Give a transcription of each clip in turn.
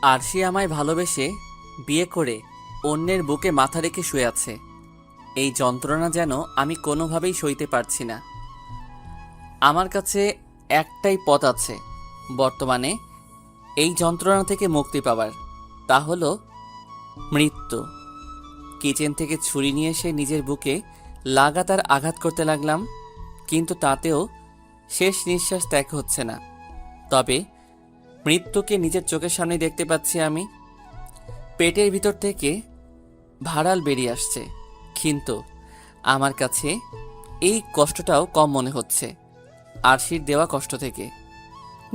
আরশি আমায় ভালোবেসে বিয়ে করে অন্যের বুকে মাথা রেখে শুয়ে আছে। এই যন্ত্রণা যেন আমি কোনোভাবেই সইতে পারছি না। আমার কাছে একটাই পথ আছে বর্তমানে এই যন্ত্রণা থেকে মুক্তি পাওয়ার, তা হলো মৃত্যু। কিচেন থেকে ছুরি নিয়ে এসে নিজের বুকে লাগাতার আঘাত করতে লাগলাম, কিন্তু তাতেও শেষ নিঃশ্বাস ত্যাগ হচ্ছে না। তবে মৃত্যুকে নিজের চোখের সামনে দেখতে পাচ্ছি আমি। পেটের ভিতর থেকে ভাড়াল বেরিয়ে আসছে, কিন্তু আমার কাছে এই কষ্টটাও কম মনে হচ্ছে আরশির দেওয়া কষ্ট থেকে।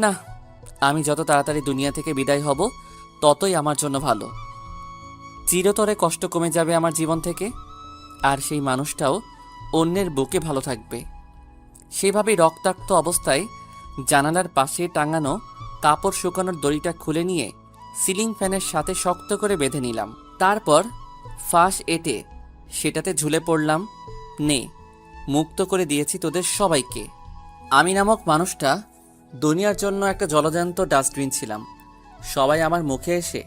না, আমি যত তাড়াতাড়ি দুনিয়া থেকে বিদায় হব ততই আমার জন্য ভালো। চিরতরে কষ্ট কমে যাবে আমার জীবন থেকে, আর সেই মানুষটাও অন্যের বুকে ভালো থাকবে। সেভাবেই রক্তাক্ত অবস্থায় জানালার পাশে টাঙানো কাপড় শুকানোর দড়িটা খুলে নিয়ে সিলিং ফ্যানের সাথে শক্ত করে বেঁধে নিলাম। তারপর ফাঁস এঁটে সেটাতে ঝুলে পড়লাম। নে, মুক্ত করে দিয়েছি তোদের সবাইকে। আমি নামক মানুষটা দুনিয়ার জন্য একটা জলজ্যান্ত ডাস্টবিন ছিলাম। সবাই আমার মুখে এসে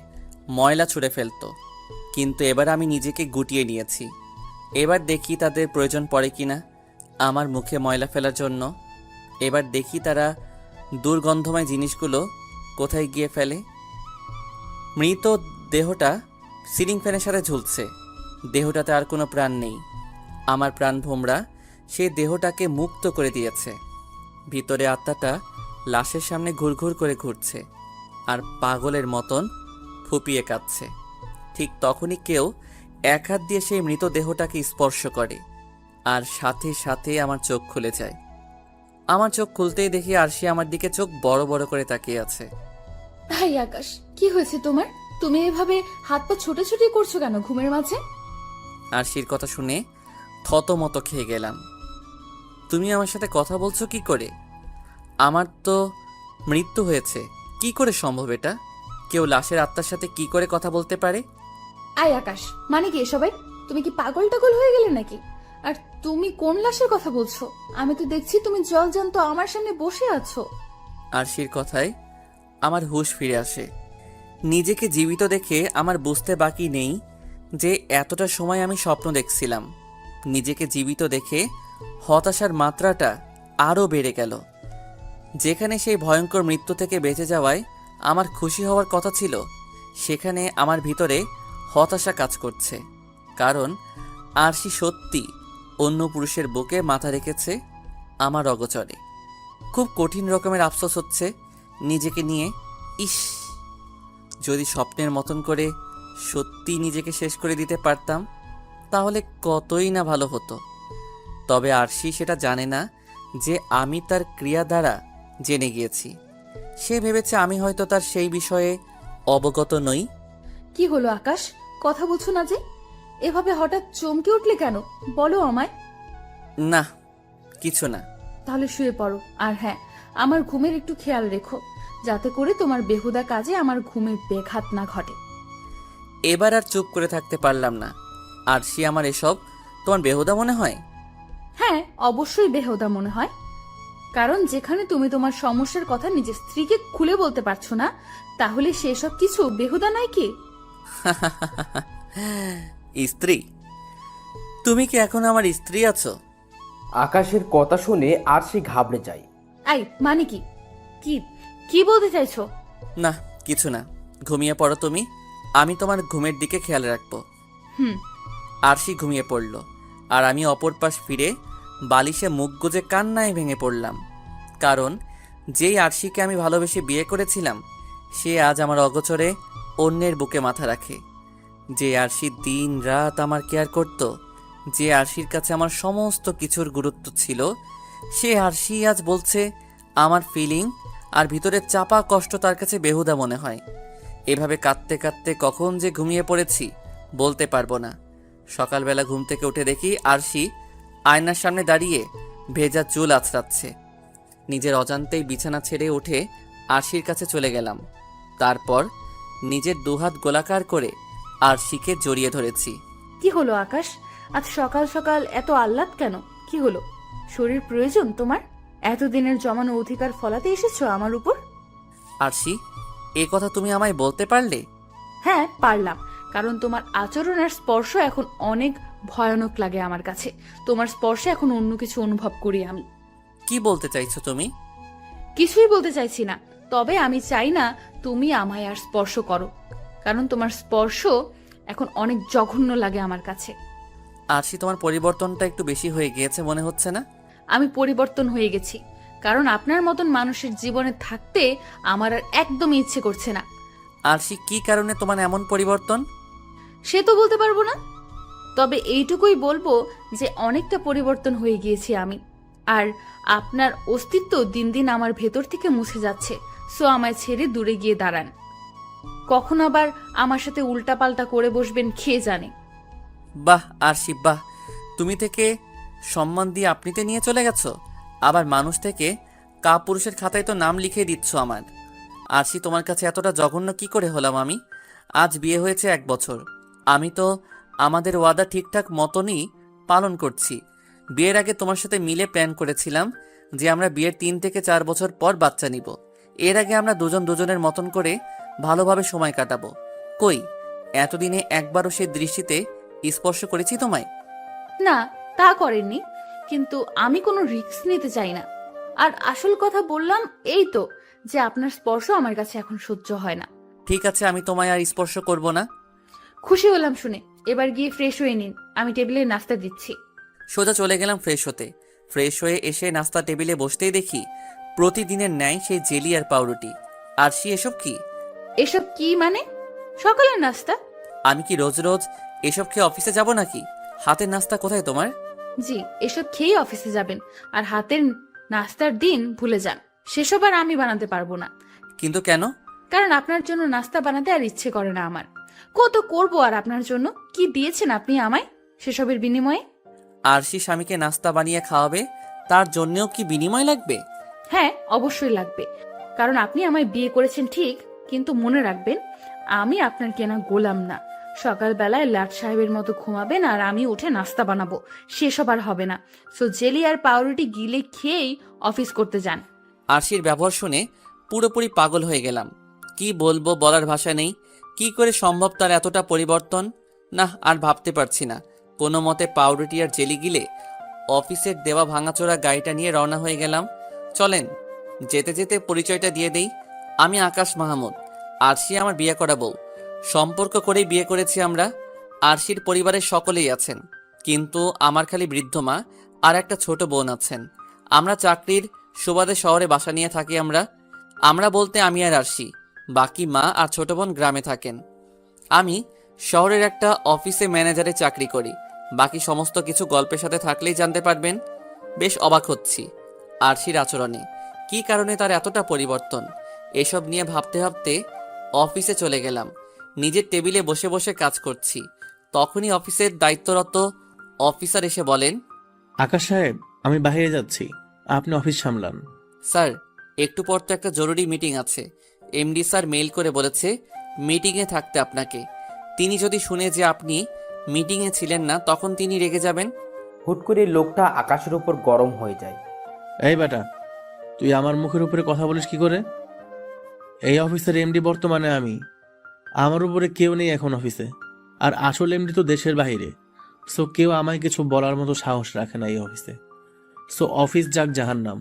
ময়লা ছুঁড়ে ফেলতো, কিন্তু এবার আমি নিজেকে গুটিয়ে নিয়েছি। এবার দেখি তাদের প্রয়োজন পড়ে কিনা আমার মুখে ময়লা ফেলার জন্য। এবার দেখি তারা দুর্গন্ধময় জিনিসগুলো কোথায় গিয়ে ফেলে। মৃত দেহটা সিলিং ফ্যানের সাথে ঝুলছে। দেহটাতে আর কোনো প্রাণ নেই। আমার প্রাণ ভোমরা সে দেহটাকে মুক্ত করে দিয়েছে। ভিতরে আত্মাটা লাশের সামনে ঘুরঘুর করে ঘুরছে আর পাগলের মতন ফুপিয়ে কাঁদছে। ঠিক তখনই কেউ এক হাত দিয়ে সেই মৃতদেহটাকে স্পর্শ করে, আর সাথে সাথে আমার চোখ খুলে যায়। আমার চোখ খুলতেই দেখি আরশি আমার দিকে চোখ বড় বড় করে তাকিয়ে আছে। হাই আকাশ, কি হয়েছে তোমার? তুমি এভাবে হাত পা ছোটাছুটি করছো কেন ঘুমের মাঝে? আরশির কথা শুনে থতমত খেয়ে গেলাম। তুমি আমার সাথে কথা বলছো কি করে? আমার তো মৃত্যু হয়েছে, কি করে সম্ভব এটা? কেউ লাশের আত্মার সাথে কি করে কথা বলতে পারে? আই আকাশ, মানে কি এসবের? তুমি কি পাগল টাগল হয়ে গেলে নাকি? আর তুমি কোন লাশের কথা বলছো? আমি তো দেখছি তুমি জলজান্ত আমার সামনে বসে আছো। আরশির কথায় আমার হুঁশ ফিরে আসে। নিজেকে জীবিত দেখে আমার বুঝতে বাকি নেই যে এতটা সময় আমি স্বপ্ন দেখছিলাম। নিজেকে জীবিত দেখে হতাশার মাত্রাটা আরও বেড়ে গেল। যেখানে সেই ভয়ঙ্কর মৃত্যু থেকে বেঁচে যাওয়ায় আমার খুশি হওয়ার কথা ছিল, সেখানে আমার ভিতরে হতাশা কাজ করছে। কারণ আরশি সত্যি অন্য পুরুষের বুকে মাথা রেখেছে আমার অগোচরে। খুব কঠিন রকমের আফসোস হচ্ছে নিজেকে নিয়ে। ইস, যদি স্বপ্নের মতন করে সত্যি নিজেকে শেষ করে দিতে পারতাম তাহলে কতই না ভালো হতো। তবে আরশি সেটা জানে না যে আমি তার ক্রিয়া দ্বারা জেনে গিয়েছি। সে ভেবেছে আমি হয়তো তার সেই বিষয়ে অবগত নই। কি হলো আকাশ, কথা বলছো না যে? এভাবে হঠাৎ চমকে উঠলে কেন, বলো আমায়। না, কিছু না। তাহলে শুয়ে পড়ো। আর হ্যাঁ, আমার ঘুমের একটু খেয়াল রেখো, যাতে করে তোমার বেহুদা কাজে আমার ঘুমের ব্যাঘাত না ঘটে। এবার আর চুপ করে থাকতে পারলাম না। আরশি, আমার এসব তোমার বেহুদা মনে হয়? হ্যাঁ, অবশ্যই বেহুদা মনে হয়। কারণ যেখানে তুমি তোমার সমস্যার কথা নিজের স্ত্রীকে খুলে বলতে পারছো না, তাহলে সেসব কিছু বেহুদা নয় কি? স্ত্রী? তুমি কি এখন আমার স্ত্রী আছো? আকাশের কথা শুনে আরশি ঘাবড়ে যায়। আই, মানে কি? কি কি বলতে চাইছো? না, কিছু না। ঘুমিয়ে পড়ো তুমি, আমি তোমার ঘুমের দিকে খেয়াল রাখবো। হুম। আরশি ঘুমিয়ে পড়ল, আর আমি অপর পাশ ফিরে বালিশে মুখ গুজে কান্নায় ভেঙে পড়লাম। কারণ যেই আরশিকে আমি ভালোবেসে বিয়ে করেছিলাম, সে আজ আমার অগোচরে অন্যের বুকে মাথা রাখে। যে আরশি দিন রাত আমার কেয়ার করত, যে আরশির কাছে আমার সমস্ত কিছুর গুরুত্ব ছিল, সে আরশি আজ বলছে আমার ফিলিং আর ভিতরের চাপা কষ্ট তার কাছে বেহুদা মনে হয়। এভাবে কাঁদতে কাঁদতে কখন যে ঘুমিয়ে পড়েছি বলতে পারবো না। সকালবেলা ঘুম থেকে উঠে দেখি আরশি আয়নার সামনে দাঁড়িয়ে ভেজা চুল আঁচড়াচ্ছে। নিজের অজান্তেই বিছানা ছেড়ে উঠে আরশির কাছে চলে গেলাম। তারপর নিজের দুহাত গোলাকার করে আরশিকে জড়িয়ে ধরেছি। কি হলো আকাশ, আজ সকাল সকাল এত আহ্লাদ কেন? কি হলো? শরীর প্রয়োজন তোমার? এতদিনের জমানো অধিকার ফলাতে এসেছো আমার উপর? আরশি, এ কথা তুমি আমায় বলতে পারলে? হ্যাঁ পারলাম, কারণ তোমার আচরণ আর স্পর্শ এখন অনেক ভয়ানক লাগে আমার কাছে। তোমার স্পর্শে এখন অন্য কিছু অনুভব করি আমি। কি বলতে চাইছো তুমি? কিছুই বলতে চাইছি না, তবে আমি চাই না তুমি আমায় আর স্পর্শ করো, কারণ তোমার স্পর্শ এখন অনেক জঘন্য লাগে আমার কাছে। আরশি, তোমার পরিবর্তনটা একটু বেশি হয়ে গিয়েছে মনে হচ্ছে না? আমি পরিবর্তন হয়ে গেছি, কারণ আপনার মতন মানুষের জীবনে থাকতে আমার আর একদমই ইচ্ছে করছে না। আরশি, কি কারণে তোমার এমন পরিবর্তন? সে তো বলতে পারবো না, তবে এইটুকুই বলবো যে অনেকটা পরিবর্তন হয়ে গিয়েছি আমি। আর আপনার অস্তিত্ব দিন দিন আমার ভেতর থেকে মুছে যাচ্ছে। সো আমায় ছেড়ে দূরে গিয়ে দাঁড়ান। কখন আবার আমার সাথে উল্টাপাল্টা করে বসবেন খেয়ে জানে। বাহ আরশি বাহ, তুমি থেকে সম্মান দিয়ে আপনিতে নিয়ে চলে গেছো, আবার মানুষ থেকে কাপুরুষের খাতায় তো নাম লিখে দিচ্ছ আমার। আরশি, তোমার কাছে এতটা জঘন্য কি করে হলাম আমি? আজ বিয়ে হয়েছে 1 বছর, আমি তো আমাদের ওয়াদা ঠিকঠাক মতনই পালন করছি। বিয়ের আগে তোমার সাথে মিলে প্ল্যান করেছিলাম যে আমরা বিয়ের 3 থেকে 4 বছর পর বাচ্চা নিব। এর আগে আমরা দুজন দুজনের মতন করে ভালোভাবে সময় কাটাবো। কই, এতদিনে একবারও সে দৃষ্টিতে স্পর্শ করেছি তোমায়? না, তা করেননি, কিন্তু আমি কোনো রিস্ক নিতে চাই না। আর আসল কথা বললাম এই তো, যে আপনার স্পর্শ আমার কাছে এখন সহ্য হয় না। ঠিক আছে, আমি তোমায় আর স্পর্শ করব না। খুশি হলাম শুনে। এবার গিয়ে ফ্রেশ হয়ে নিন, আমি টেবিলে নাস্তা দিচ্ছি। সোজা চলে গেলাম ফ্রেশ হতে। ফ্রেশ হয়ে এসে নাস্তা টেবিলে বসতেই দেখি প্রতিদিনের ন্যায় সেই জেলি আর পাউরুটি। আরশি, এসব কি? এসব কি মানে? সকালের নাস্তা। আমি কি রোজ রোজ এসব খেয়ে অফিসে যাব নাকি? হাতের নাস্তা কোথায় তোমার? জি, এসব খেয়ে অফিসে যাবেন, আর হাতের নাস্তার দিন ভুলে যান। সেসব আর আমি বানাতে পারবো না, কিন্তু কেন? কারণ আপনার জন্য নাস্তা বানাতে আর ইচ্ছে করে না আমার। কত করবো আর আপনার জন্য? কি দিয়েছেন আপনি আমায় সেসবের বিনিময়ে? আরশি স্বামীকে নাস্তা বানিয়ে খাওয়াবে, তার জন্যও কি বিনিময় লাগবে? হ্যাঁ, অবশ্যই লাগবে, কারণ আপনি আমায় বিয়ে করেছেন ঠিক, কিন্তু মনে রাখবেন আমি আপনার কেনা গোলাম না। সকালবেলায় লাট সাহেবের মতো ঘুমাবেন আর আমি উঠে নাস্তা বানাবো, সেসব আর হবে না। সো জেলি আর পাউরুটি গিলে খেয়েই অফিস করতে যান। আরশির ব্যবহার শুনে পুরোপুরি পাগল হয়ে গেলাম। কি বলবো, বলার ভাষা নেই। কি করে সম্ভব তার এতটা পরিবর্তন? না, আর ভাবতে পারছি না। কোনো মতে পাউরুটি আর জেলি গিলে অফিসের দেওয়া ভাঙাচোরা গাড়িটা নিয়ে রওনা হয়ে গেলাম। চলেন, যেতে যেতে পরিচয়টা দিয়ে দেই। আমি আকাশ মাহমুদ, আরশি আমার বিয়ে করা বউ। সম্পর্ক করেই বিয়ে করেছি আমরা। আরশির পরিবারের সকলেই আছেন, কিন্তু আমার খালি বৃদ্ধ মা আর একটা ছোট বোন আছেন। আমরা চাকরির সুবাদে শহরে বাসা নিয়ে থাকি। আমরা বলতে আমি আর আরশি, বাকি মা আর ছোট বোন গ্রামে থাকেন। আমি শহরের একটা অফিসে ম্যানেজারে চাকরি করি। বাকি সমস্ত কিছু গল্পের সাথে থাকলেই জানতে পারবেন। বেশ অবাক হচ্ছি আরশির আচরণে, কী কারণে তার এতটা পরিবর্তন। এসব নিয়ে ভাবতে ভাবতে অফিসে চলে গেলাম। নিজের টেবিলে বসে বসে কাজ করছি। তখনই অফিসের দায়িত্বরত অফিসার এসে বলেন, আকাশ সাহেব, আমি বাইরে যাচ্ছি, আপনি অফিস সামলান। স্যার, একটু পর তো একটা জরুরি মিটিং আছে। এমডি স্যার মেইল করে বলেছে মিটিংয়ে থাকতে আপনাকে। তিনি যদি শুনে যে আপনি মিটিংয়ে ছিলেন না, তখন তিনি রেগে যাবেন। হুট করে লোকটা আকাশের উপর গরম হয়ে যায়। এই বেটা, তুই আমার মুখের উপরে কথা বলিস কি করে? এই অফিসের এমডি বর্তমানে আমি, আমার উপরে কেউ নেই এখন অফিসে। আর আসল এমডি তো দেশের বাইরে। সো কেউ আমায় কিছু বলার মতো সাহস রাখে না এই অফিসে। সো অফিস যাক জাহান্নাম।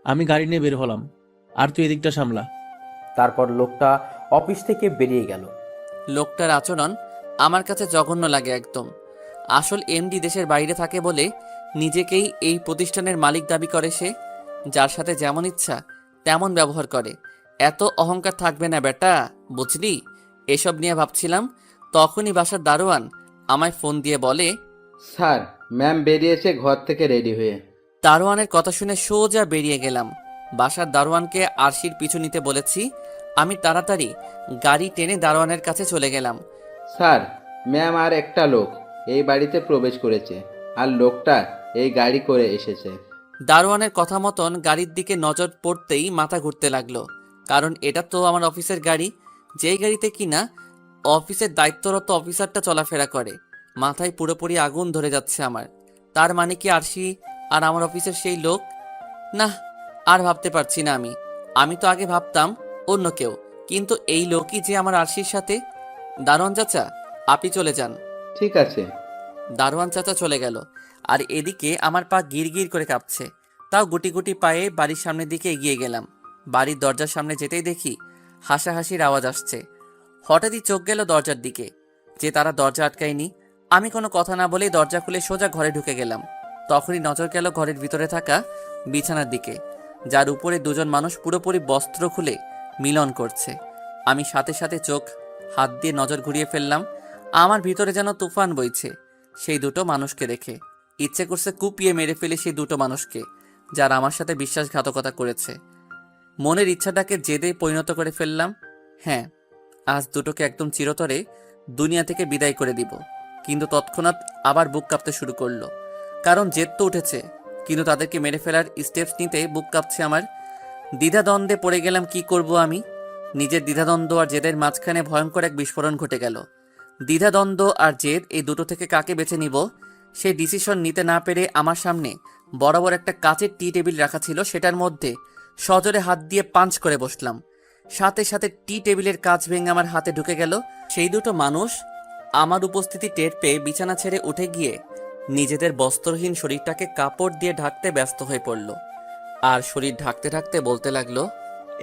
আমি গাড়ি নিয়ে বের হলাম, আর তুই এদিকটা সামলা। তারপর লোকটা অফিস থেকে বেরিয়ে গেল। লোকটার আচরণ আমার কাছে জঘন্য লাগে একদম। আসল এমডি দেশের বাইরে থাকে বলে নিজেকেই এই প্রতিষ্ঠানের মালিক দাবি করে সে। যার সাথে যেমন ইচ্ছা তেমন ব্যবহার করে। এত অহংকার থাকবে না বেটা, বুঝলি? এসব নিয়ে ভাবছিলাম, তখনই বাসার দারোয়ান আমায় ফোন দিয়ে বলে, স্যার, ম্যাম বেরিয়েছে ঘর থেকে রেডি হয়ে। দারোয়ানের কথা শুনে সোজা বেরিয়ে গেলাম। বাসার দারোয়ানকে আরশির পিছু নিতে বলেছি। আমি তাড়াতাড়ি গাড়ি টেনে দারোয়ানের কাছে চলে গেলাম। স্যার, ম্যাম আর একটা লোক এই বাড়িতে প্রবেশ করেছে, আর লোকটা এই গাড়ি করে এসেছে। দারোয়ানের কথা মতন গাড়ির দিকে নজর পড়তেই মাথা ঘুরতে লাগলো, কারণ এটা তো আমার অফিসের গাড়ি, যেই গাড়িতে কিনা অফিসের দায়িত্বরত অফিসারটা চলাফেরা করে। মাথায় পুরোপুরি আগুন ধরে যাচ্ছে আমার। তার মানে কি আরশি আর আমার অফিসের সেই লোক? না, আর ভাবতে পারছি না আমি। আমি তো আগে ভাবতাম অন্য কেউ, কিন্তু এই লোকই যে আমার আরশির সাথে। দারোয়ান চাচা, আপনি চলে যান। ঠিক আছে। দারোয়ান চাচা চলে গেল। আর এদিকে আমার পা গির গির করে কাঁপছে। তাও গুটি গুটি পায়ে বাড়ির সামনের দিকে এগিয়ে গেলাম। বাড়ির দরজার সামনে যেতেই দেখি হাসাহাসির আওয়াজ আসছে। হঠাৎই চোখ গেল দরজার দিকে, যে তারা দরজা আটকায়নি। আমি কোনো কথা না বলেই দরজা খুলে সোজা ঘরে ঢুকে গেলাম। তখনই নজর গেল ঘরের ভিতরে থাকা বিছানার দিকে, যার উপরে দুজন মানুষ পুরোপুরি বস্ত্র খুলে মিলন করছে। আমি সাথে সাথে চোখ হাত দিয়ে নজর ঘুরিয়ে ফেললাম। আমার ভিতরে যেন তুফান বইছে সেই দুটো মানুষকে দেখে। ইচ্ছে করছে কুপিয়ে মেরে ফেলে সেই দুটো মানুষকে, যারা আমার সাথে বিশ্বাসঘাতকতা করেছে। মনের ইচ্ছাটাকে জেদে পরিণত করে ফেললাম। হ্যাঁ, আজ দুটোকে একদম চিরতরে দুনিয়া থেকে বিদায় করে দিব। কিন্তু তৎক্ষণাৎ আবার বুক কাঁপতে শুরু করলো, কারণ জেদ তো উঠেছে, কিন্তু তাদেরকে মেরে ফেলার স্টেপস নিতে বুক কাঁপছে আমার। দ্বিধাদ্বন্দ্বে পড়ে গেলাম, কি করব আমি। নিজের দ্বিধাদ্বন্দ্ব আর জেদের মাঝখানে ভয়ঙ্কর এক বিস্ফোরণ ঘটে গেল। দ্বিধাদ্বন্দ্ব আর জেদ, এই দুটো থেকে কাকে বেছে নিব সেই ডিসিশন নিতে না পেরে আমার সামনে বরাবর একটা কাচের টি টেবিল রাখা ছিল, সেটার মধ্যে সজোরে হাত দিয়ে পাঞ্চ করে বসলাম। সাথে সাথে টি টেবিলের কাচ ভেঙে আমার হাতে ঢুকে গেল। সেই দুটো মানুষ আমার উপস্থিতি টের পেয়ে বিছানা ছেড়ে উঠে গিয়ে নিজেদের বস্ত্রহীন শরীরটাকে কাপড় দিয়ে ঢাকতে ব্যস্ত হয়ে পড়ল। আর শরীর ঢাকতে ঢাকতে বলতে লাগলো,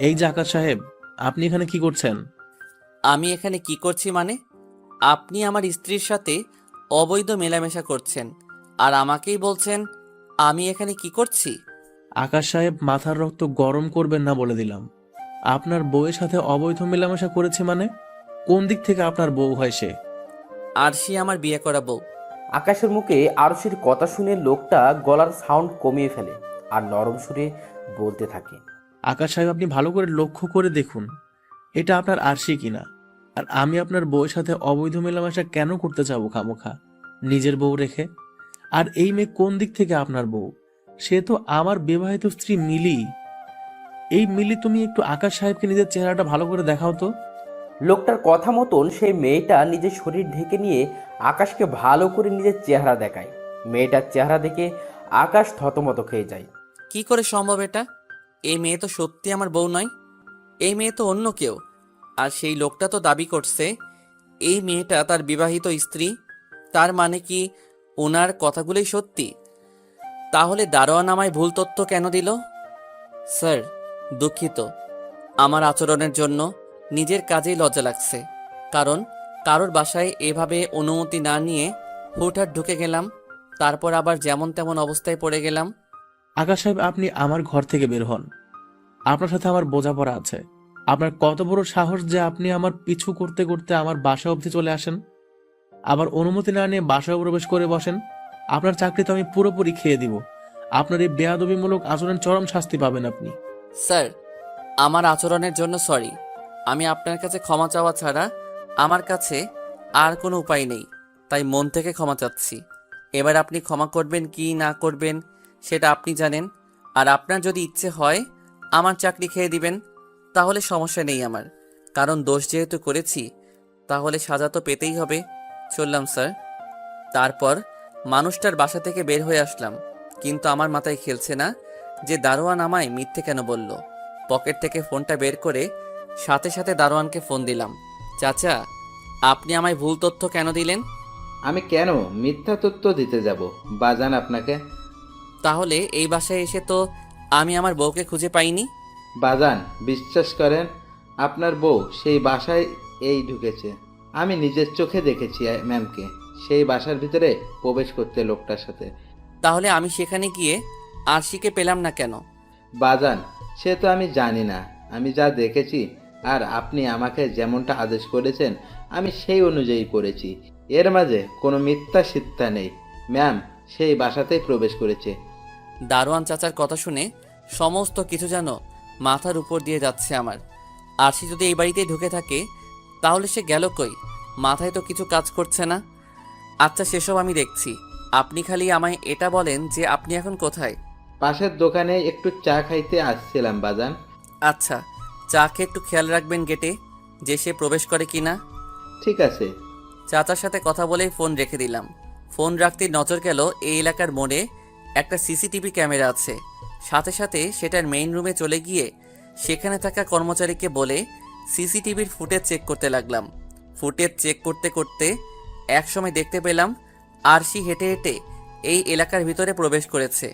এই যে আকাশ সাহেব, আপনি এখানে কি করছেন? আমি এখানে কি করছি মানে? আপনি আমার স্ত্রীর সাথে অবৈধ মেলামেশা করছেন, আর আমাকেই বলছেন আমি এখানে কি করছি? আকাশ সাহেব, মাথার রক্ত গরম করবেন না বলে দিলাম। আপনার বউয়ের সাথে অবৈধ মেলামেশা করেছে মানে? কোন দিক থেকে আপনার বউ হয় সে? আরশি আমার বিয়ে করা বউ। আকাশের মুখে আরশির কথা শুনে লোকটা গলার সাউন্ড কমিয়ে ফেলে আর নরম সুরে বলতে থাকে। আকাশ সাহেব, আপনি ভালো করে লক্ষ্য করে দেখুন এটা আপনার আরশি কিনা। আর আমি আপনার বউয়ের সাথে অবৈধ মেলামেশা কেন করতে যাবো খামোখা, নিজের বউ রেখে? আর এই মেয়ে কোন দিক থেকে আপনার বউ? সে তো আমার বিবাহিত স্ত্রী মিলি। এই মিলি, তুমি একটু আকাশ সাহেবকে নিজের চেহারাটা ভালো করে দেখাও তো। লোকটার কথা মতন সেই মেয়েটা নিজের শরীর ঢেকে নিয়ে আকাশকে ভালো করে নিজের চেহারা দেখায়। মেয়েটার চেহারা দেখে আকাশ থতমত খেয়ে যায়। কি করে সম্ভব এটা? এই মেয়ে তো সত্যি আমার বউ নয়, এই মেয়ে তো অন্য কেউ। আর সেই লোকটা তো দাবি করছে এই মেয়েটা তার বিবাহিত স্ত্রী। তার মানে কি ওনার কথাগুলোই সত্যি? তাহলে দারোয়ান আমায় ভুল তথ্য কেন দিল? স্যার, দুঃখিত। আমার আচরণের জন্য নিজের কাজেই লজ্জা লাগছে, কারণ কারোর বাসায় এভাবে অনুমতি না নিয়ে হুটহাট ঢুকে গেলাম, তারপর আবার যেমন তেমন অবস্থায় পড়ে গেলাম। আকাশ সাহেব, আপনি আমার ঘর থেকে বের হন। আপনার সাথে আমার বোঝাপড়া আছে। আপনার কত বড় সাহস যে আপনি আমার পিছু করতে করতে আমার বাসা অবধি চলে আসেন, আবার অনুমতি না নিয়ে বাসায় প্রবেশ করে বসেন। আপনার চাকরি তো আমি পুরোপুরি খেয়ে দিব। আপনার এই বেয়াদবিমূলক আচরণ চরম শাস্তি পাবেন আপনি। স্যার, আমার আচরণের জন্য সরি। আমি আপনার কাছে ক্ষমা চাওয়া ছাড়া আমার কাছে আর কোনো উপায় নেই, তাই মন থেকে ক্ষমা চাচ্ছি। এবার আপনি ক্ষমা করবেন কি না করবেন সেটা আপনি জানেন। আর আপনার যদি ইচ্ছে হয় আমার চাকরি খেয়ে দিবেন, তাহলে সমস্যা নেই আমার, কারণ দোষ যেহেতু করেছি তাহলে সাজা তো পেতেই হবে। চললাম স্যার। তারপর মানুষটার বাসা থেকে বের হয়ে আসলাম, কিন্তু আমার মাথায় খেলছে না যে দারোয়ান আমায় মিথ্যে কেন বলল। পকেট থেকে ফোনটা বের করে সাথে সাথে দারোয়ানকে ফোন দিলাম। চাচা, আপনি আমায় ভুল তথ্য কেন দিলেন? আমি কেন মিথ্যা তথ্য দিতে যাব বাজান আপনাকে? তাহলে এই বাসায় এসে তো আমি আমার বউকে খুঁজে পাইনি। বাজান, বিশ্বাস করেন, আপনার বউ সেই বাসায় এই ঢুকেছে। আমি নিজের চোখে দেখেছি ম্যামকে সেই বাসার ভিতরে প্রবেশ করতে লোকটার সাথে। তাহলে আমি সেখানে গিয়ে আরশিকে পেলাম না কেন? বাজান, সে তো আমি জানি না। আমি যা দেখেছি আর আপনি আমাকে যেমনটা আদেশ করেছেন আমি সেই অনুযায়ী করেছি। এর মাঝে কোনো মিথ্যা সিদ্ধা নেই। ম্যাম সেই বাসাতেই প্রবেশ করেছে। দারোয়ান চাচার কথা শুনে সমস্ত কিছু যেন মাথার উপর দিয়ে যাচ্ছে আমার। আরশি যদি এই বাড়িতেই ঢুকে থাকে তাহলে সে গেল কই? মাথায় তো কিছু কাজ করছে না। আচ্ছা, সেসব আমি দেখছি। আপনি খালি আমায় এটা বলেন যে আপনি এখন কোথায়? পাশের দোকানে একটু চা খাইতে আসছিলাম বাজান। আচ্ছা, চা খেয়ে একটু খেয়াল রাখবেন গেটে যে সে প্রবেশ করে কিনা। ঠিক আছে। চাচার সাথে কথা বলেই ফোন রেখে দিলাম। ফোন রাখতেই নজর গেল এই এলাকার মোড়ে একটা সিসিটিভি ক্যামেরা আছে। সাথে সাথে সেটার মেইন রুমে চলে গিয়ে সেখানে থাকা কর্মচারীকে বলে সিসিটিভির ফুটেজ চেক করতে লাগলাম। ফুটেজ চেক করতে করতে একসময় দেখতে পেলাম আরশি হেঁটে হেঁটে এই এলাকার ভিতরে প্রবেশ করেছে।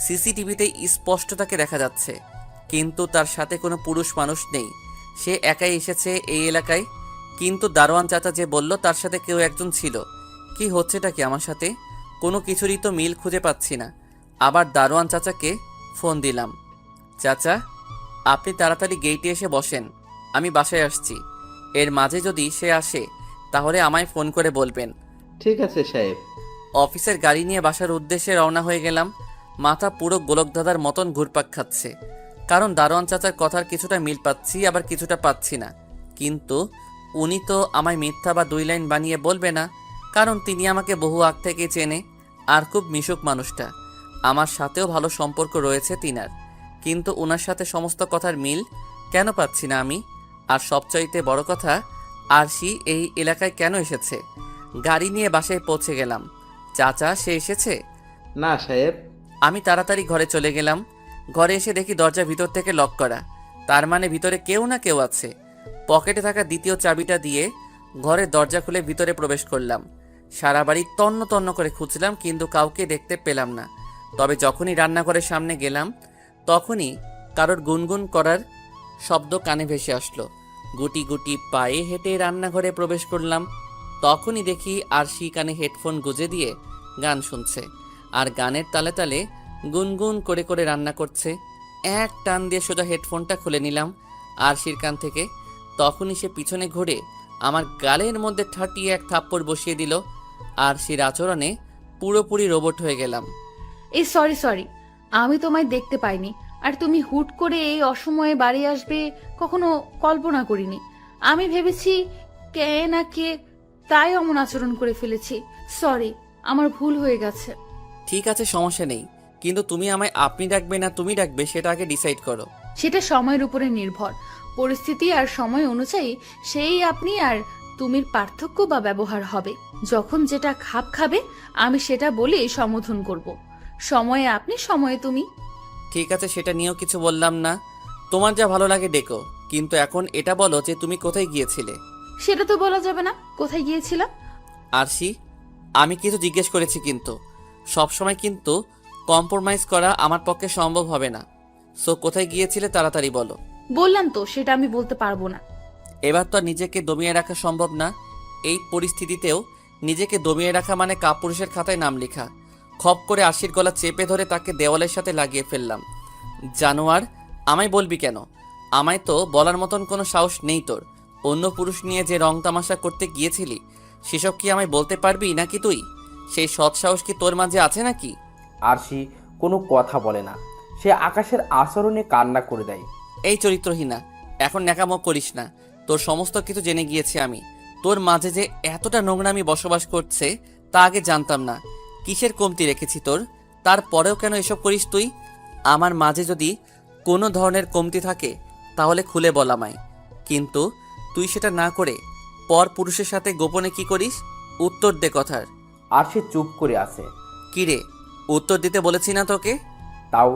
সিসিটিভিতে স্পষ্ট তাকে দেখা যাচ্ছে, কিন্তু তার সাথে কোনো পুরুষ মানুষ নেই। সে একাই এসেছে এই এলাকায়। কিন্তু দারোয়ান চাচা যে বলল তার সাথে কেউ একজন ছিল। কি হচ্ছেটা কি আমার সাথে? কোনো কিছুরই তো মিল খুঁজে পাচ্ছি না। আবার দারোয়ান চাচাকে ফোন দিলাম। চাচা, আপনি তাড়াতাড়ি গেইটে এসে বসেন, আমি বাসায় আসছি। এর মাঝে যদি সে আসে তাহলে আমায় ফোন করে বলবেন। ঠিক আছে সাহেব। অফিসের গাড়ি নিয়ে বাসার উদ্দেশ্যে রওনা হয়ে গেলাম। মাথা পুরো গোলকধাঁধার মতন ঘুরপাক খাচ্ছে, কারণ দারোয়ান চাচার কথার কিছুটা মিল পাচ্ছি, আবার কিছুটা পাচ্ছি না। কিন্তু উনি তো আমায় মিথ্যা বা 2 লাইন বানিয়ে বলবে না, কারণ তিনি আমাকে বহু আগ থেকে চেনে আর খুব মিশুক মানুষটা। আমার সাথেও ভালো সম্পর্ক রয়েছে তিনার, কিন্তু ওনার সাথে সমস্ত কথার মিল কেন পাচ্ছি না আমি? আর সবচাইতে বড় কথা, আরশি এই এলাকায় কেন এসেছে? গাড়ি নিয়ে বাসায় পৌঁছে গেলাম। চাচা, সে এসেছে? না সাহেব। আমি তাড়াতাড়ি ঘরে চলে গেলাম। ঘরে এসে দেখি দরজা ভিতর থেকে লক করা, তার মানে ভিতরে কেউ না কেউ আছে। পকেটে থাকা দ্বিতীয় চাবিটা দিয়ে ঘরের দরজা খুলে ভিতরে প্রবেশ করলাম। সারা বাড়ি তন্ন তন্ন করে খুঁজলাম, কিন্তু কাউকে দেখতে পেলাম না। তবে যখনই রান্নাঘরের সামনে গেলাম, তখনই কারোর গুনগুন করার শব্দ কানে ভেসে আসলো। গুটি গুটি পায়ে হেঁটে রান্নাঘরে প্রবেশ করলাম। তখনই দেখি আরশি কানে হেডফোন গুজে দিয়ে গান শুনছে, আর গানের তালে তালে গুনগুন করে করে রান্না করছে। এক টান দিয়ে সোজা হেডফোনটা খুলে নিলাম আরশির কান থেকে। তখনই সে পিছনে ঘুরে আমার গালের মধ্যে ঠাটিয়ে এক থাপ্পড় বসিয়ে দিল। আরশির আচরণে পুরোপুরি রোবট হয়ে গেলাম। এই সরি, আমি তোমায় দেখতে পাইনি, আর তুমি হুট করে এই অসময়ে বাড়ি আসবে কখনো কল্পনা করিনি। আমি ভেবেছি কে না কে, তাই অমন আচরণ করে ফেলেছি। সরি, আমার ভুল হয়ে গেছে। ঠিক আছে, সমস্যা নেই, কিন্তু তুমি আমায় আপনি ডাকবে না তুমি ডাকবে সেটা আগে ডিসাইড করো। সেটা সময়ের উপরে নির্ভর, পরিস্থিতি আর সময় অনুযায়ী সেই আপনি আর তুমির পার্থক্য বা ব্যবহার হবে। যখন যেটা খাপ খাবে আমি সেটা বলে সম্বোধন করব। সময়ে আপনি, সময়ে তুমি। ঠিক আছে, সেটা নিয়েও কিছু বললাম না। তোমার যা ভালো লাগে ডেকো, কিন্তু এখন এটা বলো যে তুমি কোথায় গিয়েছিলে। সেটা তো বলা যাবে না, কোথায় গিয়েছিলাম। আরশি, আমি কিছু জিজ্ঞেস করেছি, কিন্তু সবসময় কিন্তু কম্প্রোমাইজ করা আমার পক্ষে সম্ভব হবে না। সো কোথায় গিয়েছিলে তাড়াতাড়ি বলো। বললাম তো সেটা আমি বলতে পারবো না। এবার তো আর নিজেকে দমিয়ে রাখা সম্ভব না। এই পরিস্থিতিতেও নিজেকে দমিয়ে রাখা মানে কাপুরুষের খাতায় নাম লেখা। খপ করে আশির গলা চেপে ধরে তাকে দেওয়ালের সাথে লাগিয়ে ফেললাম। জানোয়ার, আমায় বলবি কেন? আমায় তো বলার মতন কোনো সাহস নেই তোর। অন্য পুরুষ নিয়ে যে রং তামাশা করতে গিয়েছিলি সেসব কি আমায় বলতে পারবি নাকি তুই? সেই সৎ সাহস কি তোর মাঝে আছে নাকি? আরশি কোনো কথা বলে না, সে আকাশের আচরণে কান্না করে দেয়। এই চরিত্রহীনা, এখন ন্যাকামো করিস না। তোর সমস্ত কিছু জেনে গিয়েছি আমি। তোর মাঝে যে এতটা নোংরামি বসবাস করছে তা আগে জানতাম না। কিসের কমতি রেখেছি তোর? তারপরেও কেন এসব করিস তুই? আমার মাঝে যদি কোনো ধরনের কমতি থাকে তাহলে খুলে বল আমায়। কিন্তু তুই সেটা না করে পর পুরুষের সাথে গোপনে কি করিস? উত্তর দে কথার। আরশি চুপ করে আছে। কি রে, উত্তর দিতে বলেছি না তোকে? তাও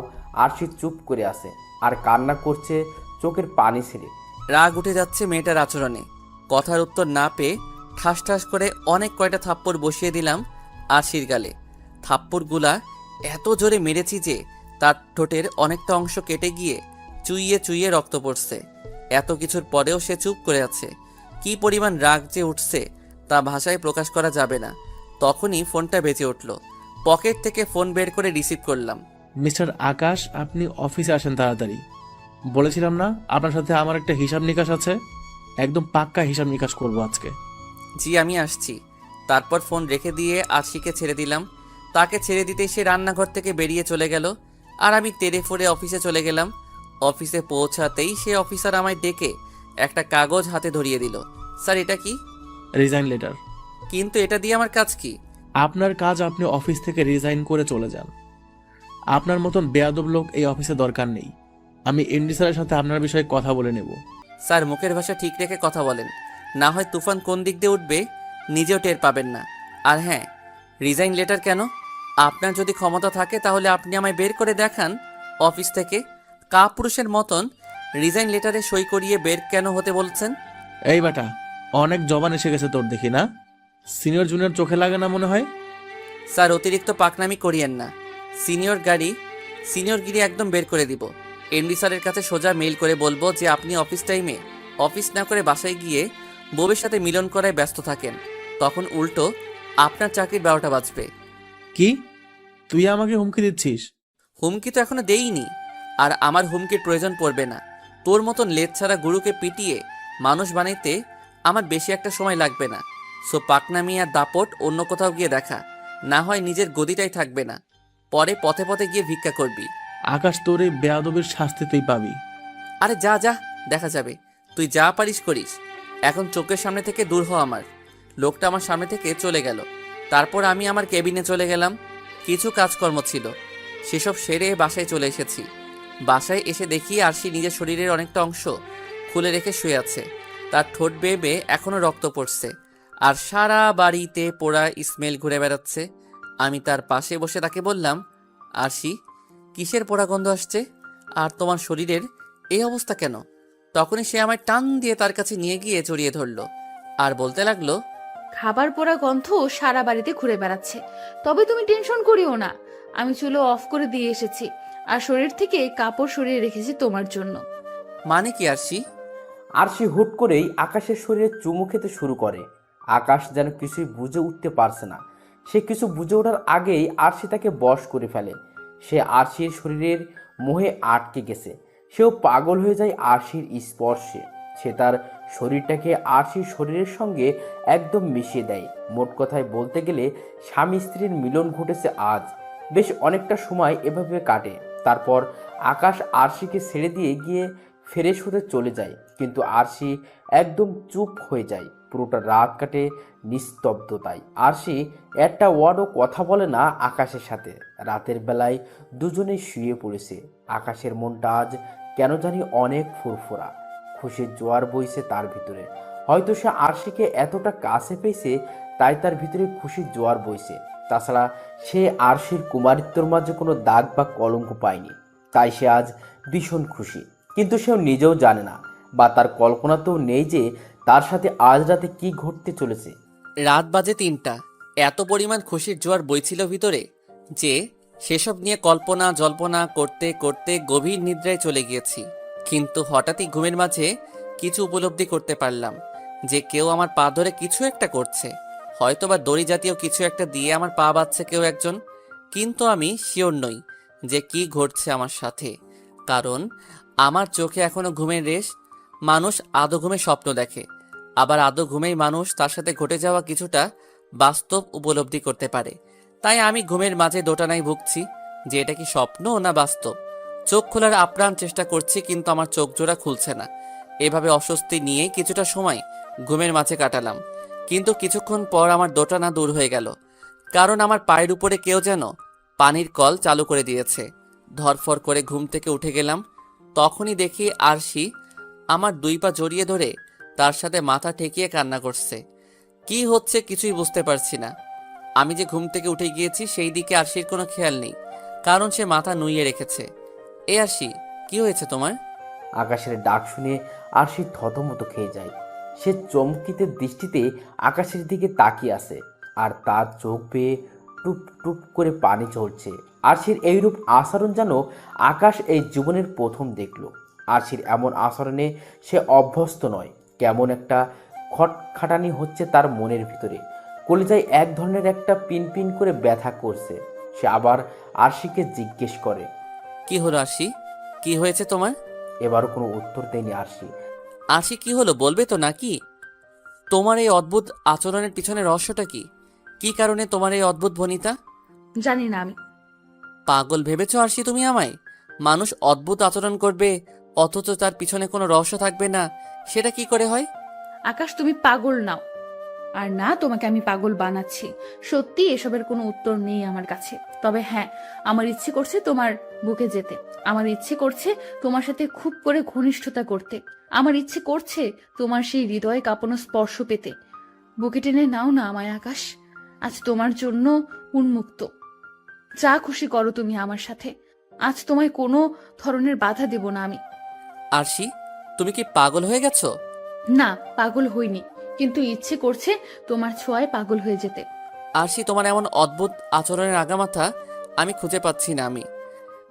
আরশি চুপ করে আছে আর কান্না করছে চোখের পানি ছেড়ে। রাগ উঠে যাচ্ছে মেয়েটার আচরণে। কথার উত্তর না পেয়ে ঠাস ঠাস করে অনেক কয়টা থাপ্পড় বসিয়ে দিলাম আরশির গালে। থাপ্পড়গুলা এত জোরে মেরেছি যে তার ঠোঁটের অনেকটা অংশ কেটে গিয়ে চুইয়ে চুইয়ে রক্ত পড়ছে। এত কিছুর পরেও সে চুপ করে আছে। কি পরিমাণ রাগ যে উঠছে তা ভাষায় প্রকাশ করা যাবে না। তখনই ফোনটা বেজে উঠল। পকেট থেকে ফোন বের করে রিসিভ করলাম। মিস্টার আকাশ, আপনি অফিসে আসেন তাড়াতাড়ি। বলেছিলাম না আপনার সাথে আমার একটা হিসাব নিকাশ আছে? একদম পাক্কা হিসাব নিকাশ করবো আজকে। জি, আমি আসছি। তারপর ফোন রেখে দিয়ে আরশিকে ছেড়ে দিলাম। তাকে ছেড়ে দিতেই সে রান্নাঘর থেকে বেরিয়ে চলে গেল, আর আমি তেড়ে ফুড়ে অফিসে চলে গেলাম। অফিসে পৌঁছাতেই সে অফিসার আমায় ডেকে একটা কাগজ হাতে ধরিয়ে দিল। স্যার, এটা কি? Resign letter. কিন্তু এটা দিয়ে আমার কাজ কি? আপনার কাজ আপনি অফিস থেকে রিজাইন করে চলে যান। আপনার মতন বেয়াদব লোক এই অফিসে দরকার নেই। আমি এমডি স্যারের সাথে আপনার বিষয়ে কথা বলে নেব। স্যার, মুখের ভাষা ঠিক রেখে কথা বলেন, না হয় তুফান কোন দিক দিয়ে উঠবে নিজেও টের পাবেন না। আর হ্যাঁ, রিজাইন লেটার কেন? আপনার যদি ক্ষমতা থাকে তাহলে আপনি আমায় বের করে দেখান অফিস থেকে। কাপুরুষের মতন রিজাইন লেটারে সই করিয়ে বের কেন হতে বলছেন? এই বেটা, অনেক জবান এসে গেছে তোর দেখি না? সিনিয়র জুনিয়র চোখে লাগে না মনে হয়? স্যার, অতিরিক্ত পাকনামি করিয়েন না। সিনিয়রগিরি একদম বের করে দিব। এমডি স্যারের কাছে সোজা মেইল করে বলবো যে আপনি অফিস টাইমে অফিস না করে বাসায় গিয়ে বউয়ের সাথে মিলন করায় ব্যস্ত থাকেন। তখন উল্টো আপনার চাকরির 12টা বাজবে। কি, তুই আমাকে হুমকি দিচ্ছিস? হুমকি তো এখনো দেইনি, আর আমার হুমকির প্রয়োজন পড়বে না। তোর মতন লেজ ছাড়া গুরুকে পিটিয়ে মানুষ বানাইতে আমার বেশি একটা সময় লাগবে না। সো পাকনামি আর দাপট অন্য কোথাও গিয়ে দেখা, না হয় নিজের গদিটাই থাকবে না, পরে পথে পথে গিয়ে ভিক্ষা করবি। আকাশ, তোর এই বেয়াদবির শাস্তি তুই পাবি। আরে যা যা, দেখা যাবে। তুই যা পারিস করিস। এখন চোখের সামনে থেকে দূর হ আমার। লোকটা আমার সামনে থেকে চলে গেল। তারপর আমি আমার কেবিনে চলে গেলাম। কিছু কাজকর্ম ছিল, সেসব সেরে বাসায় চলে এসেছি। বাসায় এসে দেখি আরশি নিজের শরীরের অনেকটা অংশ খুলে রেখে শুয়ে আছে। তার ঠোঁট বেয়ে বেয়ে এখনো রক্ত পড়ছে, আর সারা বাড়িতে পোড়া স্মেল ঘুরে বেড়াচ্ছে। আমি তার পাশে বসে তাকে বললাম, আরশি, কিসের পোড়া গন্ধ আসছে? আর তোমার শরীরের এই অবস্থা কেন? তখনই সে আমায় টান দিয়ে তার কাছে নিয়ে গিয়ে জড়িয়ে ধরলো আর বলতে লাগলো, খাবার পোড়া গন্ধ সারা বাড়িতে ঘুরে বেড়াচ্ছে। তবে তুমি টেনশন করিও না, আমি চুলো অফ করে দিয়ে এসেছি, আর শরীর থেকে কাপড় সরিয়ে রেখেছি তোমার জন্য। মানে কি আরশি? আরশি হুট করেই আকাশের শরীরে চুমু খেতে শুরু করে। আকাশ যেন কিছুই বুঝে উঠতে পারছে না। সে কিছু বুঝে ওঠার আগেই আরশি তাকে বশ করে ফেলে। সে আরশির শরীরের মোহে আটকে গেছে। সেও পাগল হয়ে যায় আরশির স্পর্শে। সে তার শরীরটাকে আরশির শরীরের সঙ্গে একদম মিশিয়ে দেয়। মোট কথায় বলতে গেলে স্বামী স্ত্রীর মিলন ঘটেছে আজ। বেশ অনেকটা সময় এভাবে কাটে। তারপর আকাশ আরশিকে ছেড়ে দিয়ে গিয়ে ফ্রেশ হতে চলে যায়, কিন্তু আরশি একদম চুপ হয়ে যায়। পুরোটা রাত কাটে নিস্তব্ধতায়। আরশি একটা ওয়ার্ডও কথা বলে না আকাশের সাথে। রাতের বেলায় দুজনেই শুয়ে পড়েছে। আকাশের মনটা আজ কেন জানি অনেক ফুরফুরা। খুশির জোয়ার বইছে তার ভিতরে। হয়তো সে আরশিকে এতটা কাছে পেয়েছে, তাই তার ভিতরে খুশির জোয়ার বইছে। তাছাড়া সে আরশির কুমারিত্বর মাঝে কোনো দাগ বা কলঙ্ক পায়নি, তাই সে আজ ভীষণ খুশি। কিন্তু সেও নিজেও জানে না, বা তার কল্পনাতেও নেই যে তার সাথে আজ রাতে কি ঘটতে চলেছে। রাত বাজে 3টা। এত পরিমাণ খুশির জোয়ার বইছিল ভিতরে যে সেসব নিয়ে কল্পনা জল্পনা করতে করতে গভীর নিদ্রায় চলে গিয়েছি। কিন্তু হঠাৎই ঘুমের মাঝে কিছু উপলব্ধি করতে পারলাম যে কেউ আমার পা ধরে কিছু একটা করছে, হয়তোবা দড়ি জাতীয় কিছু একটা দিয়ে আমার পা বাঁধছে কেউ একজন। কিন্তু আমি শিওর নই যে কি ঘটছে আমার সাথে, কারণ আমার চোখে এখনো ঘুমের রেশ। মানুষ আদো ঘুমে স্বপ্ন দেখে, আবার আদো ঘুমেই মানুষ তার সাথে ঘটে যাওয়া কিছুটা বাস্তব উপলব্ধি করতে পারে। তাই আমি ঘুমের মাঝে দোটানায় ভুগছি যে এটা কি স্বপ্ন না বাস্তব। চোখ খোলার আপ্রাণ চেষ্টা করছি, কিন্তু আমার চোখ জোড়া খুলছে না। এভাবে অস্বস্তি নিয়ে কিছুটা সময় ঘুমের মাঝে কাটালাম, কিন্তু কিছুক্ষণ পর আমার দোটানা দূর হয়ে গেল, কারণ আমার পায়ের উপরে কেউ যেন পানির কল চালু করে দিয়েছে। ধরফর করে ঘুম থেকে উঠে গেলাম। তখনই দেখি আরশি আমার 2 পা জড়িয়ে ধরে তার সাথে মাথা ঠেকিয়ে কান্না করছে। কি হচ্ছে কিছুই বুঝতে পারছি না। আমি যে ঘুম থেকে উঠে গিয়েছি সেই দিকে আরশির কোনো খেয়াল নেই, কারণ সে মাথা নুইয়ে রেখেছে। এ আরশি, কি হয়েছে তোমার? আকাশের ডাক শুনে আরশি থতমত খেয়ে যায়। সে চমকিত দৃষ্টিতে আকাশের দিকে তাকিয়ে আছে, আর তার চোখ বেয়ে টুপ টুপ করে পানি ঝরছে। আরশির এইরূপ আচরণ যেন আকাশ এই জীবনের প্রথম দেখল। আরশির এমন আচরণে সে অভ্যস্ত নয়। কেমন একটা খটখাটানি হচ্ছে তার মনের ভিতরে। কলিজায় এক ধরনের একটা পিন পিন করে ব্যথা করছে। সে আবার আরশিকে জিজ্ঞেস করে, কি হলো আরশি, কি হয়েছে তোমার? এবারও কোনো উত্তর দেয়নি আরশি। আরশি, কি হলো বলবে তো নাকি? তোমার এই অদ্ভুত আচরণের পিছনে রহস্যটা কি? কি কারণে তোমার এই অদ্ভুত ভনিতা? জানি না আমি। পাগল ভেবেছো আরশি তুমি আমায়? মানুষ অদ্ভুত আচরণ করবে অথচ তার পিছনে কোনো রহস্য থাকবে না, সেটা কি করে হয়? আকাশ, তুমি পাগল নাও, আর না তোমাকে আমি পাগল বানাচ্ছি। সত্যি এসবের কোনো উত্তর নেই আমার কাছে। তবে হ্যাঁ, আমার ইচ্ছে করছে তোমার বুকে যেতে। আমার ইচ্ছে করছে তোমার সাথে খুব করে ঘনিষ্ঠতা করতে। আমার ইচ্ছে করছে তোমার সেই হৃদয়ে কাঁপানো স্পর্শ পেতে। বুকে টেনে নাও না আমায় আকাশ, আজ তোমার জন্য উন্মুক্ত। যা খুশি করো তুমি আমার সাথে। আজ তোমায় কোনো ধরনের বাধা দেব না আমি। আরশি, তুমি কি পাগল হয়ে গেছো? না, পাগল হইনি, কিন্তু ইচ্ছে করছে তোমার ছোঁয়ায় পাগল হয়ে যেতে। আরশি, তোমার এমন অদ্ভুত আচরণের আগামাথা আমি খুঁজে পাচ্ছি না আমি।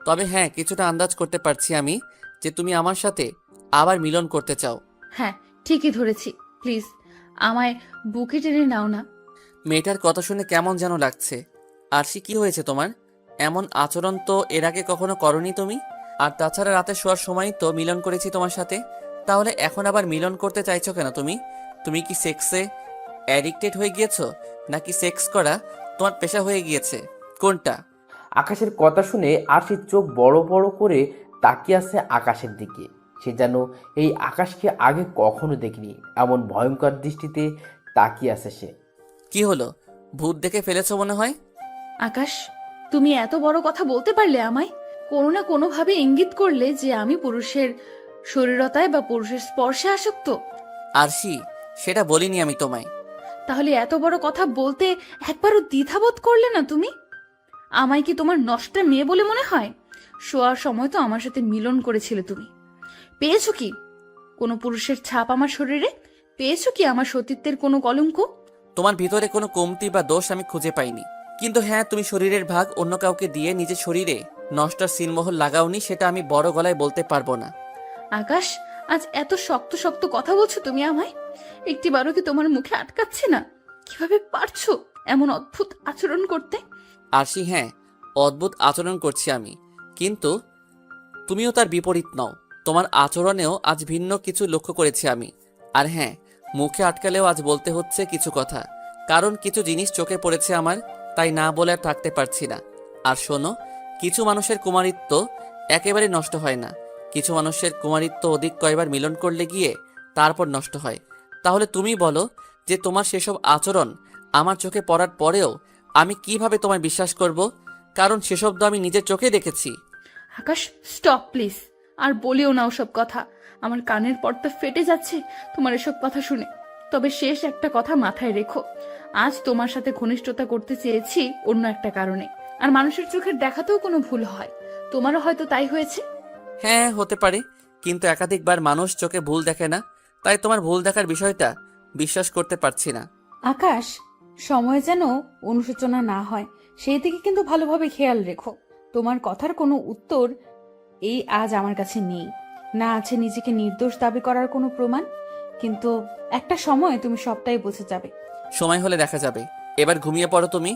তবে হ্যাঁ, কিছুটা আন্দাজ করতে পারছি আমি যে তুমি আমার সাথে আবার মিলন করতে চাও। হ্যাঁ, ঠিকই ধরেছি। প্লিজ আমায় বুকে টেনে নাও না। মেয়েটার কথা শুনে কেমন যেন লাগছে। আরশি, কি হয়েছে তোমার? এমন আচরণ তো এর আগে কখনো করনি তুমি। আর তাছাড়া রাতে শোয়ার সময় তো মিলন করেছি তোমার সাথে। তাহলে এখন আবার মিলন করতে চাইছো কেন তুমি? তুমি কি সেক্সে অ্যাডিক্টেড হয়ে গিয়েছো, নাকি সেক্স করা তোমার পেশা হয়ে গিয়েছে? কোনটা? আকাশের কথা শুনে আরশির চোখ বড় বড় করে তাকিয়ে আছে আকাশের দিকে। সে যেন এই আকাশকে আগে কখনো দেখেনি, এমন ভয়ঙ্কর দৃষ্টিতে তাকিয়ে আছে সে। কি হলো, ভূত দেখে ফেলেছো মনে হয়? আকাশ, তুমি এত বড় কথা বলতে পারলে আমায়? কোনো না কোনোভাবে ইঙ্গিত করলে যে আমি পুরুষের শরীরতায় বা পুরুষের স্পর্শে আসক্ত। আরশি, সেটা বলিনি আমি তোমায়। তাহলে এত বড় কথা বলতে একবারও দ্বিধাবোধ করলে না তুমি? আমায় কি তোমার নষ্টা মেয়ে বলে মনে হয়? শোয়ার সময় তো আমার সাথে মিলন করেছিলে তুমি। পেয়েছো কি কোনো পুরুষের ছাপ আমার শরীরে? পেয়েছো কি আমার সতীত্বের কোনো কলঙ্ক? তোমার ভিতরে কোনো কমতি বা দোষ আমি খুঁজে পাইনি। কিন্তু হ্যাঁ, তুমি শরীরের ভাগ অন্য কাউকে দিয়ে নিজের শরীরে নষ্টার সিলমোহর লাগাওনি, সেটা আমি বড় গলায় বলতে পারবো না। আকাশ, আজ এত শক্ত শক্ত কথা বলছো তুমি আমায়। একটিবারও কি তোমার মুখে আটকাচ্ছে না? কিভাবে পারছো এমন অদ্ভুত আচরণ করতে? আরশি, হ্যাঁ, অদ্ভুত আচরণ করছি আমি, কিন্তু তুমিও তার বিপরীত নও। তোমার আচরণেও আজ ভিন্ন কিছু লক্ষ্য করেছি আমি। আর হ্যাঁ, মুখে আটকালেও আজ বলতে হচ্ছে কিছু কথা, কারণ কিছু জিনিস চোখে পড়েছে আমার, তাই না বলে আর থাকতে পারছি না। আর শোনো, কিছু মানুষের কুমারিত্ব একেবারে নষ্ট হয় না। কিছু মানুষের কুমারিত্ব অধিক কয়বার মিলন করলে গিয়ে তারপর নষ্ট হয়। তাহলে তুমি বলো যে তোমার সেসব আচরণ আমার চোখে পড়ার পরেও আমি কিভাবে তোমায় বিশ্বাস করব? কারণ সেসব তো আমি নিজের চোখে দেখেছি। আকাশ, স্টপ প্লিজ। আর বলিও না ওসব কথা। আমার কানের পর্দা ফেটে যাচ্ছে তোমার এসব কথা শুনে। তবে শেষ একটা কথা মাথায় রেখো, আজ তোমার সাথে ঘনিষ্ঠতা করতে চেয়েছি অন্য একটা কারণে। আর মানুষের চোখের দেখাতেও কোনো ভুল হয়, তোমারও হয়তো তাই হয়েছে। হ্যাঁ, হতে পারে, কিন্তু একাধিকবার মানুষ চোখে ভুল দেখে না, তাই তোমার ভুল দেখার বিষয়টা বিশ্বাস করতে পারছি না। আকাশ, সময় যেন অনুশোচনা না হয় সেই দিকে কিন্তু ভালোভাবে খেয়াল রেখো। তোমার কথার কোনো উত্তর এই আজ আমার কাছে নেই, না আছে নিজেকে নির্দোষ দাবি করার কোনো প্রমাণ। কিন্তু একটা সময় তুমি সবটাই বুঝে যাবে। সময় হলে দেখা যাবে। এবার ঘুমিয়ে পড়ো তুমি।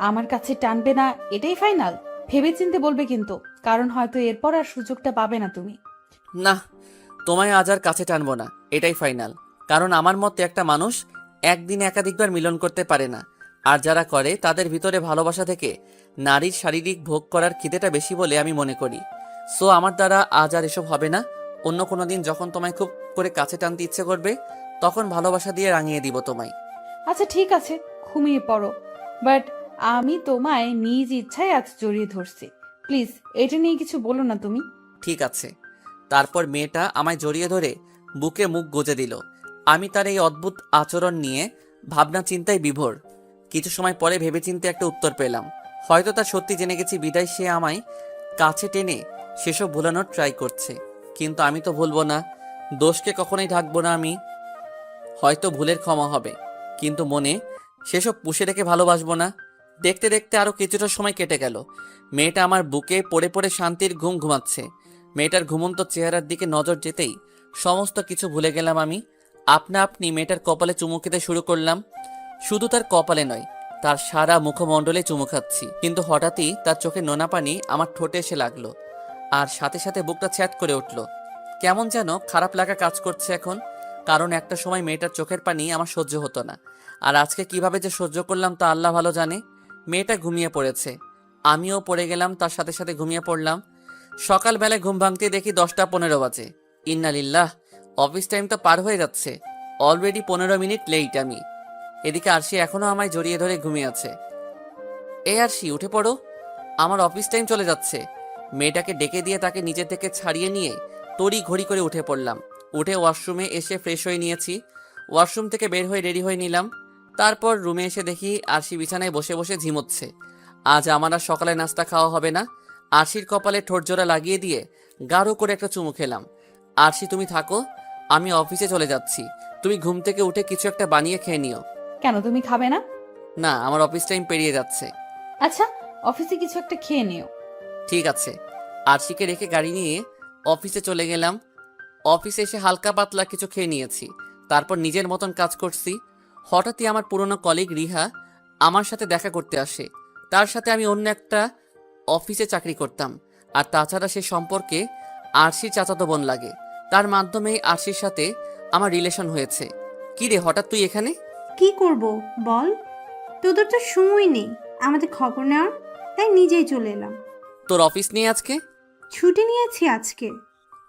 আমার কাছে টানবে না এটাই ফাইনাল? ভেবেচিন্তে বলবে কিন্তু, কারণ হয়তো এরপর আর সুযোগটা পাবে না তুমি। না, তোমায় আজ আর কাছে টানবো না, এটাই ফাইনাল। কারণ আমার মতে একটা মানুষ একদিনে একাধিকবার মিলন করতে পারে না। আর যারা করে তাদের ভিতরে ভালোবাসা থেকে নারীর শারীরিক ভোগ করার খিদেটা বেশি বলে আমি মনে করি। সো আমার দ্বারা আজ আর এসব হবে না। অন্য কোনো দিন যখন তোমায় খুব করে কাছে টানতে ইচ্ছে করবে, তখন ভালোবাসা দিয়ে রাঙিয়ে দিব তোমায়। আচ্ছা ঠিক আছে, ঘুমিয়ে পড়ো। বাট আমি তোমায় নিজ ইচ্ছায় আজ জড়িয়ে ধরছি। প্লিজ এটা নিয়ে কিছু বলো না তুমি। ঠিক আছে। তারপর মেয়েটা আমায় জড়িয়ে ধরে বুকে মুখ গুজে দিল। আমি তার এই অদ্ভুত আচরণ নিয়ে ভাবনা চিন্তায় বিভোর। কিছু সময় পরে ভেবেচিন্তে একটা উত্তর পেলাম। হয়তো তার সত্যি জেনে গেছি বিদায় সে আমায় কাছে টেনে সেসব ভোলানোর ট্রাই করছে। কিন্তু আমি তো ভুলবো না, দোষকে কখনোই ঢাকবো না আমি। হয়তো ভুলের ক্ষমা হবে, কিন্তু মনে সেসব পুষে রেখে ভালোবাসবো না। দেখতে দেখতে আরো কিছুটা সময় কেটে গেল। মেয়েটা আমার বুকে পড়ে পড়ে শান্তির ঘুম ঘুমাচ্ছে। মেয়েটার ঘুমন্ত চেহারার দিকে নজর যেতেই সমস্ত কিছু ভুলে গেলাম আমি। আপনা আপনি মেয়েটার কপালে চুমু খেতে শুরু করলাম। শুধু তার কপালে নয়, তার সারা মুখমণ্ডলে চুমু খাচ্ছি। কিন্তু হঠাৎই তার চোখে নোনা পানি আমার ঠোঁটে এসে লাগলো, আর সাথে সাথে বুকটা ছ্যাঁত করে উঠল। কেমন যেন খারাপ লাগা কাজ করছে এখন, কারণ একটা সময় মেয়েটার চোখের পানি আমার সহ্য হতো না। আর আজকে কিভাবে যে সহ্য করলাম তা আল্লাহ ভালো জানে। মেয়েটা ঘুমিয়ে পড়েছে, আমিও পড়ে গেলাম, তার সাথে সাথে ঘুমিয়ে পড়লাম। সকালবেলায় ঘুম ভাঙতে দেখি 10টা 15 বাজে। ইন্নালিল্লাহ, অফিস টাইম তো পার হয়ে যাচ্ছে। অলরেডি 15 মিনিট লেট আমি। এদিকে আরশি এখনো আমায় জড়িয়ে ধরে ঘুমিয়ে আছে। এই আরশি, উঠে পড়ো, আমার অফিস টাইম চলে যাচ্ছে। মেয়েটাকে ডেকে দিয়ে তাকে নিচে থেকে ছাড়িয়ে নিয়ে তড়ি ঘড়ি করে উঠে পড়লাম। উঠে ওয়াশরুমে এসে ফ্রেশ হয়ে নিয়েছি। ওয়াশরুম থেকে বের হয়ে রেডি হয়ে নিলাম। তারপর রুমে এসে দেখি আরশি বিছানায় বসে বসে ঝিমোচ্ছে। আজ আমার আর সকালে নাস্তা খাওয়া হবে না। আরশির কপালে ঠোঁট জোড়া লাগিয়ে দিয়ে গাঢ় করে একটা চুমু খেলাম। আরশি তুমি থাকো, আমি অফিসে চলে যাচ্ছি। তুমি ঘুম থেকে উঠে কিছু একটা বানিয়ে খেয়ে নিও। কেন, তুমি খাবে না? না, আমার অফিস টাইম পেরিয়ে যাচ্ছে। আচ্ছা, অফিসে কিছু একটা খেয়ে নিও। ঠিক আছে। আরশিকে রেখে গাড়ি নিয়ে অফিসে চলে গেলাম। অফিসে এসে হালকা পাতলা কিছু খেয়ে নিয়েছি, তারপর নিজের মতন কাজ করছি। হঠাৎই আমার পুরনো কলিগ রিহা আমার সাথে দেখা করতে আসে। তার সাথে আমি অন্য একটা অফিসে চাকরি করতাম, আর তাছাড়া সে সম্পর্কে আরশির চাচাতো বোন লাগে। তার মাধ্যমেই আরশির সাথে আমার রিলেশন হয়েছে। কি রে, হঠাৎ তুই এখানে? কি করব বল, তোদের তো সময় নেই আমাদের খবর নেওয়ার, তাই নিজেই চলে এলাম। তোর অফিস নিয়ে আজকে? ছুটি নিয়েছি আজকে।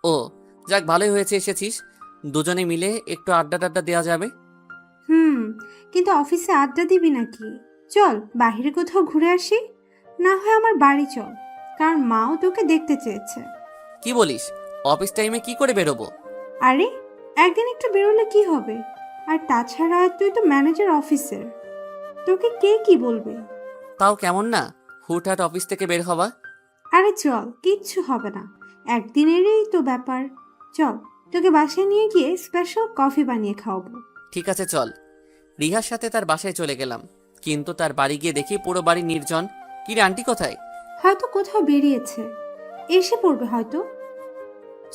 ও, যাক, ভালোই হয়েছে এসেছিস। দুজনে মিলে একটু আড্ডা টাড্ডা দেওয়া যাবে। হুম, কিন্তু অফিসে আড্ডা দিবি নাকি? চল বাইরে কোথাও ঘুরে আসি, না হয় আমার বাড়ি চল, কারণ মাও তোকে দেখতে চেয়েছে। কি বলিস? অফিস টাইমে কি করে বেরোবো? আরে একদিন একটু বেরোলে কি হবে? আর তাছাড়া তুই তো ম্যানেজার অফিসের, তোকে কে কি বলবে? তাও কেমন না, হুটহাট অফিস থেকে বের হওয়া। আরে চল, কিচ্ছু হবে না, একদিনেরই তো ব্যাপার। চল, তোকে বাসায় নিয়ে গিয়ে স্পেশাল কফি বানিয়ে খাওয়াবো। ঠিক আছে, চল। রিহার সাথে তার বাসায় চলে গেলাম, কিন্তু তার বাড়ি গিয়ে দেখি পুরো বাড়ি নির্জন। কি রে, আন্টি কোথায়? হয়তো কোথাও বেরিয়েছে, এসে পড়বে হয়তো।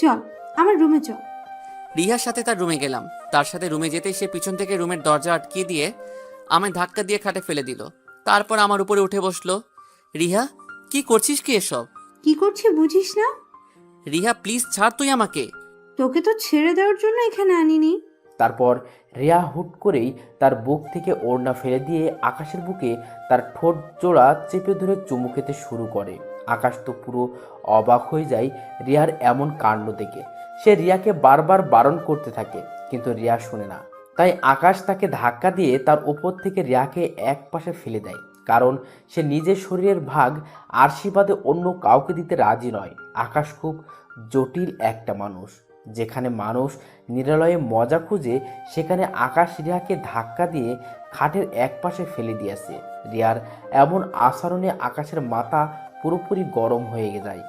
চল আমার রুমে চল। রিহার সাথে তার রুমে গেলাম। তার সাথে রুমে যেতেই সে পিছন থেকে রুমের দরজা আটকিয়ে দিয়ে আমায় ধাক্কা দিয়ে খাটে ফেলে দিল। তারপর আমার উপরে উঠে বসলো। রিহা, কি করছিস কি এসব? কি করছি বুঝিস না? রিহা প্লিজ ছাড় তুই আমাকে। তোকে তো ছেড়ে দেওয়ার জন্য এখানে আনিনি। তারপর রিয়া হুট করেই তার বুক থেকে ওড়না ফেলে দিয়ে আকাশের বুকে তার ঠোঁট জোড়া চেপে ধরে চুমু খেতে শুরু করে। আকাশ তো পুরো অবাক হয়ে যায় রিয়ার এমন কাণ্ড দেখে। সে রিয়াকে বারবার বারণ করতে থাকে, কিন্তু রিয়া শোনে না। তাই আকাশ তাকে ধাক্কা দিয়ে তার ওপর থেকে রিয়াকে এক পাশে ফেলে দেয়, কারণ সে নিজের শরীরের ভাগ আশীর্বাদে অন্য কাউকে দিতে রাজি নয়। আকাশ খুব জটিল একটা মানুষ। যেখানে মানুষ নিরালয়ে মজা খুঁজে, সেখানে আকাশ রিয়াকে ধাক্কা দিয়ে খাটের এক পাশে ফেলে দিয়েছে। রিয়ার এমন আচরণে আকাশের মাথা পুরোপুরি গরম হয়ে যায়।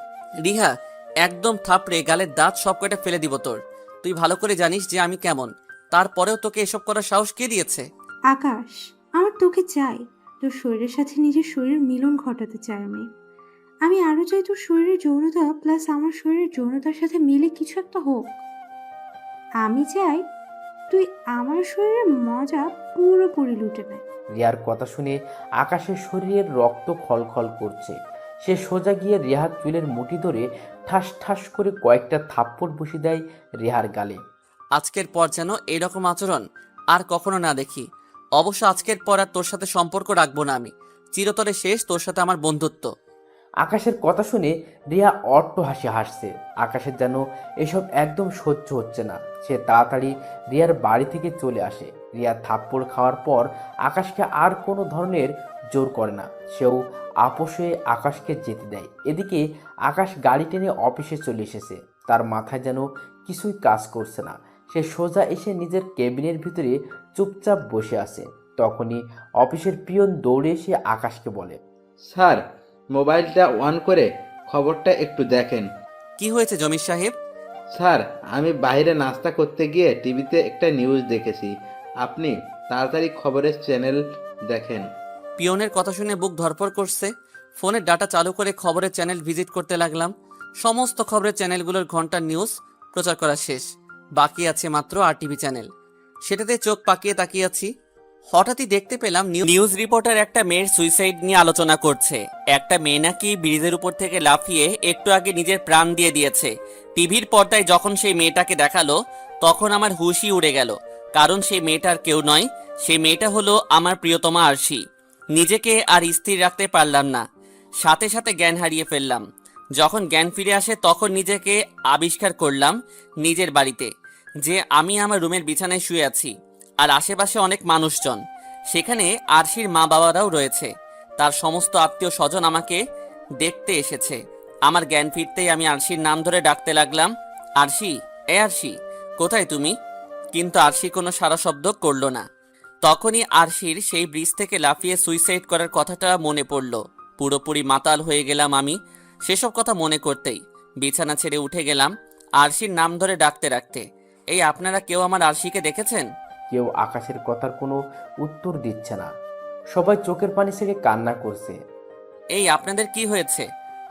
রিহা, একদম থাপড়ে গালের দাঁত সব কটা ফেলে দিব তোর। তুই ভালো করে জানিস যে আমি কেমন, তারপরেও তোকে এসব করার সাহস কে দিয়েছে? আকাশ, আমার তোকে চাই, তোর শরীরের সাথে নিজের শরীরের মিলন ঘটাতে চাই আমি আরো চাই তোর শরীরের যৌনতা প্লাস আমার শরীরের যৌনতার সাথে মিলে কিছু একটা হোক। আমি চাই তুই আমার শরীরের মজা পুরোপুরি লুটে নেয়। রিয়ার কথা শুনে আকাশের শরীরের রক্ত খলখল করছে। সে সোজা গিয়ে রিহার চুলের মুঠি ধরে ঠাস ঠাস করে কয়েকটা থাপ্পড় বসিয়ে দেয় রিহার গালে। আজকের পর যেন এরকম আচরণ আর কখনো না দেখি। অবশ্য আজকের পর আর তোর সাথে সম্পর্ক রাখবো না আমি। চিরতরে শেষ তোর সাথে আমার বন্ধুত্ব। আকাশের কথা শুনে রিয়া অট্ট হাসি হাসছে। আকাশের যেন এসব একদম সহ্য হচ্ছে না। সে তাড়াতাড়ি রিয়ার বাড়ি থেকে চলে আসে। রিয়া থাপ্পড় খাওয়ার পর আকাশকে আর কোনো ধরনের জোর করে না। সেও আপোষে আকাশকে যেতে দেয়। এদিকে আকাশ গাড়ি টেনে অফিসে চলে এসেছে। তার মাথায় যেন কিছুই কাজ করছে না। সে সোজা এসে নিজের কেবিনের ভিতরে চুপচাপ বসে আছে। তখনই অফিসের পিয়ন দৌড়ে এসে আকাশকে বলে, স্যার, মোবাইলটা অন করে খবরটা একটু দেখেন। কি হয়েছে জমির সাহেব? স্যার, আমি বাইরে নাস্তা করতে গিয়ে টিভিতে একটা নিউজ দেখেছি। আপনি তাড়াতাড়ি খবরের চ্যানেল দেখেন। পিয়নের কথা শুনে বুক ধরপড় করছে। ফোনের ডাটা চালু করে খবরের চ্যানেল ভিজিট করতে লাগলাম। সমস্ত খবরের চ্যানেলগুলোর ঘন্টার নিউজ প্রচার করা শেষ। বাকি আছে মাত্র আরটিভি চ্যানেল। সেটাতে চোখ পাকিয়ে তাকিয়ে আছি। হঠাৎই দেখতে পেলাম নিউজ রিপোর্টার একটা মেয়ের সুইসাইড নিয়ে আলোচনা করছে। একটা মেয়ে নাকি ব্রিজের উপর থেকে লাফিয়ে একটু আগে নিজের প্রাণ দিয়ে দিয়েছে। টিভির পর্দায় যখন সেই মেয়েটাকে দেখালো, তখন আমার হুশই উড়ে গেল। কারণ সেই মেয়েটার কেউ নয়, সেই মেয়েটা হলো আমার প্রিয়তমা আরশি। নিজেকে আর স্থির রাখতে পারলাম না, সাথে সাথে জ্ঞান হারিয়ে ফেললাম। যখন জ্ঞান ফিরে আসে তখন নিজেকে আবিষ্কার করলাম নিজের বাড়িতে, যে আমি আমার রুমের বিছানায় শুয়ে আছি, আর আশেপাশে অনেক মানুষজন। সেখানে আরশির মা বাবারাও রয়েছে। তার সমস্ত আত্মীয় স্বজন আমাকে দেখতে এসেছে। আমার জ্ঞান ফিরতেই আমি আরশির নাম ধরে ডাকতে লাগলাম, আরশি, এ আরশি, কোথায় তুমি? কিন্তু আরশি কোনো সাড়া শব্দ করল না। তখনই আরশির সেই ব্রিজ থেকে লাফিয়ে সুইসাইড করার কথাটা মনে পড়ল। পুরোপুরি মাতাল হয়ে গেলাম আমি সেসব কথা মনে করতেই। বিছানা ছেড়ে উঠে গেলাম আরশির নাম ধরে ডাকতে ডাকতে। এই আপনারা কেউ আমার আরশিকে দেখেছেন? কেউ আকাশের কথার কোনো উত্তর দিচ্ছে না। সবাই চোখের পানি ছেড়ে কান্না করছে। এই আপনাদের কি হয়েছে?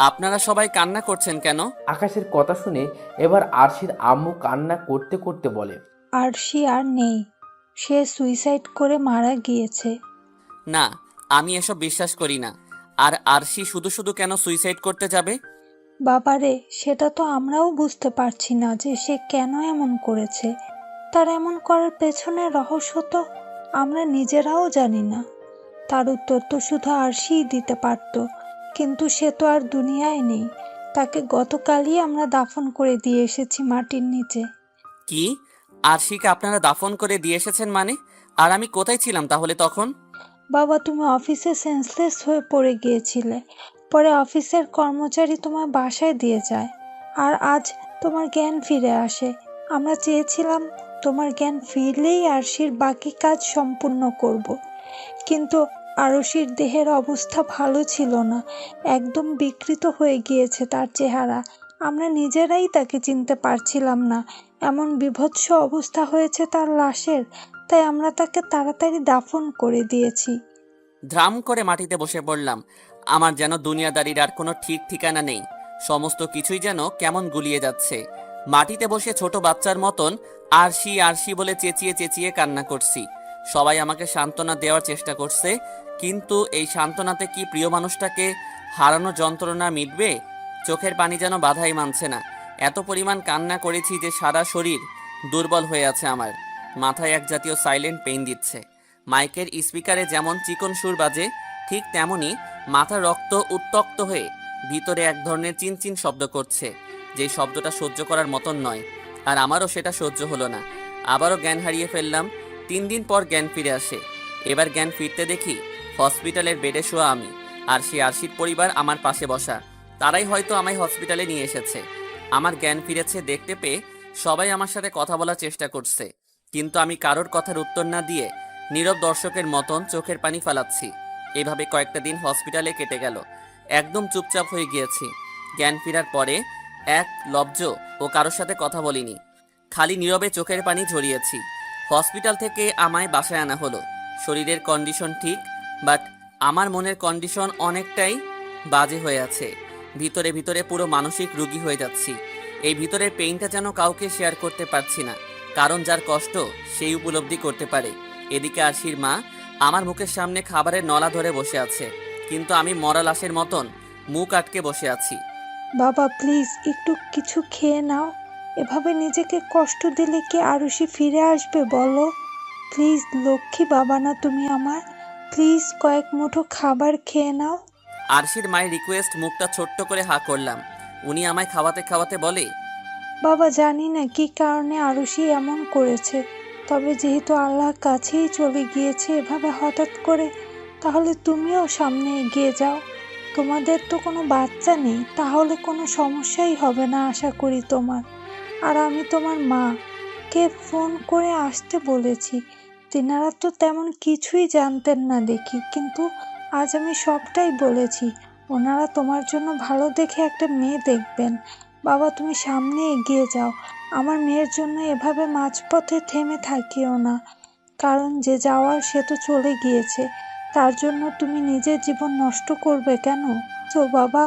আপনারা সবাই কান্না করছেন কেন? আকাশের কথা শুনে এবার আরশির আম্মু কান্না করতে করতে বলে, আরশি আর নেই, সে সুইসাইড করে মারা গিয়েছে। না, আমি এসব বিশ্বাস করি না। আর আরশি শুধু শুধু কেন সুইসাইড করতে যাবে? বাবারে, সেটা তো আমরাও বুঝতে পারছি না যে সে কেন এমন করেছে। তার এমন করার পেছনে রহস্য তো আমরা নিজেরাও জানি না। তার উত্তর তো শুধু আরশিই দিতে পারত, কিন্তু সে তো আর দুনিয়ায় নেই। তাকে গতকালই আমরা দাফন করে দিয়ে এসেছি মাটির নিচে। কি? আরশিকে আপনারা দাফন করে দিয়ে এসেছেন মানে? আর আমি কোথায় ছিলাম তাহলে তখন? বাবা, তুমি অফিসে সেন্সলেস হয়ে পড়ে গিয়েছিলে। পরে অফিসের কর্মচারী তোমার বাসায় দিয়ে যায়, আর আজ তোমার জ্ঞান ফিরে আসে। আমরা চেয়েছিলাম তোমার জ্ঞান ফিরলেই আরশির বাকি কাজ সম্পূর্ণ করব, কিন্তু আরশির দেহের অবস্থা ভালো ছিল না। একদম বিকৃত হয়ে গিয়েছে তার চেহারা। আমরা নিজেরাই তাকে চিনতে পারছিলাম না, এমন বীভৎস অবস্থা হয়েছে তার লাশের। তাই আমরা তাকে তাড়াতাড়ি দাফন করে দিয়েছি। ধ্রাম করে মাটিতে বসে পড়লাম। আমার যেন দুনিয়াদারির আর কোনো ঠিক ঠিকানা নেই। সমস্ত কিছুই যেন কেমন গুলিয়ে যাচ্ছে। মাটিতে বসে ছোট বাচ্চার মতন আরশি আরশি বলে চেঁচিয়ে চেঁচিয়ে কান্না করছি। সবাই আমাকে সান্ত্বনা দেওয়ার চেষ্টা করছে, কিন্তু এই সান্ত্বনাতে কি প্রিয় মানুষটাকে হারানো যন্ত্রণা মিটবে? চোখের পানি যেন বাধাই মানছে না। এত পরিমাণ কান্না করেছি যে সারা শরীর দুর্বল হয়ে আছে আমার। মাথায় এক জাতীয় সাইলেন্ট পেইন দিচ্ছে। মাইকের স্পিকারে যেমন চিকন সুর বাজে, ঠিক তেমনি মাথার রক্ত উত্তক্ত হয়ে ভিতরে এক ধরনের চিনচিন শব্দ করছে, যে শব্দটা সহ্য করার মতন নয়। আর আমারও সেটা সহ্য হলো না। আবারও জ্ঞান হারিয়ে ফেললাম। 3 দিন পর জ্ঞান ফিরে আসে। এবার জ্ঞান ফিরতে দেখি হসপিটালের বেডে শোয়া আমি, আর সেই আরশির পরিবার আমার পাশে বসা। তারাই হয়তো আমায় হসপিটালে নিয়ে এসেছে। আমার জ্ঞান ফিরেছে দেখতে পেয়ে সবাই আমার সাথে কথা বলার চেষ্টা করছে, কিন্তু আমি কারোর কথার উত্তর না দিয়ে নীরব দর্শকের মতন চোখের পানি ফালাচ্ছি। এভাবে কয়েকটা দিন হসপিটালে কেটে গেল। একদম চুপচাপ হয়ে গিয়েছি। জ্ঞান ফেরার পরে এক লব্জ ও কারোর সাথে কথা বলিনি, খালি নীরবে চোখের পানি ঝরিয়েছি। হসপিটাল থেকে আমায় বাসায় আনা হলো। শরীরের কন্ডিশন ঠিক, বাট আমার মনের কন্ডিশন অনেকটাই বাজে হয়ে আছে। ভিতরে ভিতরে পুরো মানসিক রোগী হয়ে যাচ্ছি। এই ভিতরের পেইনটা যেন কাউকে শেয়ার করতে পারছি না, কারণ যার কষ্ট সেই উপলব্ধি করতে পারে। এদিকে আরশির মা আমার মুখের সামনে খাবারের নলা ধরে বসে আছে, কিন্তু আমি মরা লাশের মতন মুখ আটকে বসে আছি। বাবা প্লিজ একটু কিছু খেয়ে নাও। এভাবে নিজেকে কষ্ট দিলে কি আরুষি ফিরে আসবে বলো? প্লিজ লক্ষ্মী বাবা না তুমি আমার, প্লিজ কয়েক মুঠো খাবার খেয়ে নাও। আরশির মায়ের রিকোয়েস্ট মুখটা ছোট্ট করে হা করলাম। উনি আমায় খাওয়াতে খাওয়াতে বলে, বাবা জানি না কি কারণে আরুষি এমন করেছে, তবে যেহেতু আল্লাহর কাছেই চলে গিয়েছে এভাবে হঠাৎ করে, তাহলে তুমিও সামনে এগিয়ে যাও। তোমাদের তো কোনো বাচ্চা নেই, তাহলে কোনো সমস্যাই হবে না আশা করি তোমার। আর আমি তোমার মা কে ফোন করে আসতে বলেছি। তিনারা তো তেমন কিছুই জানতেন না দেখি, কিন্তু আজ আমি সবটাই বলেছি। ওনারা তোমার জন্য ভালো দেখে একটা মেয়ে দেখবেন। বাবা তুমি সামনে এগিয়ে যাও। আমার মেয়ের জন্য এভাবে মাঝপথে থেমে থাকিও না, কারণ যে যাওয়ার সে তো চলে গিয়েছে। তার জন্য তুমি নিজের জীবন নষ্ট করবে কেন? তো বাবা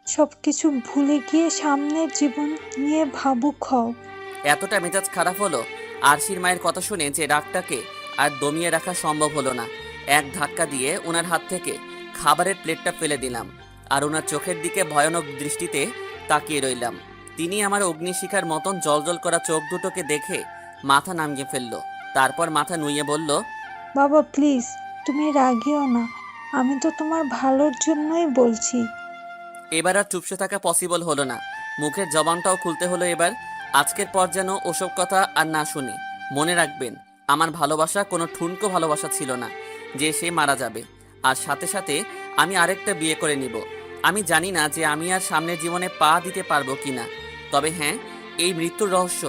সব কিছু ভুলে গিয়ে সামনের জীবন নিয়ে ভাবুক হও। এতটা মেজাজ খারাপ হলো আরশির মায়ের কথা শুনে যে রাগটাকে আর দমিয়ে রাখা সম্ভব হলো না। এক ধাক্কা দিয়ে ওনার হাত থেকে খাবারের প্লেটটা ফেলে দিলাম, আর ওনার চোখের দিকে ভয়ানক দৃষ্টিতে তাকিয়ে রইলাম। তিনি আমার অগ্নিশিখার মতন জলজল করা চোখ দুটোকে দেখে মাথা নামিয়ে ফেললো। তারপর মাথা নুইয়ে বলল, বাবা প্লিজ তুমি রাগিও না, আমি তো তোমার ভালোর জন্যই বলছি। এবার আর চুপসে থাকা পসিবল হলো না। মুখের জবানটাও খুলতে হলো এবার। আজকের পর যেন ওসব কথা আর না শুনি। মনে রাখবেন, আমার ভালোবাসা কোনো ঠুনকো ভালোবাসা ছিল না যে সে মারা যাবে, আর সাথে সাথে আমি আরেকটা বিয়ে করে নিব। আমি জানি না যে আমি আর সামনের জীবনে পা দিতে পারবো কিনা, তবে হ্যাঁ, এই মৃত্যুর রহস্য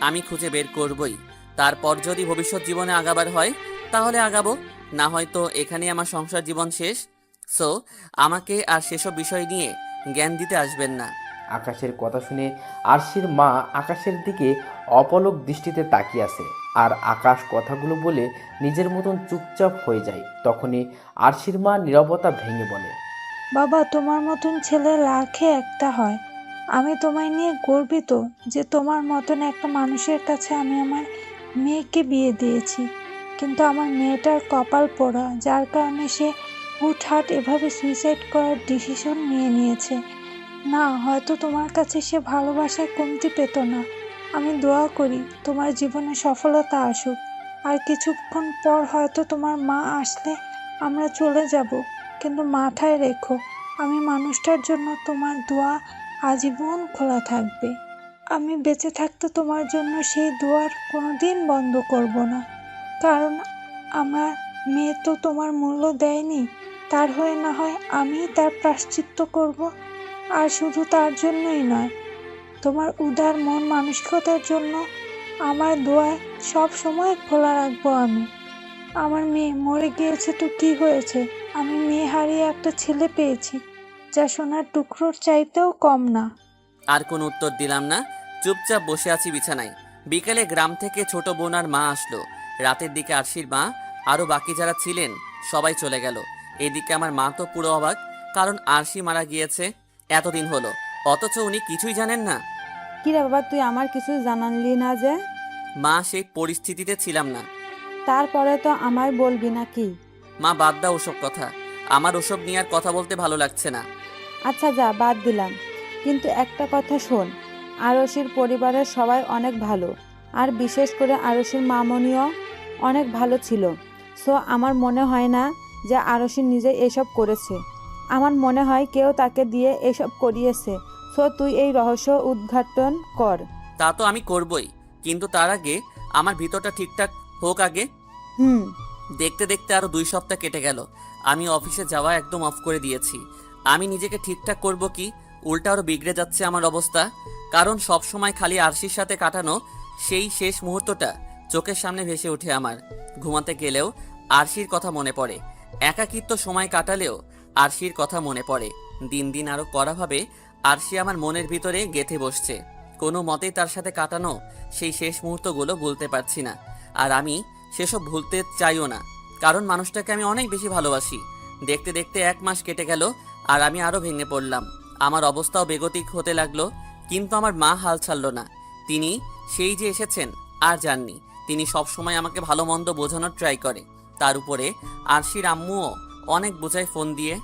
আমি খুঁজে বের করবই। তারপর যদি ভবিষ্যৎ জীবনে আগাবার হয় তাহলে আগাবো, না হয়তো এখানে আমার সংসার জীবন শেষ। সো আমাকে আর সেসব বিষয় নিয়ে জ্ঞান দিতে আসবেন না। আকাশের কথা শুনে আরশির মা আকাশের দিকে অপলক দৃষ্টিতে তাকিয়ে আছে, আর আকাশ কথাগুলো বলে নিজের মতন চুপচাপ হয়ে যায়। তখনই আরশির মা নীরবতা ভেঙে বলে, বাবা, তোমার মতন ছেলে লাখে একটা হয়। আমি তোমায় নিয়ে গর্বিত যে তোমার মতন একটা মানুষের কাছে আমি আমার মেয়েকে বিয়ে দিয়েছি। কিন্তু আমার মেয়েটার কপাল পোড়া, যার কারণে সে হুটহাট এভাবে সুইসাইড করার ডিসিশন নিয়েছে। না, হয়তো তোমার কাছে সে ভালোবাসায় কমতি পেত না। আমি দোয়া করি তোমার জীবনে সফলতা আসুক। আর কিছুক্ষণ পর হয়তো তোমার মা আসলে আমরা চলে যাব, কিন্তু মাথায় রেখো, আমি মানুষটার জন্য তোমার দোয়া আজীবন খোলা থাকবে। আমি বেঁচে থাকতে তোমার জন্য সেই দোয়ার কোনোদিন বন্ধ করব না, কারণ আমার মেয়ে তো তোমার মূল্য দেয়নি। তার হয়ে না হয় আমি তার প্রায়শ্চিত্ত করব। আর শুধু তার জন্যই নয়, তোমার উদার মন মানসিকতার জন্য আমার দোয়ায় সব সময় খোলা রাখবো আমি। আমার মেয়ে মরে গিয়েছে তো কি হয়েছে, আমি মেয়ে হারিয়ে একটা ছেলে পেয়েছি, যা সোনার টুকরোর চাইতেও কম না। আর কোনো উত্তর দিলাম না, চুপচাপ বসে আছি বিছানায়। বিকেলে গ্রাম থেকে ছোট বোন আর মা আসলো। রাতের দিকে আরশির মা আরও বাকি যারা ছিলেন সবাই চলে গেল। এদিকে আমার মা তো পুরো অবাক, কারণ আরশি মারা গিয়েছে এতদিন হলো, অথচ উনি কিছুই জানেন না। কিরে বাবা, তুই আমার কিছু জানালি না যে? মা, সেই পরিস্থিতিতে ছিলাম না। তারপরে তো আমায় বলবি না কি? মা, বাদ দাও ওসব কথা, আমার ওসব নিয়ে আর কথা বলতে ভালো লাগছে না। আচ্ছা যা, বাদ দিলাম, কিন্তু একটা কথা শোন, আরশির পরিবারের সবাই অনেক ভালো, আর বিশেষ করে আরশির মামনিও অনেক ভালো ছিল। সো আমার মনে হয় না যে আরশি নিজে এসব করেছে। আমার মনে হয় কেউ তাকে দিয়ে এসব করিয়েছে। সো তুই এই রহস্য উদ্ঘাটন কর। তা তো আমি করবই, কিন্তু তার আগে আমার ভিতরটা ঠিকঠাক হোক আগে। হুম। দেখতে দেখতে আরো 2 সপ্তাহ কেটে গেল। আমি অফিসে যাওয়া একদম অফ করে দিয়েছি। আমি নিজেকে ঠিকঠাক করব কি, উল্টা আরো বিগড়ে যাচ্ছে আমার অবস্থা। কারণ সব সময় খালি আরশির সাথে কাটানো সেই শেষ মুহূর্তটা চোখের সামনে ভেসে ওঠে আমার। ঘুমাতে গেলেও আরশির কথা মনে পড়ে, একাকিত্ব সময় কাটালেও আরশির কথা মনে পড়ে। দিন দিন আরো কড়াভাবে আরশি আমার মনের ভিতরে গেঁথে বসছে। কোনো মতেই তার সাথে কাটানো সেই শেষ মুহূর্তগুলো ভুলতে পারছি না। আর আমি সেসব ভুলতে চাইও না, কারণ মানুষটাকে আমি অনেক বেশি ভালোবাসি। দেখতে দেখতে 1 মাস কেটে গেল, আর আমি আরো ভেঙে পড়লাম। আমার অবস্থাও বেগতিক হতে লাগলো। কিন্তু আমার মা হাল ছাড়ল না। তিনি সেই যে এসেছেন আর যাননি, তিনি সব সময় আমাকে ভালো মন্দ বোঝানোর ট্রাই করে। তার উপরে আরশির আম্মুও অনেক বোঝায় ফোন দিয়ে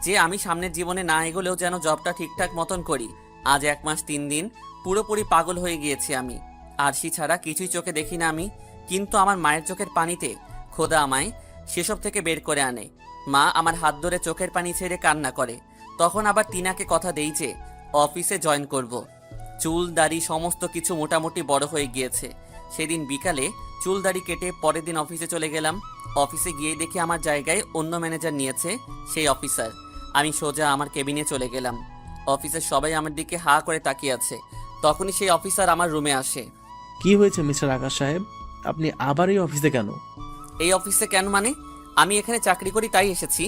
যে আমি সামনের জীবনে না এগোলেও যেন জবটা ঠিকঠাক মতন করি। আজ 1 মাস 3 দিন পুরোপুরি পাগল হয়ে গিয়েছি আমি। আরশি ছাড়া কিছুই চোখে দেখি না আমি, কিন্তু আমার মায়ের চোখের পানিতে খোদা আমায় সেসব থেকে বের করে আনে। মা আমার হাত ধরে চোখের পানি ছেড়ে কান্না করে। তখন আবার টিনাকে কথা দেই যে অফিসে জয়েন করব। চুল দাড়ি সমস্ত কিছু মোটামুটি বড় হয়ে গিয়েছে। সেদিন বিকালে চুল দাড়ি কেটে পরের দিন অফিসে চলে গেলাম। অফিসে গিয়ে দেখি আমার জায়গায় অন্য ম্যানেজার নিয়েছে সেই অফিসার। আমি সোজা আমার কেবিনে চলে গেলাম। অফিসের সবাই আমার দিকে হা করে তাকিয়ে আছে। তখনই সেই অফিসার আমার রুমে আসে। কি হয়েছে মিস্টার আকাশ সাহেব, আপনি আবার এই অফিসে কেন? এই অফিসে কেন মানে? আমি এখানে চাকরি করি তাই এসেছি।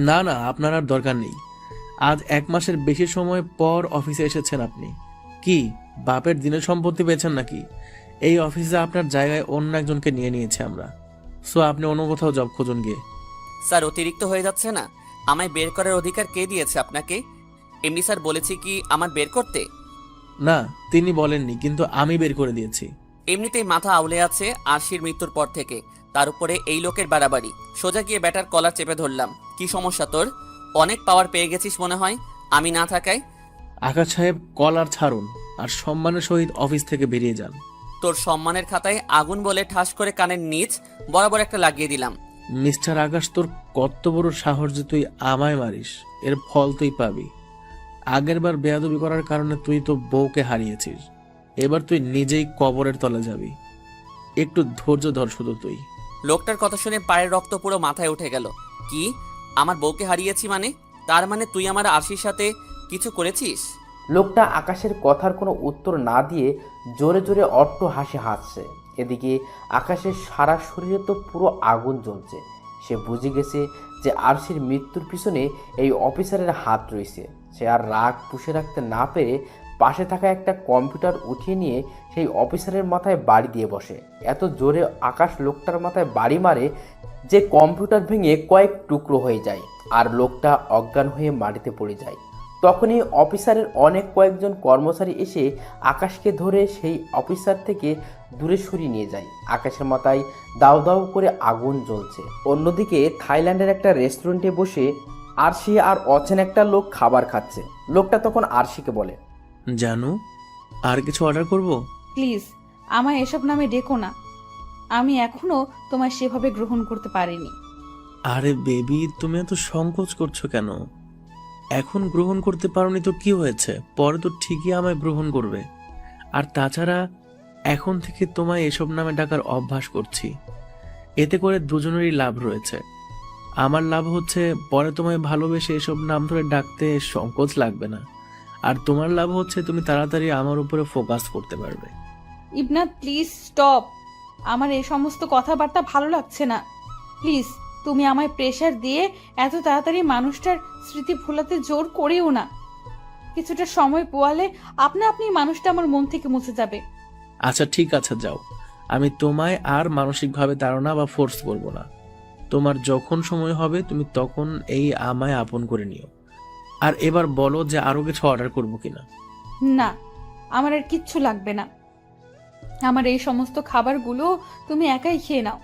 না না, আপনার আর দরকার নেই। আজ 1 মাসের বেশি সময় পর অফিসে এসেছেন আপনি। কি বাপের দিনের সম্পত্তি পেয়েছেন নাকি? এই অফিসে আপনার জায়গায় অন্য একজনকে নিয়ে নিয়েছে আমরা। সো আপনি অন্য কোথাও জব খুঁজুন গিয়ে। স্যার, অতিরিক্ত হয়ে যাচ্ছে না? আমায় বের করার অধিকার কে দিয়েছে আপনাকে? এমডি স্যার বলেছি কি আমার বের করতে? না, তিনি বলেননি, কিন্তু আমি বের করে দিয়েছি। এমনিতেই মাথা আউলে আছে আরশির মৃত্যুর পর থেকে, তার উপরে এই লোকের বাড়াবাড়ি। সোজা গিয়ে ব্যাটার কলার চেপে ধরলাম। কি সমস্যা তোর? অনেক পাওয়ার পেয়ে গেছিস মনে হয় আমি না থাকায়। আকাশ সাহেব, কলার ছাড়ুন আর সম্মানের সহিত অফিস থেকে বেরিয়ে যান। তোর সম্মানের খাতায় আগুন বলে ঠাস করে কানের নিচ বরাবর একটা লাগিয়ে দিলাম। মিস্টার আকাশ, তোর কত বড় সাহস যে তুই আমায় মারিস! এর ফল তুই পাবি। আগেরবার বেয়াদবি করার কারণে তুই তো বউকে হারিয়েছিস, এবার তুই নিজেই কবরের তলে যাবি। একটু ধৈর্য ধর শুধু তুই। লোকটার কথা শুনে পায়ের রক্ত পুরো মাথায় উঠে গেল। কি, আমার বউকে হারিয়েছি মানে? তার মানে তুই আমার আরশির সাথে কিছু করেছিস? লোকটা আকাশের কথার কোনো উত্তর না দিয়ে জোরে জোরে অট্ট হাসি হাসছে। এদিকে আকাশের সারা শরীরে তো পুরো আগুন জ্বলছে। সে বুঝে গেছে যে আরশির মৃত্যুর পিছনে এই অফিসারের হাত রয়েছে। সে আর রাগ পুষে রাখতে না পেরে পাশে থাকা একটা কম্পিউটার উঠিয়ে নিয়ে সেই অফিসারের মাথায় বাড়ি দিয়ে বসে। এত জোরে আকাশ লোকটার মাথায় বাড়ি মারে যে কম্পিউটার ভেঙে কয়েক টুকরো হয়ে যায় আর লোকটা অজ্ঞান হয়ে মাটিতে পড়ে যায়। তখনই অফিসারের কয়েকজন কর্মচারী এসে আকাশকে ধরে সেই অফিসার থেকে দূরে সরিয়ে নিয়ে যায়। আকাশের মাথায় দাউ দাউ করে আগুন জ্বলছে। অন্যদিকে থাইল্যান্ডের একটা রেস্টুরেন্টে বসে আরশি আর অচেনা একটা লোক খাবার খাচ্ছে। লোকটা তখন আরশিকে বলে, জানু, আর কিছু অর্ডার করব? প্লিজ আমায় এসব নামে ডেকো না, আমি এখনো তোমায় সেভাবে গ্রহণ করতে পারিনি। আরে বেবি, তুমি এত সংকোচ করছো কেন? এখন গ্রহণ করতে পারোনি তো কি হয়েছে, পরে তো ঠিকই আমায় গ্রহণ করবে। আর তাছাড়া এখন থেকে তোমায় এসব নামে ডাকার অভ্যাস করছি, এতে করে দুজনেরই লাভ রয়েছে। আমার লাভ হচ্ছে পরে তোমায় ভালোবেসে এসব নাম ধরে ডাকতে সংকোচ লাগবে না, আর তোমার লাভ হচ্ছে তুমি তাড়াতাড়ি আমার উপরে ফোকাস করতে পারবে। ইবনা প্লিজ স্টপ, আমার এই সমস্ত কথাবার্তা ভালো লাগছে না। প্লিজ তুমি আমায় প্রেশার দিয়ে এত তাড়াতাড়ি মানুষটার স্মৃতি ভোলাতে জোর করেও না। কিছুটা সময় পোয়ালে আপনা আপনি মানুষটা আমার মন থেকে মুছে যাবে। আচ্ছা ঠিক আছে, যাও, আমি তোমায় আর মানসিকভাবে তাড়না বা ফোর্স করব না। তোমার যখন সময় হবে তুমি তখন এই আমায় আপন করে নিও। আর এবার বলো যে আরো কিছু অর্ডার করবো কিনা। না, আমার আর কিচ্ছু লাগবে না। আমার এই সমস্ত খাবারগুলো তুমি একাই খেয়ে নাও।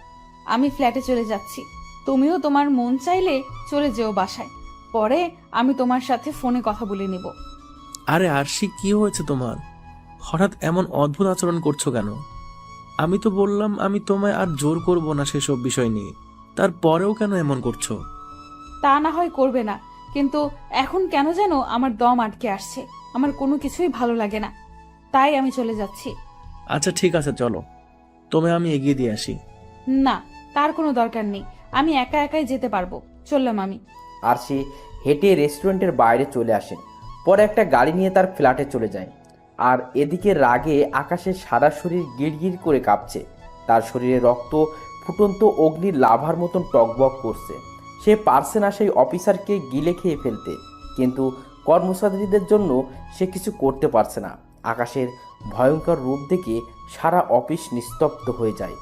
আমি ফ্ল্যাটে চলে যাচ্ছি, তুমিও তোমার মন চাইলে চলে যেও বাসায়, পরে আমি তোমার সাথে ফোনে কথা বলে নেব। আরে আরশি, কি হয়েছে তোমার? হঠাৎ এমন অদ্ভুত আচরণ করছো কেন? আমি তো বললাম আমি তোমায় আর জোর করব না সেসব বিষয় নিয়ে, তারপরেও কেন এমন করছো? তা না হয় করবে না, কিন্তু এখন কেন যেন আমার দম আটকে আসছে। আমার কোনো কিছুই ভালো লাগে না, তাই আমি চলে যাচ্ছি। আচ্ছা ঠিক আছে, চলো, আমি এগিয়ে দিয়ে আসি। না, তার কোনো দরকার নেই, আমি একা একাই যেতে পারবো। চললাম আমি। আরশি হেঁটে রেস্টুরেন্টের বাইরে চলে আসে। পরে একটা গাড়ি নিয়ে তার ফ্ল্যাটে চলে যায়। আর এদিকে রাগে আকাশের সারা শরীর গিড়গিড় করে কাঁপছে। তার শরীরে রক্ত ফুটন্ত অগ্নির লাভার মতন টকবক করছে। সে পারছে না সেই অফিসারকে গিলে খেয়ে ফেলতে, কিন্তু কর্মচারীদের জন্য সে কিছু করতে পারছে না। আকাশের ভয়ঙ্কর রূপ দেখে সারা অফিস নিস্তব্ধ হয়ে যায়।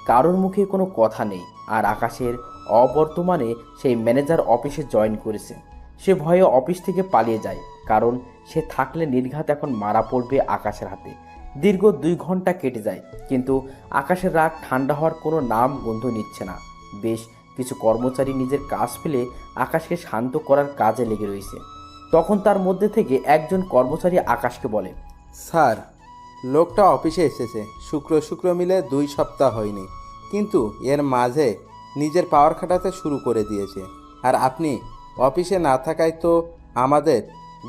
কারোর মুখে কোনো কথা নেই। আর আকাশের অবর্তমানে সেই ম্যানেজার অফিসে জয়েন করেছে। সে ভয়ে অফিস থেকে পালিয়ে যায়, কারণ সে থাকলে নির্ঘাত এখন মারা পড়বে আকাশের হাতে। দীর্ঘ 2 ঘন্টা কেটে যায়, কিন্তু আকাশের রাগ ঠান্ডা হওয়ার কোনো নাম গন্ধ নিচ্ছে না। বেশ কিছু কর্মচারী নিজের কাজ ফেলে আকাশকে শান্ত করার কাজে লেগে রয়েছে। তখন তার মধ্যে থেকে একজন কর্মচারী আকাশকে বলে, স্যার, লোকটা অফিসে এসেছে শুক্র মিলে 2 সপ্তাহ হয়নি, কিন্তু এর মাঝে নিজের পাওয়ার খাটাতে শুরু করে দিয়েছে। আর আপনি অফিসে না থাকায় তো আমাদের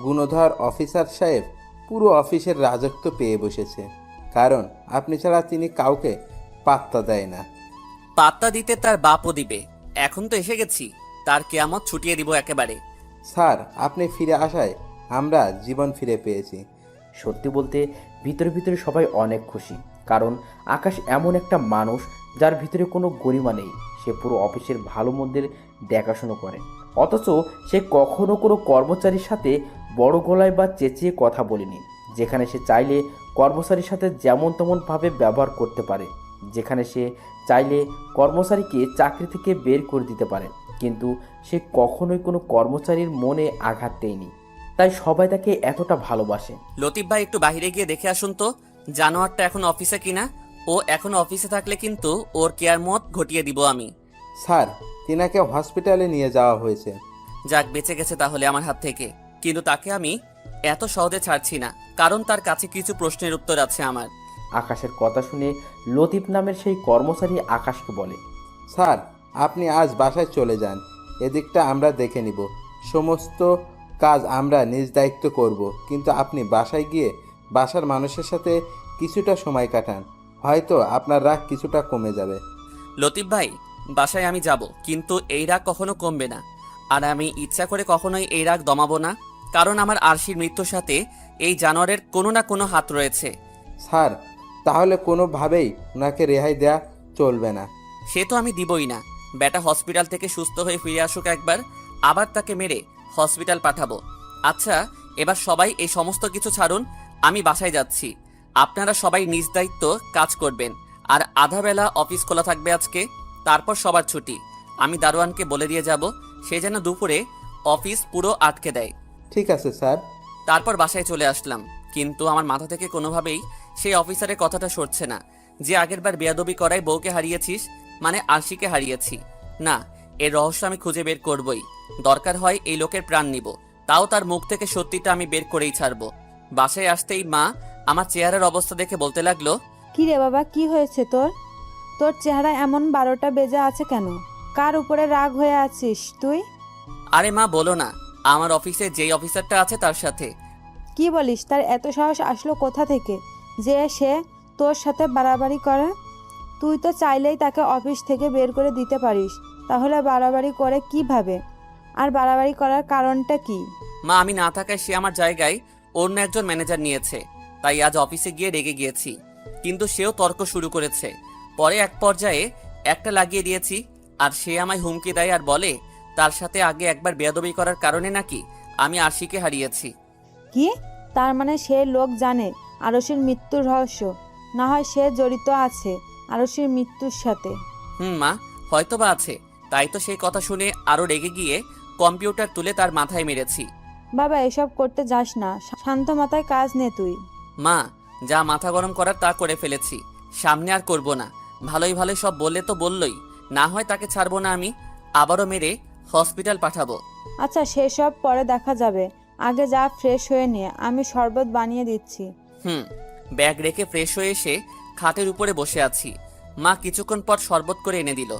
গুণধর অফিসার সাহেব পুরো অফিসের রাজত্ব পেয়ে বসেছে, কারণ আপনি ছাড়া তিনি কাউকে পাত্তা দেয় না। পাত্তা দিতে তার বাপও দিবে। এখন তো এসে গেছি, তার কেয়ামত ছুটিয়ে দিব একেবারে। স্যার, আপনি ফিরে আসায় আমরা জীবন ফিরে পেয়েছি। সত্যি বলতে ভিতরে ভিতরে সবাই অনেক খুশি, কারণ আকাশ এমন একটা মানুষ যার ভিতরে কোনো গরিমা নেই। সে পুরো অফিসের ভালো মন্দের দেখাশুনো করে, অথচ সে কখনো কোনো কর্মচারীর সাথে বড় গলায় বা চেঁচিয়ে কথা বলেনি। যেখানে সে চাইলে কর্মচারীর সাথে যেমন তেমনভাবে ব্যবহার করতে পারে, যেখানে সে চাইলে কর্মচারীকে চাকরি থেকে বের করে দিতে পারে, কিন্তু সে কখনোই কোনো কর্মচারীর মনে আঘাত দেয়নি। তাই সবাই তাকে এতটা ভালোবাসে। লতিফ ভাই, একটু বাইরে গিয়ে দেখে আসুন তো জানোয়ারটা এখন অফিসে কিনা। ও এখন অফিসে থাকলে কিন্তু ওর কেয়ামত ঘটিয়ে দিব আমি। স্যার, তিনাকে হসপিটালে নিয়ে যাওয়া হয়েছে। যাক, বেঁচে গেছে তাহলে আমার হাত থেকে। কিন্তু তাকে আমি এত সহজে ছাড়ছি না, কারণ তার কাছে কিছু প্রশ্নের উত্তর আছে আমার। আকাশের কথা শুনে লতিফ নামের সেই কর্মচারী আকাশকে বলে, স্যার, আপনি আজ বাসায় চলে যান, এদিকটা আমরা দেখে নিব। সমস্ত কাজ আমরা নিজ দায়িত্ব করব, কিন্তু আপনি বাসায় গিয়ে বাসার মানুষের সাথে কিছুটা সময় কাটান, হয়তো আপনার রাগ কিছুটা কমে যাবে। লতিফ ভাই, বাসায় আমি যাব, কিন্তু এই রাগ কখনো কমবে না। আর আমি ইচ্ছা করে কখনোই এই রাগ দমাবো না, কারণ আমার আরশির মৃত্যুর সাথে এই জানোয়ারের কোনো না কোনো হাত রয়েছে। স্যার, তাহলে কোনোভাবেই ওনাকে রেহাই দেয়া চলবে না। সে তো আমি দিবই না। বেটা হসপিটাল থেকে সুস্থ হয়ে ফিরে আসুক একবার, আবার তাকে মেরে হসপিটাল পাঠাবো। আচ্ছা, এবার সবাই এই সমস্ত কিছু ছাড়ুন, আমি বাসায় যাচ্ছি। আপনারা সবাই নিজ দায়িত্ব কাজ করবেন, আর আধা বেলা অফিস খোলা থাকবে আজকে, তারপর সবার ছুটি। আমি দারোয়ানকে বলে দিয়ে যাব, সে যেন দুপুরে অফিস পুরো আটকে দেয়। ঠিক আছে স্যার। তারপর বাসায় চলে আসলাম, কিন্তু আমার মাথা থেকে কোনোভাবেই সেই অফিসারের কথাটা সরছে না, যে আগেরবার বেয়াদবি করায় বউকে হারিয়েছিস, মানে আরশিকে হারিয়েছি। না, এর রহস্য আমি খুঁজে বের করবই, দরকার হয় এই লোকের প্রাণ নিব, তাও তার মুখ থেকে সত্যিটা আমি বের করেই ছাড়বো। বাসায় আসতেই মা আমার চেহারার অবস্থা দেখে বলতে লাগলো, কি রে বাবা, কি হয়েছে তোর? তোর চেহারা এমন 12টা বেজে আছে কেন? কার উপরে রাগ হয়ে আছিস তুই? আরে মা বলো না, আমার অফিসে যেই অফিসারটা আছে তার সাথে। কি বলিস? তার এত সাহস আসলো কোথা থেকে যে সে তোর সাথে বাড়াবাড়ি করে? তুই তো চাইলেই তাকে অফিস থেকে বের করে দিতে পারিস, তাহলে বাড়াবাড়ি করে কিভাবে? আর বাড়াবাড়ি করার কারণটা কি? মা আমি না থাকায় সে আমার জায়গায় অন্য একজন ম্যানেজার নিয়েছে, তাই আজ অফিসে গিয়ে রেগে গিয়েছি। কিন্তু সেও তর্ক শুরু করেছে, পরে এক পর্যায়ে একটা লাগিয়ে দিয়েছি, আর সে আমায় হুমকি দেয় আর বলে তার সাথে আগে একবার বেয়াদবি করার কারণে নাকি আমি আরশিকে হারিয়েছি। কি? তার মানে সে লোক জানে আরশির মৃত্যুর রহস্য, না হয় সে জড়িত আছে আরশির মৃত্যুর সাথে? মা, হয়তো বা আছে, তাই তো সেই কথা শুনে আরো রেগে গিয়ে কম্পিউটার তুলে তার মাথায় মেরেছি। বাবা এসব করতে যাস না, শান্ত মাথায় কাজ নে তুই। মা, যা মাথা গরম করার তা করে ফেলেছি, সামনে আর করব না। ভালোই ভালোই সব বললে তো বললই, না হয় তাকে ছাড়বো না, আমি আবারও মেরে হসপিটাল পাঠাবো। আচ্ছা সেসব পরে দেখা যাবে, আগে যা ফ্রেশ হয়ে নিয়ে আমি শরবত বানিয়ে দিচ্ছি। ব্যাগ রেখে ফ্রেশ হয়ে এসে খাটের উপরে বসে আছি। মা কিছুক্ষণ পর শরবত করে এনে দিল।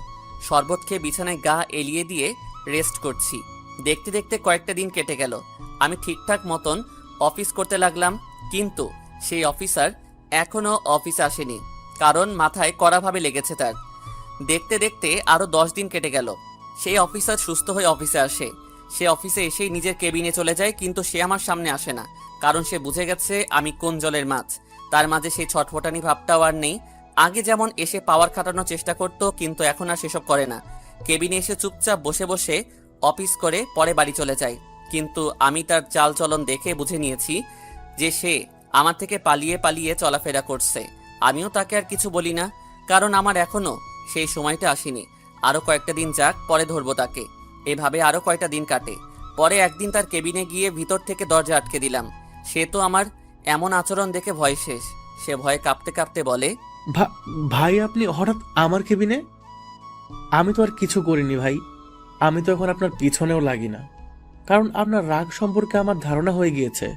শরবত খেয়ে বিছানায় গা এলিয়ে দিয়ে রেস্ট করছি। দেখতে দেখতে কয়েকটা দিন কেটে গেল। আমি ঠিকঠাক মতন অফিস করতে লাগলাম, কিন্তু সেই অফিসার এখনো অফিসে আসেনি, কারণ মাথায় কড়াভাবে লেগেছে তার। দেখতে দেখতে আরো 10 দিন কেটে গেল। সেই অফিসার সুস্থ হয়ে অফিসে আসে। সে অফিসে এসেই নিজের কেবিনে চলে যায়, কিন্তু সে আমার সামনে আসে না, কারণ সে বুঝে গেছে আমি কোন জলের মাছ। তার মাঝে সেই ছটফটানি ভাবটাও আর নেই। আগে যেমন এসে পাওয়ার খাটানোর চেষ্টা করত, কিন্তু এখন আর সেসব করে না। কেবিনে এসে চুপচাপ বসে বসে অফিস করে পরে বাড়ি চলে যায়। কিন্তু আমি তার চালচলন দেখে বুঝে নিয়েছি যে সে আমার থেকে পালিয়ে পালিয়ে চলাফেরা করছে। আমিও তাকে আর কিছু বলি না, কারণ আমার এখনো সেই সময়টা আসেনি। আরো কয়েকটা দিন যাক, পরে ধরবো তাকে। এভাবে আরো কয়েকটা দিন কাটে। পরে একদিন তার কেবিনে গিয়ে ভিতর থেকে দরজা আটকে দিলাম। সে তো আমার এমন আচরণ দেখে ভয় শেষ। সে ভয়ে কাঁপতে কাঁপতে বলে, ভাই আপনি হঠাৎ আমার কেবিনে? আমি তো আর কিছু করিনি ভাই, আমি তো এখন আপনার পিছনেও লাগি না, কারণ আপনার রাগ সম্পর্কে আমার ধারণা হয়ে গিয়েছে।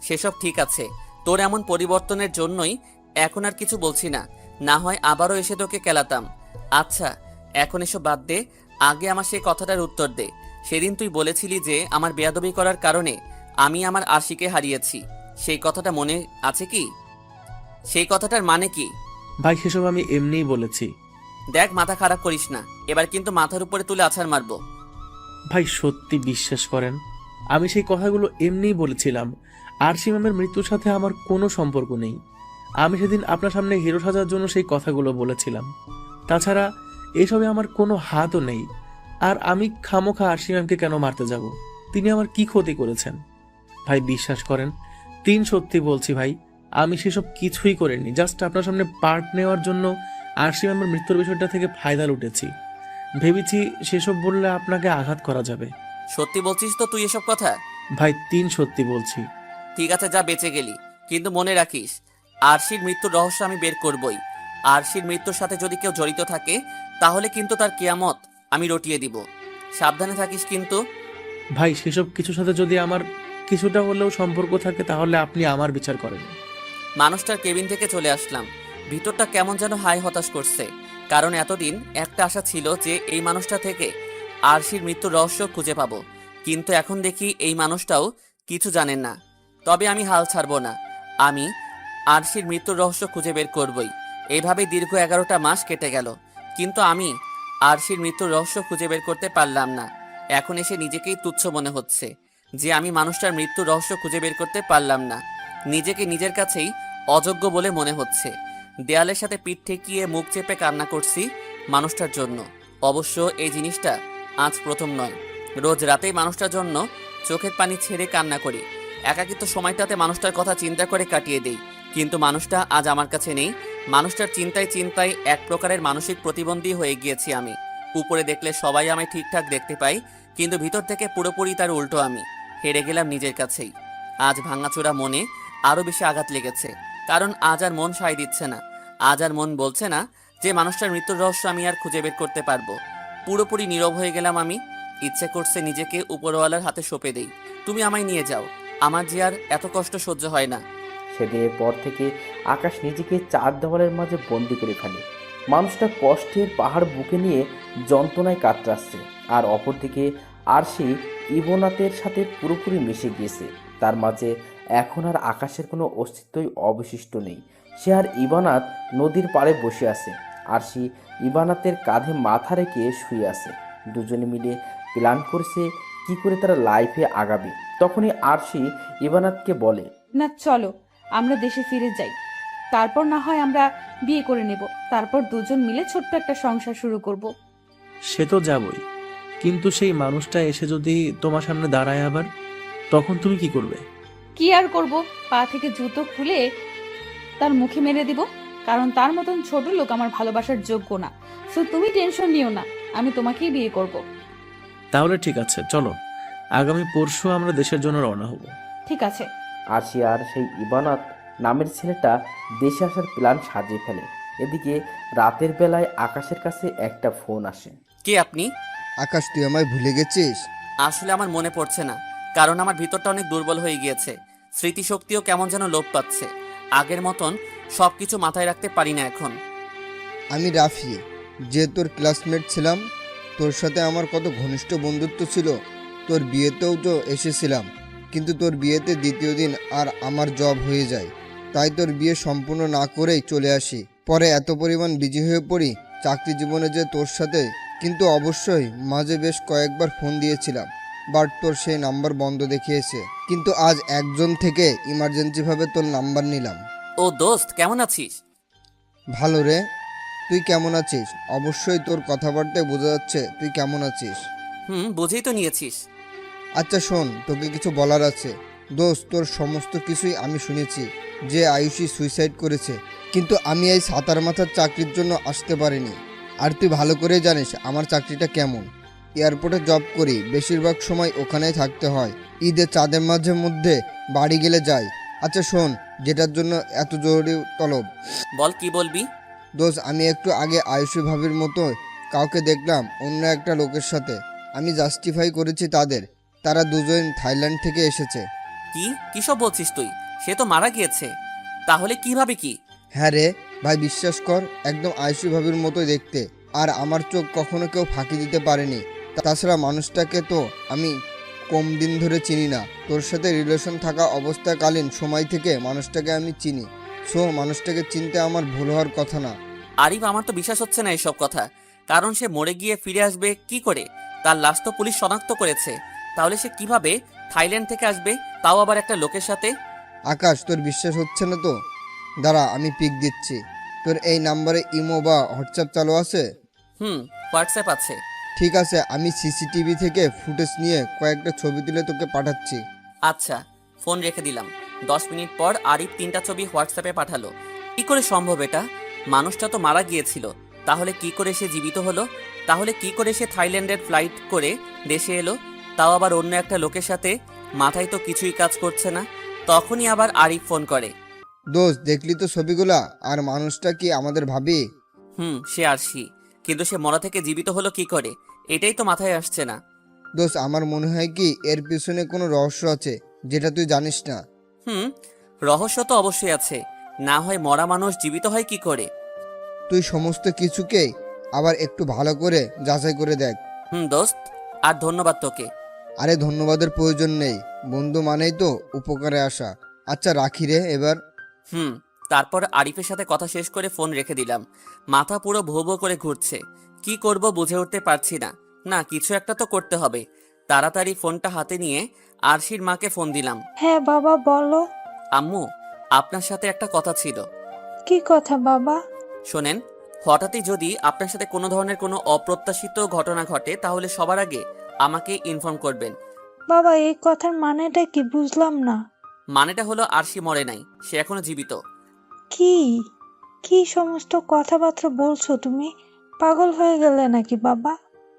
সেসব ঠিক আছে, তোর এমন পরিবর্তনের জন্যই এখন আর কিছু বলছি না, না হয় আবারও এসে তোকে কেলাতাম। আচ্ছা এখন এসব বাদ দে, আগে আমার সেই কথাটার উত্তর দে। সেদিন তুই বলেছিলি যে আমার বেয়াদবি করার কারণে আমি আমার আশিকে হারিয়েছি, সেই কথাটা মনে আছে কি? সেই কথাটার মানে কি? ভাই সেসব আমি এমনিই বলেছি। দেখ মাথা খারাপ করিস না, এবার কিন্তু মাথার উপরে তুলে আছাড় মারবো। ভাই সত্যি বিশ্বাস করেন, আমি সেই কথাগুলো এমনিই বলেছিলাম। আরশি ম্যামের মৃত্যুর সাথে আমার কোনো সম্পর্ক নেই। আমি সেদিন আপনার সামনে হিরো সাজার জন্য সেই কথাগুলো বলেছিলাম। তাছাড়া এসবে আমার কোনো হাতও নেই। আর আমি খামোখা আরশি ম্যামকে কেন মারতে যাব? তিনি আমার কি ক্ষতি করেছেন? ভাই বিশ্বাস করেন, সত্যি বলছি ভাই, আমি সেসব কিছুই করিনি। জাস্ট আপনার সামনে পার্ট নেওয়ার জন্য আরশি ম্যামের মৃত্যুর বিষয়টা থেকে ফায়দা লুটেছি। ভেবেছি সেসব বললে আপনাকে আঘাত করা যাবে। সত্যি বলছিস তো তুই এসব কথা? ভাই সত্যি বলছি। ঠিক আছে, যা বেঁচে গেলি, কিন্তু মনে রাখিস আরশির মৃত্যুর রহস্য আমি বের করবই। আরশির মৃত্যুর সাথে যদি কেউ জড়িত থাকে, তাহলে কিন্তু তার কিয়ামত আমি রটিয়ে দিব। সাবধানে থাকিস কিন্তু। ভাই সেসব কিছুর সাথে যদি আমার কিছুটা হলেও সম্পর্ক থাকে, তাহলে আপনি আমার বিচার করেন। মানুষটার কেবিন থেকে চলে আসলাম। ভিতরটা কেমন যেন হাই হতাশ করছে, কারণ এতদিন একটা আশা ছিল যে এই মানুষটা থেকে আরশির মৃত্যুর রহস্য খুঁজে পাবো, কিন্তু এখন দেখি এই মানুষটাও কিছু জানেন না। তবে আমি হাল ছাড়বো না, আমি আরশির মৃত্যুর রহস্য খুঁজে বের করবই। এইভাবে দীর্ঘ 11টা মাস কেটে গেল, কিন্তু আমি আরশির মৃত্যুর রহস্য খুঁজে বের করতে পারলাম না। এখন এসে নিজেকেই তুচ্ছ মনে হচ্ছে যে আমি মানুষটার মৃত্যুর রহস্য খুঁজে বের করতে পারলাম না। নিজেকে নিজের কাছেই অযোগ্য বলে মনে হচ্ছে। দেয়ালের সাথে পিঠ ঠেকিয়ে মুখ চেপে কান্না করছি মানুষটার জন্য। অবশ্য এই জিনিসটা আজ প্রথম নয়, রোজ রাতেই মানুষটার জন্য চোখের পানি ছেড়ে কান্না করি। একাকিত্ব সময়টাতে মানুষটার কথা চিন্তা করে কাটিয়ে দেই, কিন্তু মানুষটা আজ আমার কাছে নেই। মানুষটার চিন্তায় চিন্তায় এক প্রকারের মানসিক প্রতিবন্ধী হয়ে গিয়েছি আমি। উপরে দেখলে সবাই আমায় ঠিকঠাক দেখতে পাই, কিন্তু ভিতর থেকে পুরোপুরি তার উল্টো। আমি হেরে গেলাম নিজের কাছেই। আজ ভাঙাচোরা মনে আরও বেশি আঘাত লেগেছে, কারণ আজ আর মন সায় দিচ্ছে না। আজ আর মন বলছে না যে মানুষটার মৃত্যুর রহস্য আমি আর খুঁজে বের করতে পারবো। পুরোপুরি নীরব হয়ে গেলাম আমি। ইচ্ছে করছে নিজেকে উপরওয়ালার হাতে সঁপে দেই। তুমি আমায় নিয়ে যাও, আমার যে আর এত কষ্ট সহ্য হয় না। সেদিনের পর থেকে আকাশ নিজেকে চার দেওয়ালের মাঝে বন্দি করে ফেলে। মানুষটা কষ্টের পাহাড় বুকে নিয়ে যন্ত্রণায় কাতরাচ্ছে, আর অপরদিকে আরশি ইবনাতের সাথে পুরোপুরি মিশে গিয়েছে। তার মাঝে এখন আর আকাশের কোনো অস্তিত্বই অবশিষ্ট নেই। সে আর ইবানাত নদীর পাড়ে বসে আছে। আরশি ইবানাতের কাঁধে মাথা রেখে শুয়ে আছে। দুজনে মিলে প্ল্যান করছে কি করে তারা লাইফে আগাবে। তখনই আরশি ইবানাতকে বলে, না চলো আমরা দেশে ফিরে যাই, তারপর না হয় আমরা বিয়ে করে নেব, তারপর দুজন মিলে ছোট্ট একটা সংসার শুরু করব। সে তো যাবই, কিন্তু সেই মানুষটা এসে যদি তোমার সামনে দাঁড়ায় আবার, তখন তুমি কি করবে? কি আর করব, পা থেকে জুতো খুলে তার মুখে মেরে দিব, কারণ তার মতন ছোট লোক আমার ভালোবাসার যোগ্য না। সো তুমি টেনশন নিও না, আমি তোমাকেই বিয়ে করব। তাহলে ঠিক আছে, চলো আগামী পরশু আমরা দেশের জন্য রওনা হব। ঠিক আছে। আরশি আর সেই ইবানাত নামের ছেলেটা দেশে আসার প্ল্যান সাজিয়ে ফেলে। এদিকে রাতের বেলায় আকাশের কাছে একটা ফোন আসে। কে আপনি? আকাশ, তুই আমায় ভুলে গেছিস? আসলে আমার মনে পড়ছে না, কারণ আমার ভিতরটা অনেক দুর্বল হয়ে গিয়েছে। স্মৃতিশক্তিও কেমন যেন লোপ পাচ্ছে। আগের মতন সবকিছু মাথায় রাখতে পারি না এখন। আমি রাফি, যে তোর ক্লাসমেট ছিলাম। তোর সাথে আমার কত ঘনিষ্ঠ বন্ধুত্ব ছিল। তোর বিয়েতেও তো এসেছিলাম, কিন্তু তোর বিয়েতে দ্বিতীয় দিন আর আমার জব হয়ে যায়, তাই তোর বিয়ে সম্পূর্ণ না করেই চলে আসি। পরে এত পরিমাণ বিজি হয়ে পড়ি চাকরি জীবনে যে তোর সাথে, কিন্তু অবশ্যই মাঝে বেশ কয়েকবার ফোন দিয়েছিলাম, বাট তোর সেই নাম্বার বন্ধ দেখিয়েছে। কিন্তু আজ একজন থেকে ইমার্জেন্সিভাবে তোর নাম্বার নিলাম। ও দোস্ত, কেমন আছিস? ভালো রে, তুই কেমন আছিস? অবশ্যই তোর কথাবার্তায় বোঝা যাচ্ছে তুই কেমন আছিস। বুঝেই তো নিয়েছিস। আচ্ছা শোন, তোকে কিছু বলার আছে। দোস্ত, তোর সমস্ত কিছুই আমি শুনেছি, যে আয়ুষী সুইসাইড করেছে, কিন্তু আমি এই সাতার মাথার চাকরির জন্য আসতে পারিনি। আর তুই ভালো করে জানিস আমার চাকরিটা কেমন। এয়ারপোর্টে জব করি, বেশিরভাগ সময় ওখানেই থাকতে হয়। ঈদে চাঁদের মাঝে মধ্যে বাড়ি গেলে যাই। আচ্ছা শোন, যেটার জন্য এত জরুরি তলব। বল, কি বলবি? দোস্ত, আমি একটু আগে আয়ুষী ভাবির মতো কাউকে দেখলাম অন্য একটা লোকের সাথে। আমি জাস্টিফাই করেছি তাদের, তারা দুজন থাইল্যান্ড থেকে এসেছে। কি সব বলছিস তুই? সে তো মারা গিয়েছে। তাহলে কিভাবে কি? হ্যাঁ রে ভাই, বিশ্বাস কর, একদম আয়ুষী ভাবির মতোই দেখতে। আর আমার চোখ কখনো কেউ ফাঁকি দিতে পারেনি। তাছাড়া মানুষটাকে তো আমি কম দিন ধরে চিনি না। তোর সাথে রিলেশন থাকা অবস্থাকালীন সময় থেকে মানুষটাকে আমি চিনি। সো মানুষটাকে চিনতে আমার ভুল হওয়ার কথা না। আরিফ, আমার তো বিশ্বাস হচ্ছে না এসব কথা। কারণ সে মরে গিয়ে ফিরে আসবে কি করে? তার লাশ তো পুলিশ শনাক্ত করেছে। তাহলে সে কিভাবে থাইল্যান্ড থেকে আসবে, তাও আবার একটা লোকের সাথে? আকাশ, তোর বিশ্বাস হচ্ছে না তো? দাঁড়া, আমি পিক দিচ্ছি। তোর এই নাম্বারে ইমো বা হোয়াটসঅ্যাপ চালু আছে? হোয়াটসঅ্যাপ আছে। ঠিক আছে, আমি সিসিটিভি থেকে ফুটেজ নিয়ে কয়েকটা ছবি তুলে তোকে পাঠাচ্ছি। আচ্ছা, ফোন রেখে দিলাম। 10 মিনিট পর আরিফ 3টা ছবি হোয়াটসঅ্যাপে পাঠালো। কি করে সম্ভব এটা? মানুষটা তো মারা গিয়েছিল, তাহলে কি করে সে জীবিত হলো? তাহলে কি করে সে থাইল্যান্ডের ফ্লাইট করে দেশে এলো, তাও আবার অন্য একটা লোকের সাথে? মাথায় তো কিছুই কাজ করছে না। তখনই আবার আরিফ ফোন করে। দোস্ত, দেখলি তো ছবিগুলা? আর মানুষটা কি আমাদের ভাবি? সে আরশি, কিন্তু সে মরা থেকে জীবিত হলো কি করে? এটাই তো মাথায় আসছে না। দোস্ত, আমার মনে হয় কি এর পিছনে কোনো রহস্য আছে, যেটা তুই জানিস না। রহস্য তো অবশ্যই আছে, না হয় মরা মানুষ জীবিত হয় কি করে? তুই সমস্ত কিছুকেই আবার একটু ভালো করে যাচাই করে দেখ। দোস্ত, আর ধন্যবাদ তোকে। আরে ধন্যবাদের প্রয়োজন নেই, বন্ধু মানেই তো উপকারে আসা। আচ্ছা রাখি রে এবার। তারপর আরিফের সাথে কথা শেষ করে ফোন রেখে দিলাম। মাথা পুরো ভো ভো করে ঘুরছে। কি করব বুঝে উঠতে পারছি না। না, কিছু একটা তো করতে হবে। তাড়াতাড়ি ফোনটা হাতে নিয়ে আরশির মাকে ফোন দিলাম। হ্যাঁ বাবা, বলো। আম্মু, আপনার সাথে একটা কথা ছিল। কি কথা বাবা? শোনেন, হঠাৎই যদি আপনার সাথে কোনো ধরনের কোনো অপ্রত্যাশিত ঘটনা ঘটে, তাহলে সবার আগে আমাকে ইনফর্ম করবেন। বাবা এই কথার মানেটা কি বুঝলাম না। মানেটা হলো আরশি মরে নাই, সে এখনো জীবিত। কি কি সমস্ত কথাবার্তা বলছো তুমি? পাগল হয়ে গেলে নাকি বাবা?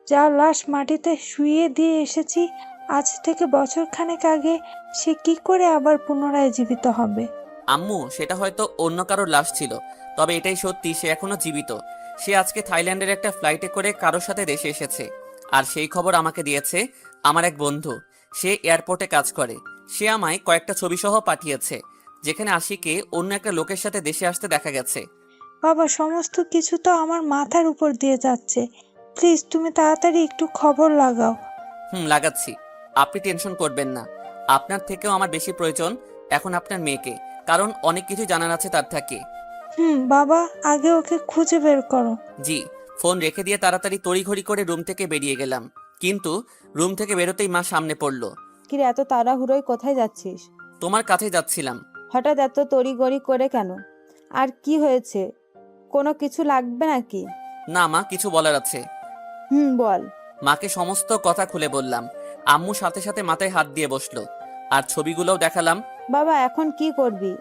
যার লাশ মাটিতে শুইয়ে দিয়ে এসেছি আজ থেকে বছর খানেক আগে, সে কি করে আবার পুনরায় জীবিত হবে? আম্মু, সেটা হয়তো অন্য কারোর লাশ ছিল, তবে এটাই সত্যি, সে এখনো জীবিত। সে আজকে থাইল্যান্ডের একটা ফ্লাইটে করে কারোর সাথে দেশে এসেছে। আর সেই খবর আমাকে দিয়েছে আমার এক বন্ধু, সে এয়ারপোর্টে কাজ করে। সে আমায় কয়েকটা ছবি সহ পাঠিয়েছে, যেখানে আশিকে অন্য একটা লোকের সাথে দেশে আসতে দেখা গেছে। বাবা সমস্ত কিছু তো আমার মাথার উপর দিয়ে যাচ্ছে। প্লিজ তুমি তাড়াতাড়ি একটু খবর লাগাও। লাগাচ্ছি, আপনি টেনশন করবেন না। আপনার থেকেও আমার বেশি প্রয়োজন এখন আপনার মেয়েকে, কারণ অনেক কিছু জানার আছে তার থেকে। বাবা আগে ওকে খুঁজে বের করো। জি। ফোন রেখে দিয়ে তাড়াতাড়ি তড়িঘড়ি করে রুম থেকে বেরিয়ে গেলাম, কিন্তু রুম থেকে বেরোতেই মা সামনে পড়লো। কিরে, এত তাড়াহুড়োয় কোথায় যাচ্ছিস? তোমার কাছেই যাচ্ছিলাম। হঠাৎ এত তড়িগড়ি করে কেন? আর কি হয়েছে? কোনো কিছু লাগবে নাকি? না মা, কিছু বলার আছে। বল। মাকে সমস্ত কথা খুলে বললাম। আম্মু সাথে সাথে মাথায় হাত দিয়ে বসলো, আর ছবিগুলোও দেখালাম। বাবা এখন কি করবি?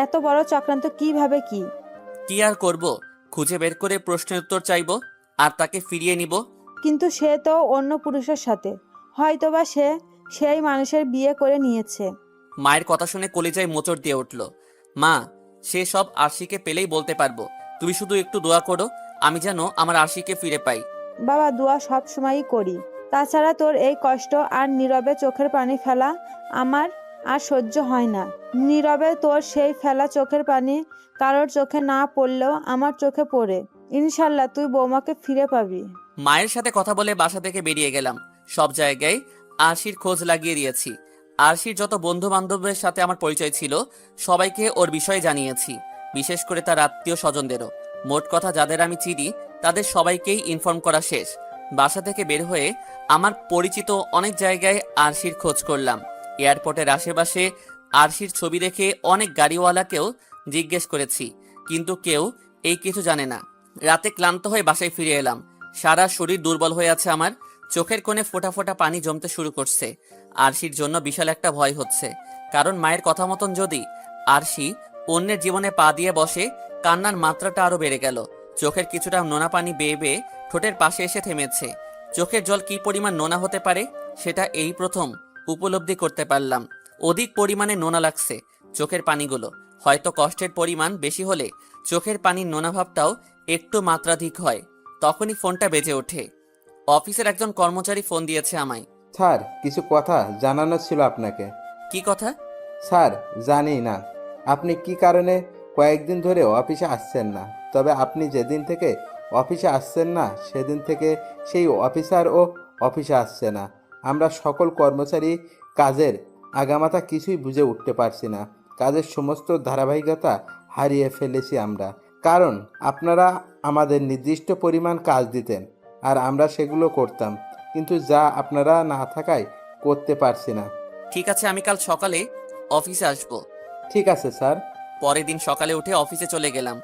এত বড় চক্রান্ত কিভাবে কি? কি আর করব, খুঁজে বের করে প্রশ্নের উত্তর চাইবো আর তাকে ফিরিয়ে নিব। কিন্তু সে তো অন্য পুরুষের সাথে, হয়তোবা সে সেই মানুষের বিয়ে করে নিয়েছে। মায়ের কথা শুনে কলিজায় মোচড় দিয়ে উঠল। মা, সে সব আরশিকে পেলেই বলতে পারবো। তুমি শুধু একটু দোয়া করো, আমি যেন আমার আরশিকে ফিরে পাই। বাবা দোয়া সব সময়ই করি, তাছাড়া তোর এই কষ্ট আর নীরবে চোখের পানি ফেলা আমার আর সহ্য হয় না। নীরবে তোর সেই ফেলা চোখের পানি কারোর চোখে না পড়লেও আমার চোখে পড়ে। ইনশাল্লাহ তুই বৌমাকে ফিরে পাবি। মায়ের সাথে কথা বলে বাসা থেকে বেরিয়ে গেলাম। সব জায়গায় আরশির খোঁজ লাগিয়ে দিয়েছি। আরশির যত বন্ধু বান্ধবের সাথে আমার পরিচয় ছিল সবাইকে ওর বিষয়ে জানিয়েছি, বিশেষ করে তার আত্মীয় স্বজনদেরও। মোট কথা যাদের আমি চিনি তাদের সবাইকেই ইনফর্ম করা শেষ। বাসা থেকে বের হয়ে আমার পরিচিত অনেক জায়গায় আরশির খোঁজ করলাম। এয়ারপোর্টের আশেপাশে আরশির ছবি দেখে অনেক গাড়িওয়ালাকেও জিজ্ঞেস করেছি, কিন্তু কেউ এই কিছু জানে না। রাতে ক্লান্ত হয়ে বাসায় ফিরে এলাম। সারা শরীর দুর্বল হয়ে আছে আমার, চোখের কোণে ফোঁটা ফোঁটা পানি জমতে শুরু করছে। আরশির জন্য বিশাল একটা ভয় হচ্ছে, কারণ মায়ের কথা মতন যদি আরশি অন্যের জীবনে পা দিয়ে বসে, কান্নার মাত্রাটা আরো বেড়ে গেল। চোখের কিছুটা নোনা পানি বেয়ে বেয়ে ঠোঁটের পাশে এসে থেমেছে। চোখের জল কি পরিমাণ নোনা হতে পারে সেটা এই প্রথম উপলব্ধি করতে পারলাম। অধিক পরিমাণে নোনা লাগছে চোখের পানিগুলো। হয়তো কষ্টের পরিমাণ বেশি হলে চোখের পানির নোনা ভাবটাও একটু মাত্রাধিক হয়। তখনই ফোনটা বেজে ওঠে। অফিসের একজন কর্মচারী ফোন দিয়েছে আমায়। স্যার, কিছু কথা জানানো ছিল আপনাকে। কি কথা? স্যার, জানি না আপনি কি কারণে কয়েকদিন ধরে অফিসে আসছেন না, তবে আপনি যেদিন থেকে অফিসে আসছেন না সেদিন থেকে সেই অফিসারও অফিসে আসছে না। আমরা সকল কর্মচারী কাজের আগামাথা কিছুই বুঝে উঠতে পারছি না। কাজের সমস্ত ধারাবাহিকতা হারিয়ে ফেলেছি আমরা, কারণ আপনারা আমাদের নির্দিষ্ট পরিমাণ কাজ দিতেন আর আমরা সেগুলো করতাম, কিন্তু যা আপনারা না থাকায় করতে পারছি না। ঠিক আছে, আমি কাল সকালে অফিসে আসবো। ঠিক আছে স্যার। পরের দিন সকালে উঠে অফিসে চলে গেলাম।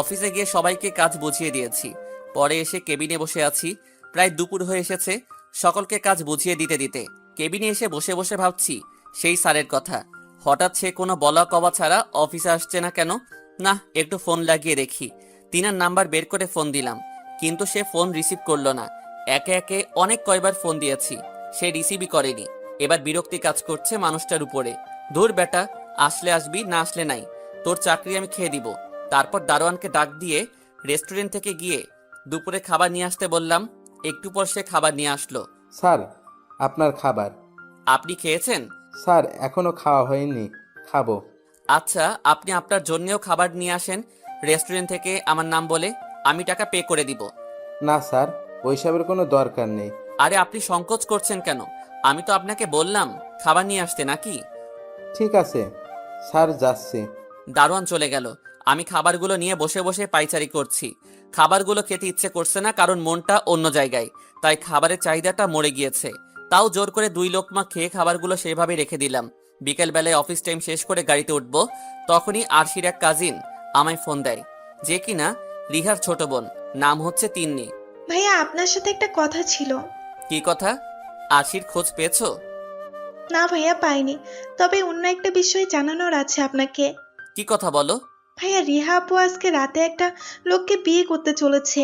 অফিসে গিয়ে সবাইকে কাজ বুঝিয়ে দিয়েছি। পরে এসে কেবিনে বসে আছি। প্রায় দুপুর হয়ে এসেছে। সকলকে কাজ বুঝিয়ে দিতে দিতে কেবিনে এসে বসে বসে ভাবছি সেই স্যারের কথা। হঠাৎ সে কোনো বলা কওয়া ছাড়া অফিসে আসছে না কেন? না, একটু ফোন লাগিয়ে দেখি। তিনার নাম্বার বের করে ফোন দিলাম, কিন্তু সে ফোন রিসিভ করলো না। একে একে অনেক কয়বার ফোন দিয়েছি, সে রিসিভই করেনি। এবার বিরক্তি কাজ করছে মানুষটার উপরে। ধুর বেটা, আসলে আসবি, না আসলে নাই। তোর চাকরি আমি খেয়ে দিব। তারপর দারোয়ানকে ডাক দিয়ে রেস্টুরেন্ট থেকে গিয়ে দুপুরে খাবার নিয়ে আসতে বললাম। একটু পর সে খাবার নিয়ে আসলো। স্যার, আপনার খাবার। আপনি খেয়েছেন? স্যার, এখনো খাওয়া হয়নি, খাবো। আচ্ছা, আপনি আপনার জন্যেও খাবার নিয়ে আসেন রেস্টুরেন্ট থেকে আমার নাম বলে, আমি টাকা পে করে দিব। না স্যার, ওইসবের কোনো দরকার নেই। আরে আপনি সংকোচ করছেন কেন? আমি তো আপনাকে বললাম খাবার নিয়ে আসতে, নাকি? ঠিক আছে স্যার, যাচ্ছি। দারোয়ান চলে গেল। আমি খাবারগুলো নিয়ে বসে বসে পাইচারি করছি। খাবারগুলো খেতে ইচ্ছে করছে না, কারণ মনটা অন্য জায়গায়। তাই খাবারের চাহিদাটা মরে গিয়েছে। তাও জোর করে 2 লোকমা খেয়ে খাবারগুলো সেভাবে রেখে দিলাম। বিকেলবেলায় অফিস টাইম শেষ করে গাড়িতে উঠব, তখনই আরশির এক কাজিন আমায় ফোন দেয়, যে কিনা রিহার ছোট বোন, নাম হচ্ছে তিন্নি। ভাইয়া, আপনার সাথে একটা কথা ছিল। কি কথা? আরশির খোঁজ পেয়েছো? না ভাইয়া, পাইনি। তবে অন্য একটা বিষয় জানানোর আছে আপনাকে। কি কথা বলো? ভাইয়া, রিহা আপু আজকে রাতে একটা লোককে বিয়ে করতে চলেছে।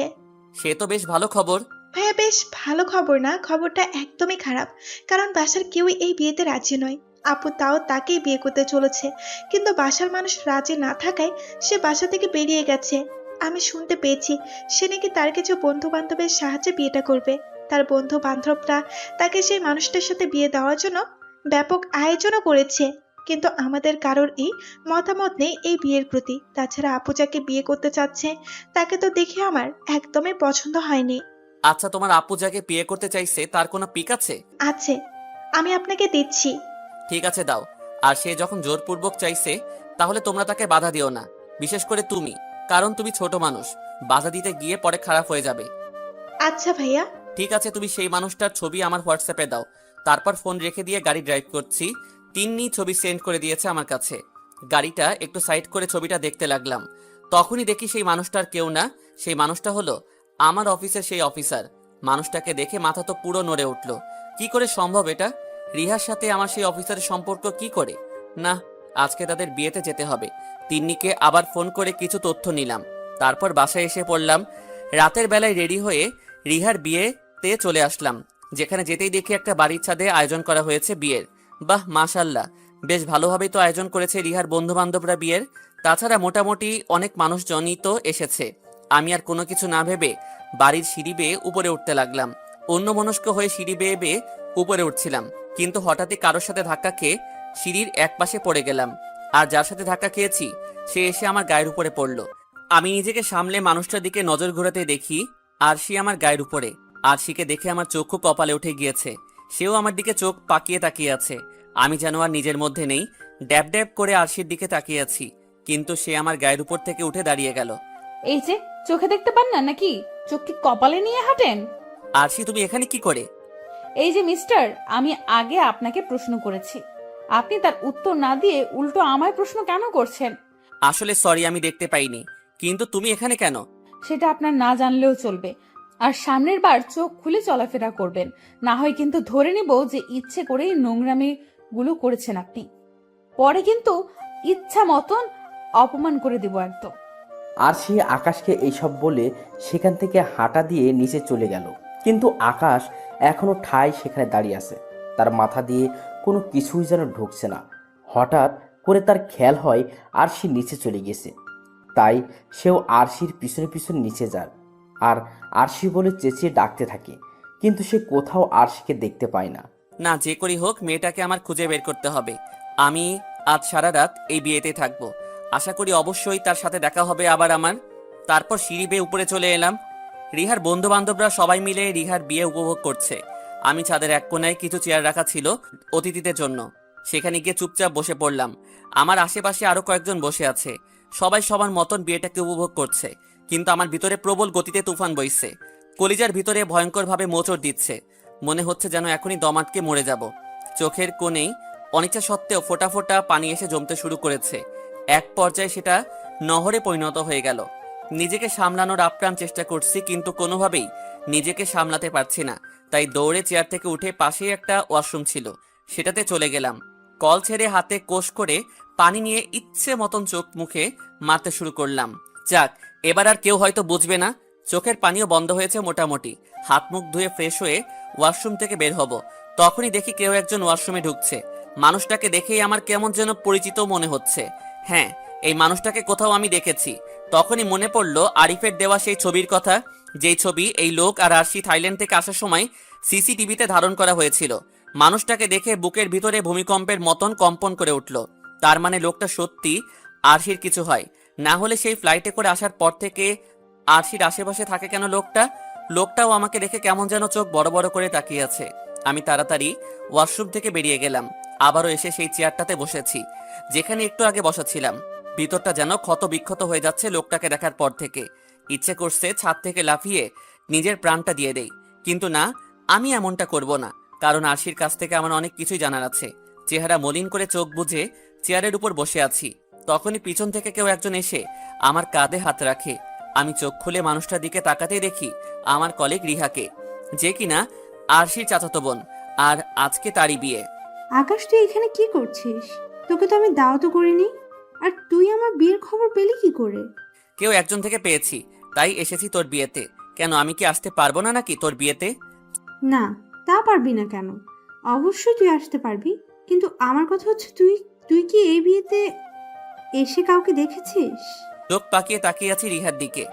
সে তো বেশ ভালো খবর। ভাইয়া, বেশ ভালো খবর না, খবরটা একদমই খারাপ। কারণ বাসার কেউই এই বিয়েতে রাজি নয়। আপু তাও তাকেই বিয়ে করতে চলেছে, কিন্তু বাসার মানুষ রাজি না থাকায় সে বাসা থেকে বেরিয়ে গেছে। আমি শুনতে পেয়েছি সে নাকি তার কিছু বন্ধু বান্ধবের সাহায্যে বিয়েটা করবে। তার বন্ধু বান্ধবরা তাকে সেই মানুষটার সাথে বিয়ে দেওয়ার জন্য ব্যাপক আয়োজনও করেছে। কিন্তু আমাদের কারোর এই মতামত নেই এই বিয়ের প্রতি। তাছাড়া আপু যাকে বিয়ে করতে চাচ্ছে তাকে তো দেখে আমার একদমই পছন্দ হয়নি। আচ্ছা, তোমার আপু যাকে বিয়ে করতে চাইছে তার কোনো পিক আছে? আছে, আমি আপনাকে দিচ্ছি। ঠিক আছে, দাও। আর সে যখন জোরপূর্বক চাইছে, তাহলে তোমরা তাকে বাধা দিও না, বিশেষ করে তুমি, কারণ তুমি ছোট মানুষ। বাধা দিতে গিয়ে পরে খারাপ হয়ে যাবে। আচ্ছা ভাইয়া। ঠিক আছে, তুমি সেই মানুষটার ছবি আমার হোয়াটসঅ্যাপে দাও। তারপর ফোন রেখে দিয়ে গাড়ি ড্রাইভ করছি। তিন্নি ছবি সেন্ড করে দিয়েছে আমার কাছে। গাড়িটা একটু সাইড করে ছবিটা দেখতে লাগলাম। তখনই দেখি সেই মানুষটার কেউ না, সেই মানুষটা হলো আমার অফিসের সেই অফিসার। মানুষটাকে দেখে মাথা তো পুরো নড়ে উঠল। কি করে সম্ভব এটা? রিহার সাথে আমার সেই অফিসারের সম্পর্ক কি করে? না, আজকে তাদের বিয়েতে যেতে হবে। তিন্নিকে আবার ফোন করে কিছু তথ্য নিলাম। তারপর বাসায় এসে পড়লাম। রাতের বেলায় রেডি হয়ে রিহার বিয়েতে চলে আসলাম, যেখানে যেতেই দেখি একটা বাড়ির ছাদে আয়োজন করা হয়েছে বিয়ের। বাহ, মাশাল্লাহ, বেশ ভালোভাবেই তো আয়োজন করেছে রিহার বন্ধু বান্ধবরা বিয়ের। তাছাড়া মোটামুটি অনেক মানুষজনই তো এসেছে। আমি আর কোনো কিছু না ভেবে বাড়ির সিঁড়ি বেয়ে উপরে উঠতে লাগলাম। অন্যমনস্ক হয়ে সিঁড়ি বেয়ে বেয়ে উপরে উঠছিলাম, কিন্তু হঠাৎই কারোর সাথে ধাক্কা খেয়ে সিঁড়ির এক পাশে পড়ে গেলাম। আর যার সাথে ধাক্কা খেয়েছি সে এসে আমার গায়ের উপরে পড়ল। আমি নিজেকে সামলে মানুষটার দিকে নজর ঘোরাতে দেখি আরশি আমার গায়ের উপরে। আরশিকে দেখে আমার চক্ষু কপালে উঠে গিয়েছে। সেও আমার দিকে চোখ পাকিয়ে তাকিয়ে আছে। আমি যেন আর নিজের মধ্যে নেই, ড্যাব ড্যাব করে আরশির দিকে তাকিয়ে আছি, কিন্তু সে আমার গায়ের উপর থেকে উঠে দাঁড়িয়ে গেল। এই যে চোখে দেখতে পান না নাকি? চোখ কি কপালে নিয়ে হাঁটেন? আরশি, তুমি এখানে কি করে? এই যে মিস্টার, আমি আগে আপনাকে প্রশ্ন করেছি, আপনি তার উত্তর না দিয়ে উল্টো আমায় প্রশ্ন কেন করছেন? আসলে সরি, আমি দেখতে পাইনি। কিন্তু তুমি এখানে কেন? সেটা আপনার না জানলেও চলবে। আর সামনের বার চোখ খুলে চলাফেরা করবেন, না হয় কিন্তু ধরে নিব যে ইচ্ছে করেই নোংরামি গুলো করেছেন আপনি। পরে কিন্তু ইচ্ছা মতন অপমান করে দেব একদম। আর সে আকাশকে এইসব বলে সেখান থেকে হাঁটা দিয়ে নিচে চলে গেল। কিন্তু আকাশ এখনো ঠায় সেখানে দাঁড়িয়ে আছে। তার মাথা দিয়ে কোনো কিছুই যেন ঢুকছে না। হঠাৎ করে তার খেয়াল হয় আরশি নিচে চলে গেছে। তাই সেও আরশির পিছনে পিছনে নিচে যায় আর আরশি বলে চেঁচিয়ে ডাকতে থাকে, কিন্তু সে কোথাও আরশিকে দেখতে পায় না। না, যে করেই হোক মেয়েটাকে আমার খুঁজে বের করতে হবে। আমি আজ সারা রাত এই বিয়েতে থাকবো। আশা করি অবশ্যই তার সাথে দেখা হবে আবার আমার। তারপর সিঁড়ি বেয়ে উপরে চলে এলাম। রিহার বন্ধু বান্ধবরা সবাই মিলে রিহার বিয়ে উপভোগ করছে। আমি ছাদের এক কোনায় কিছু চেয়ার রাখা ছিল অতিথিদের জন্য, সেখানে গিয়ে চুপচাপ বসে পড়লাম। আমার আশেপাশে আরো কয়েকজন বসে আছে। সবাই সবার মতন বিয়েটাকে উপভোগ করছে, কিন্তু আমার ভিতরে প্রবল গতিতে তুফান বইছে। কলিজার ভিতরে ভয়ঙ্করভাবে মোচড় দিচ্ছে। মনে হচ্ছে যেন এখনই দম আটকে মরে যাব। চোখের কোণেই অনিচ্ছা সত্ত্বেও ফোঁটা ফোঁটা পানি এসে জমতে শুরু করেছে। এক পর্যায়ে সেটা নহরে পরিণত হয়ে গেল। নিজেকে সামলানোর আপ্রাণ চেষ্টা করছি, কিন্তু কোনোভাবেই নিজেকে সামলাতে পারছি না। তাই দৌড়ে চেয়ার থেকে উঠে পাশেই একটা ওয়াশরুম ছিল, সেটাতে চলে গেলাম। কল ছেড়ে হাতে কোষ করে পানি নিয়ে ইচ্ছে মতন চোখ মুখে মারতে শুরু করলাম। যাক, এবার আর কেউ হয়তো বুঝবে না। চোখের পানিও বন্ধ হয়েছে মোটামুটি। হাত মুখ ধুয়ে ফ্রেশ হয়ে ওয়াশরুম থেকে বের হব, তখনই দেখি কেউ একজন ওয়াশরুমে ঢুকছে। মানুষটাকে দেখেই আমার কেমন যেন পরিচিত মনে হচ্ছে। হ্যাঁ, এই মানুষটাকে কোথাও আমি দেখেছি। তখনই মনে পড়ল আরিফের দেওয়া সেই ছবির কথা, যেই ছবি এই লোক আর আরশি থাইল্যান্ড থেকে আসার সময় সিসিটিভিতে ধারণ করা হয়েছিল। মানুষটাকে দেখে বুকের ভিতরে ভূমিকম্পের মতন কম্পন করে উঠল। তার মানে লোকটা সত্যি আরশির কিছু হয়, না হলে সেই ফ্লাইটে করে আসার পর থেকে আরশির আশেপাশে থাকে কেন লোকটাও আমাকে দেখে কেমন যেন চোখ বড় বড় করে তাকিয়ে আছে। আমি তাড়াতাড়ি ওয়াশরুম থেকে বেরিয়ে গেলাম। আবারও এসে সেই চেয়ারটাতে বসেছি, যেখানে একটু আগে বসাছিলাম। ভিতরটা যেন ক্ষত বিক্ষত হয়ে যাচ্ছে লোকটাকে দেখার পর থেকে। ইচ্ছে করছে ছাদ থেকে লাফিয়ে নিজের প্রাণটা দিয়ে দেই, কিন্তু না, আমি এমনটা করব না, কারণ আরশির কাছ থেকে আমার অনেক কিছুই জানার আছে। চেহারা মলিন করে চোখ বুজে চেয়ারের উপর বসে আছি। তখনই পিছন থেকে কেউ একজন এসে আমার কাঁধে হাত রাখে। আমি চোখ খুলে মানুষটার দিকে তাকাতেই দেখি আমার কলিগ রিহাকে, যে কিনা আরশির চাচাতো বোন, আর আজকে তারই বিয়ে। আকাশ, তুই এখানে কি করছিস? তোকে তো আমি দাওয়াতও করিনি। আর তুই আমার বিয়ের খবর পেলি কি করে? কেউ একজন থেকে পেয়েছি, তাই এসেছি তোর বিয়েতে। কেন, আমি কি আসতে পারবো না নাকি তোর বিয়েতে? না, তা পারবি না কেন? অবশ্যই তুই আসতে পারবি, কিন্তু আমার কথা হচ্ছে তুই তুই কি এই বিয়েতে এসে কাউকে দেখেছিস? চোখ পাকিয়ে তাকিয়ে আছি রিহার দিকে,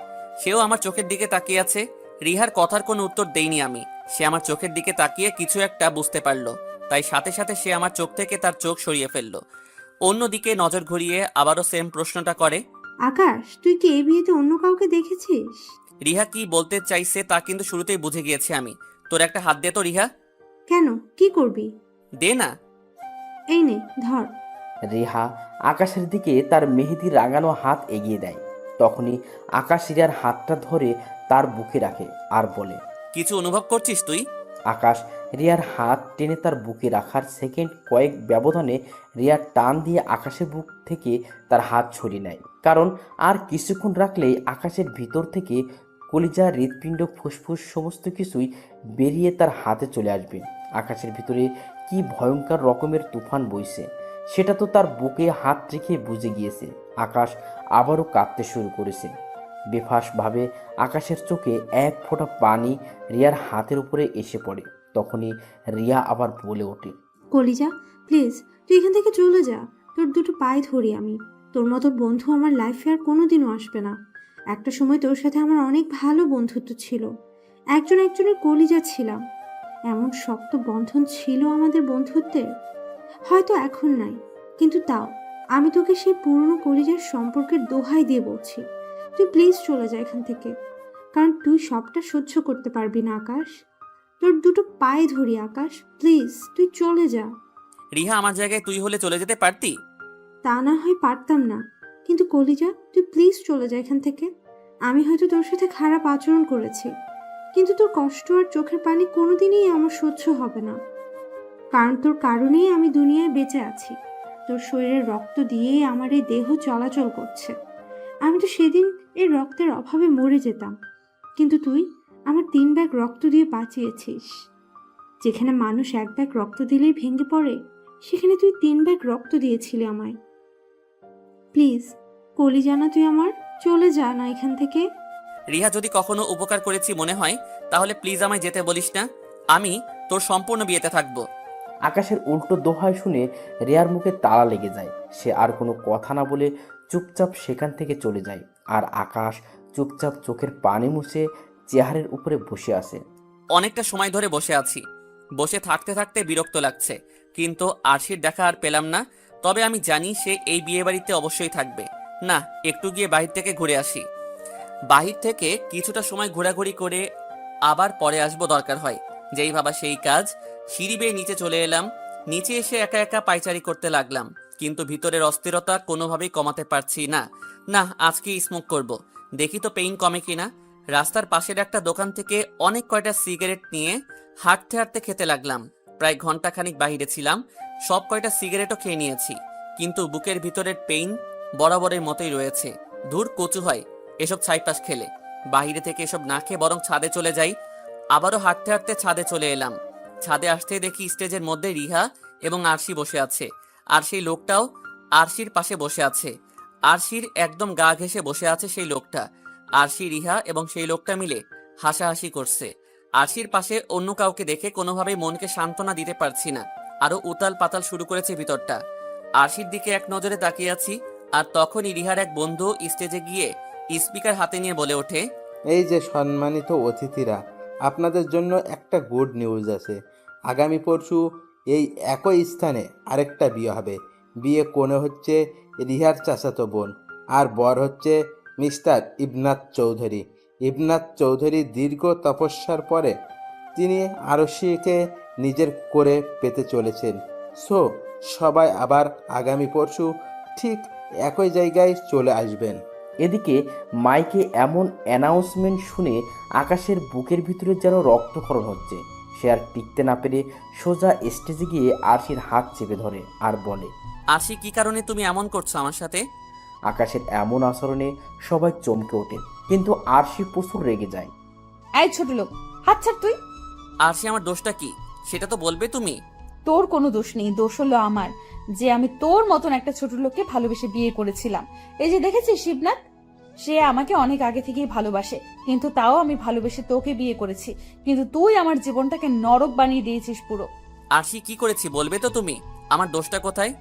সেও আমার চোখের দিকে তাকিয়ে আছে। রিহার কথার কোনো উত্তর দেইনি আমি। সে আমার চোখের দিকে তাকিয়ে কিছু একটা বুঝতে পারলো, তাই সাথে সাথে সে আমার চোখ থেকে তার চোখ সরিয়ে ফেললো। অন্যদিকে নজর ঘুরিয়ে আবারও সেম প্রশ্নটা করে। আকাশ, তুই কি এই বিয়েতে অন্য কাউকে দেখেছিস? রিহা কি বলতে চাইছে তা কিন্তু শুরুতেই বুঝে গিয়েছি আমি। তোর একটা হাত দে তো রিহা। কেন, কি করবি? দে না। এই নে, ধর। রিহা আকাশের দিকে তার মেহেদি রাঙানো হাত এগিয়ে দেয়। তখনই আকাশ রিয়ার হাতটা ধরে তার বুকে রাখে আর বলে, কিছু অনুভব করছিস তুই? আকাশ রিয়ার হাত টেনে তার বুকে রাখার সেকেন্ড কয়েক ব্যবধানে রিয়ার টান দিয়ে আকাশের বুক থেকে তার হাত ছড়িয়ে নেয়। কারণ আর কিছুক্ষণ রাখলেই আকাশের ভিতর থেকে কলিজা, হৃৎপিণ্ড, ফুসফুস সমস্ত কিছুই বেরিয়ে তার হাতে চলে আসবে। আকাশের ভিতরে কি ভয়ঙ্কর রকমের তুফান বইছে সেটা তো তার বুকে হাত রেখে বুঝে গিয়েছে। আকাশ আবারও কাঁদতে শুরু করেছে। বেফাসভাবে আকাশের চোখে এক ফোঁটা পানি রিয়ার হাতের উপরে এসে পড়ে। তখনই রিয়া আবার বলে ওঠে, কলিজা, প্লিজ তুই এখান থেকে চলে যা। তোর দুটো পায়ে ধরি আমি। তোর মতো বন্ধু আমার লাইফে আর কোনোদিনও আসবে না। একটা সময় তোর সাথে আমার অনেক ভালো বন্ধুত্ব ছিল। একজনের কলিজা ছিলাম। এমন শক্ত বন্ধন ছিল আমাদের বন্ধুত্বের। হয়তো এখন নাই, কিন্তু তাও আমি তোকে সেই পুরনো কলিজার সম্পর্কের দোহাই দিয়ে বলছি, তুই প্লিজ চলে যা এখান থেকে। কারণ তুই সবটা সহ্য করতে পারবি না আকাশ। তোর দুটো পায়ে ধরি আকাশ, প্লিজ তুই চলে যা। রিহা, আমার জায়গায় তুই হলে চলে যেতে পারতি। তা না হয় পারতাম না, কিন্তু কলিজা তুই প্লিজ চলে যা এখান থেকে। আমি হয়তো তোর সাথে খারাপ আচরণ করেছি, কিন্তু তোর কষ্ট আর চোখের পানি কোনোদিনই আমার সহ্য হবে না। কারণ তোর কারণেই আমি দুনিয়ায় বেঁচে আছি। তোর শরীরের রক্ত দিয়েই আমার এই দেহ চলাচল করছে। আমি তো সেদিন এই রক্তের অভাবে মরে যেতাম, কিন্তু তুই আমার 3 ব্যাগ রক্ত দিয়ে বাঁচিয়েছিস। যেখানে মানুষ 1 ব্যাগ রক্ত দিলেই ভেঙে পড়ে, সেখানে তুই 3 ব্যাগ রক্ত দিয়েছিলি আমায়। প্লিজ কলিজা না তুই আমার, চলে যা না এখান থেকে। রিহা, যদি কখনো উপকার করেছি মনে হয় তাহলে প্লিজ আমায় যেতে বলিস না। আমি তোর সম্পূর্ণ বিয়েতে থাকবো। আকাশের উল্টো দোহাই শুনে রিয়ার মুখে তালা লেগে যায়। সে আর কোনো কথা না বলে চুপচাপ সেখান থেকে চলে যায়। আর আকাশ চুপচাপ চোখের পানি মুছে চেয়ারের উপরে বসে আসে। অনেকটা সময় ধরে বসে আছি। বসে থাকতে থাকতে বিরক্ত লাগছে, কিন্তু আরশির দেখা আর পেলাম না। তবে আমি জানি সে এই বিয়ে বাড়িতে অবশ্যই থাকবে। না, একটু গিয়ে বাহির থেকে ঘুরে আসি। বাহির থেকে কিছুটা সময় ঘোরাঘুরি করে আবার পরে আসবো দরকার হয়। যেই ভাবা সেই কাজ। সিঁড়ি বেয়ে নিচে চলে এলাম। নিচে এসে একা একা পায়চারি করতে লাগলাম, কিন্তু ভিতরের অস্থিরতা কোনোভাবেই কমাতে পারছি না। না, আজকেই স্মোক করব, দেখি তো পেইন কমে কিনা। রাস্তার পাশের একটা দোকান থেকে অনেক কয়টা সিগারেট নিয়ে হাঁটতে হাঁটতে খেতে লাগলাম। প্রায় ঘন্টাখানিক বাহিরে ছিলাম, সব কয়টা সিগারেটও খেয়ে নিয়েছি, কিন্তু বুকের ভিতরের পেইন বরাবরের মতোই রয়েছে। ধুর, কচু হয় এসব ছাইপাশ খেলে। বাহিরে থেকে এসব না খেয়ে বরং ছাদে চলে যাই। আবারও হাঁটতে হাঁটতে ছাদে চলে এলাম। ছাদে আসতে দেখি স্টেজের মধ্যে রিহা এবং আরশি বসে আছে, আর সেই লোকটাও আরশির পাশে বসে আছে। আরশির একদম গা ঘেঁষে বসে আছে সেই লোকটা। আরশি, রিহা এবং সেই লোকটা মিলে হাসাহাসি করছে। আরশির পাশে অন্য কাউকে দেখে কোনোভাবেই মনকে সান্ত্বনা দিতে পারছি না। আরো উতাল পাতাল শুরু করেছে ভিতরটা। আরশির দিকে এক নজরে তাকিয়ে আছি, আর তখনই রিহার এক বন্ধু স্টেজে গিয়ে স্পিকার হাতে নিয়ে বলে ওঠে, এই যে সম্মানিত অতিথিরা, আপনাদের জন্য একটা গুড নিউজ আছে। আগামী পরশু এই একই স্থানে আরেকটা বিয়ে হবে। বিয়ে কোণে হচ্ছে রিহার চাচাতো বোন, আর বর হচ্ছে মিস্টার ইবনাত চৌধুরী। ইবনাত চৌধুরী দীর্ঘ তপস্যার পরে তিনি আরশিকে নিজের করে পেতে চলেছেন। সো সবাই আবার আগামী পরশু ঠিক একই জায়গায় চলে আসবেন। এদিকে মাইকে এমন অ্যানাউন্সমেন্ট শুনে আকাশের বুকের ভিতরে যেন রক্তক্ষরণ হচ্ছে। সে আর টিকতে না পেরে সোজা স্টেজে গিয়ে আরশির হাত চেপে ধরে আর বলে, আরশি, কি কারণে তুমি এমন করছো আমার সাথে? আকাশের এমন আচরণে সবাই চমকে ওঠে, কিন্তু আরশি প্রচুর রেগে যায়। এই ছোট লোক, হাত ছাড় তুই। আরশি, আমার দোষটা কি সেটা তো বলবে তুমি। তোর কোনো দোষ নেই, দোষ হলো আমার যে আমি তোর মতন একটা ছোট লোককে ভালোবেসে বিয়ে করেছিলাম। এই যে দেখেছিস শিবনাথ, সে আমাকে অনেক আগে থেকেই ভালোবাসে, কিন্তু তাও আমি ভালোবেসে তোকে বিয়ে করেছি, কিন্তু তুই আমার জীবনটাকে নরক বানিয়ে দিয়েছিস পুরো। আরশি কি করেছি বলবে তো তুমি? আমার দোষটা কোথায়?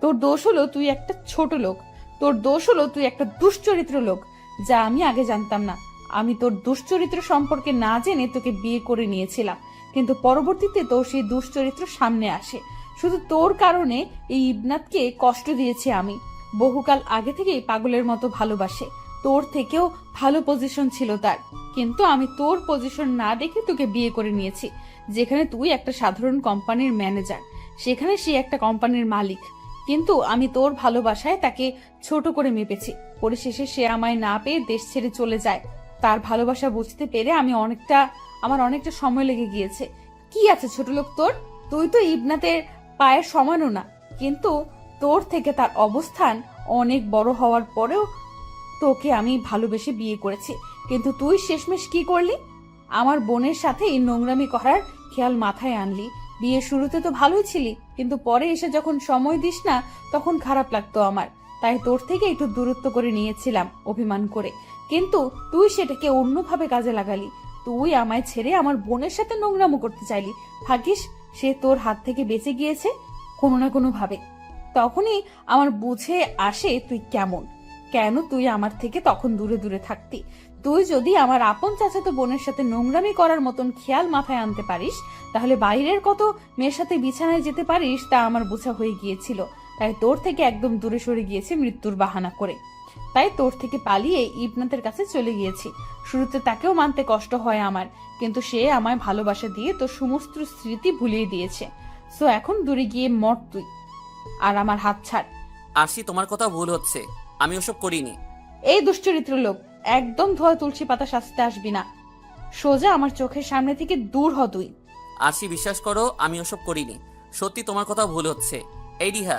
তোর দোষ হলো তুই একটা ছোট লোক, তোর দোষ হলো তুই একটা দুশ্চরিত্র লোক, যা আমি আগে জানতাম না। আমি তোর দুশ্চরিত্র সম্পর্কে না জেনে তোকে বিয়ে করে নিয়েছিলাম, কিন্তু পরবর্তীতে তোর সেই দুশ্চরিত্র সামনে আসে। শুধু তোর কারণে এই ইবনাথকে কষ্ট দিয়েছি আমি। বহুকাল আগে থেকেই পাগলের মতো ভালোবাসে, তোর থেকেও ভালো পজিশন ছিল তার, কিন্তু আমি তোর পজিশন না দেখে তোকে বিয়ে করে নিয়েছি। যেখানে তুই একটা সাধারণ কোম্পানির ম্যানেজার, সেখানে সে একটা কোম্পানির মালিক, কিন্তু আমি তোর ভালোবাসায় তাকে ছোট করে মেপেছি। পরিশেষে সে আমায় না পেয়ে দেশ ছেড়ে চলে যায়। তার ভালোবাসা বুঝতে পেরে আমার অনেকটা সময় লেগে গিয়েছে। কি আছে ছোট লোক তোর? তুই তো ইবনাতের পায়ের সমানও না, কিন্তু তোর থেকে তার অবস্থান অনেক বড় হওয়ার পরেও তোকে আমি ভালোবেসে বিয়ে করেছি, কিন্তু তুই শেষমেশ কি করলি? আমার বোনের সাথে এই নোংরামি করার খেয়াল মাথায় আনলি। বিয়ের শুরুতে তো ভালোই ছিলি, কিন্তু পরে এসে যখন সময় দিস না তখন খারাপ লাগতো আমার, তাই তোর থেকে একটু দূরত্ব করে নিয়েছিলাম অভিমান করে, কিন্তু তুই সেটাকে অন্যভাবে কাজে লাগালি। তুই আমায় ছেড়ে আমার বোনের সাথে নোংরামো করতে চাইলি। ভাগ্যিস সে তোর হাত থেকে বেঁচে গিয়েছে কোনো না কোনো ভাবে। তখনই আমার বুঝে আসে তুই কেন তুই আমার থেকে তখন দূরে দূরে থাকতি। তুই যদি আমার আপন চাচাতো বোনের সাথে নোংরামি করার মতন খেয়াল মাথায় আনতে পারিস, তাহলে বাইরের কত মেয়ের সাথে বিছানায় যেতে পারিস তা আমার বোঝা হয়ে গিয়েছিল। তাই তোর থেকে একদম দূরে সরে গিয়েছি মৃত্যুর বাহানা করে। তাই তোর থেকে পালিয়ে ইবনাতের কাছে চলে গিয়েছি। শুরুতে তাকেও মানতে কষ্ট হয় আমার, কিন্তু সে আমায় ভালোবাসা দিয়ে তোর সমস্ত স্মৃতি ভুলিয়ে দিয়েছে। সো এখন দূরে গিয়ে মর তুই, আর আমার হাত ছাড়। আরশি তোমার কথা ভুল হচ্ছে, আমি ওসব করিনি। এই দুশ্চরিত্র লোক, একদম ধোয়া তুলসী পাতা সাজতে আসবি না। সোজা আমার চোখের সামনে থেকে দূর হ তুই। আরশি বিশ্বাস করো, আমি ওসব করিনি। সত্যি তোমার কথা ভুল হচ্ছে। এই রিহা,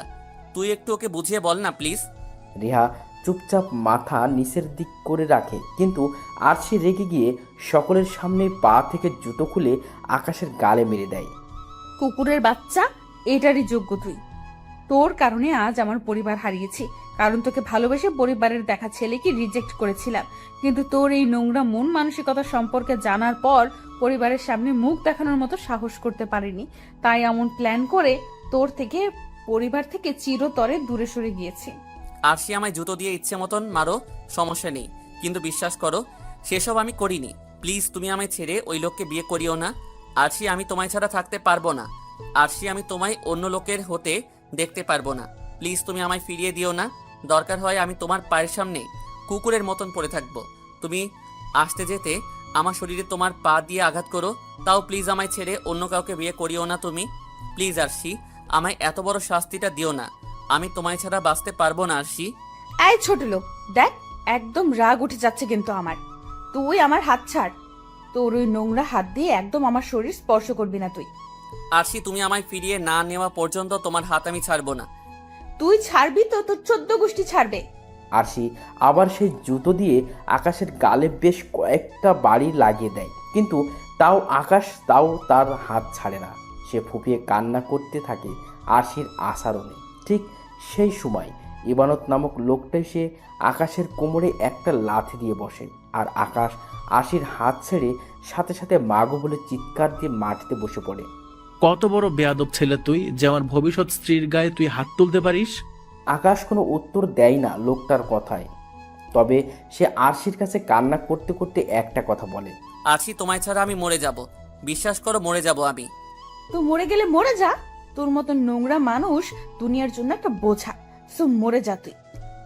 তুই একটু ওকে বুঝিয়ে বল না প্লিজ। রিহা চুপচাপ মাথা নিচের দিক করে রাখে, কিন্তু আরশি রেগে গিয়ে সকলের সামনে পা থেকে জুতো খুলে আকাশের গালে মেরে দেয়। কুকুরের বাচ্চা, এটারই যোগ্য তুই। তোর কারণে আজ আমার পরিবার হারিয়েছি, কারণ তোকে ভালোবেসে পরিবারের দেখা ছেলেকে রিজেক্ট করেছিলাম, কিন্তু তোর এই নোংরা মন মানসিকতা সম্পর্কে জানার পর পরিবারের সামনে মুখ দেখানোর মতো সাহস করতে পারিনি। তাই এমন প্ল্যান করে তোর থেকে পরিবার থেকে চিরতরে দূরে সরে গিয়েছি। আরশি আমায় জুতো দিয়ে ইচ্ছে মতন মারো, সমস্যা নেই, কিন্তু বিশ্বাস করো সেসব আমি করিনি। প্লিজ তুমি আমায় ছেড়ে ওই লোককে বিয়ে করিও না। আরশি, আমি তোমায় ছাড়া থাকতে পারবো না। আরশি, আমি তোমায় অন্য লোকের হতে দেখতে পারবো না। প্লিজ তুমি আমায় ফিরিয়ে দিও না। দরকার হয় আমি তোমার পায়ের সামনে কুকুরের মতন পড়ে থাকবো। তুমি আসতে যেতে আমার শরীরে তোমার পা দিয়ে আঘাত করো, তাও প্লিজ আমায় ছেড়ে অন্য কাউকে বিয়ে করিও না তুমি। প্লিজ আরশি, আমায় এত বড় শাস্তিটা দিও না। আমি তোমায় ছাড়া বাঁচতে পারবো না আরশি। এই ছোট লোক, দেখ একদম রাগ উঠে যাচ্ছে কিন্তু আমার। তুই আমার হাত ছাড়। তোর ওই নোংরা হাত দিয়ে একদম আমার শরীর স্পর্শ করবি না তুই। আরশি, তুমি আমায় ফিরিয়ে না নেওয়া পর্যন্ত তোমার হাত আমি ছাড়বো না। তুই ছাড়বি তো তোর 14 গোষ্ঠী ছাড়বে। আরশি আবার সেই জুতো দিয়ে আকাশের গালে বেশ কয়েকটা বাড়ি লাগিয়ে দেয়, কিন্তু আকাশ তার হাত ছাড়ে না। সে ফুপিয়ে কান্না করতে থাকে আরশির আচরণে। ঠিক সেই সময় ইবানত নামক লোকটা এসে আকাশের কোমরে একটা লাথি দিয়ে বসে, আর আকাশ আরশির হাত ছেড়ে সাথে সাথে মাগো বলে চিৎকার দিয়ে মাটিতে বসে পড়ে। কত বড় বেয়াদব ছেলে তুই যে আমার ভবিষ্যৎ স্ত্রীর গায়ে তুই হাত তুলতে পারিস? আকাশ কোনো উত্তর দেয় না লোকটার কথায়, তবে সে আরশির কাছে কান্না করতে করতে একটা কথা বলে। আরশি, তোমায় ছাড়া আমি মরে যাব। বিশ্বাস করো, মরে যাব আমি। তুই মরে গেলে মরে যা। তোর মতো নোংরা মানুষ দুনিয়ার জন্য একটা বোঝা। সো মরে যা তুই।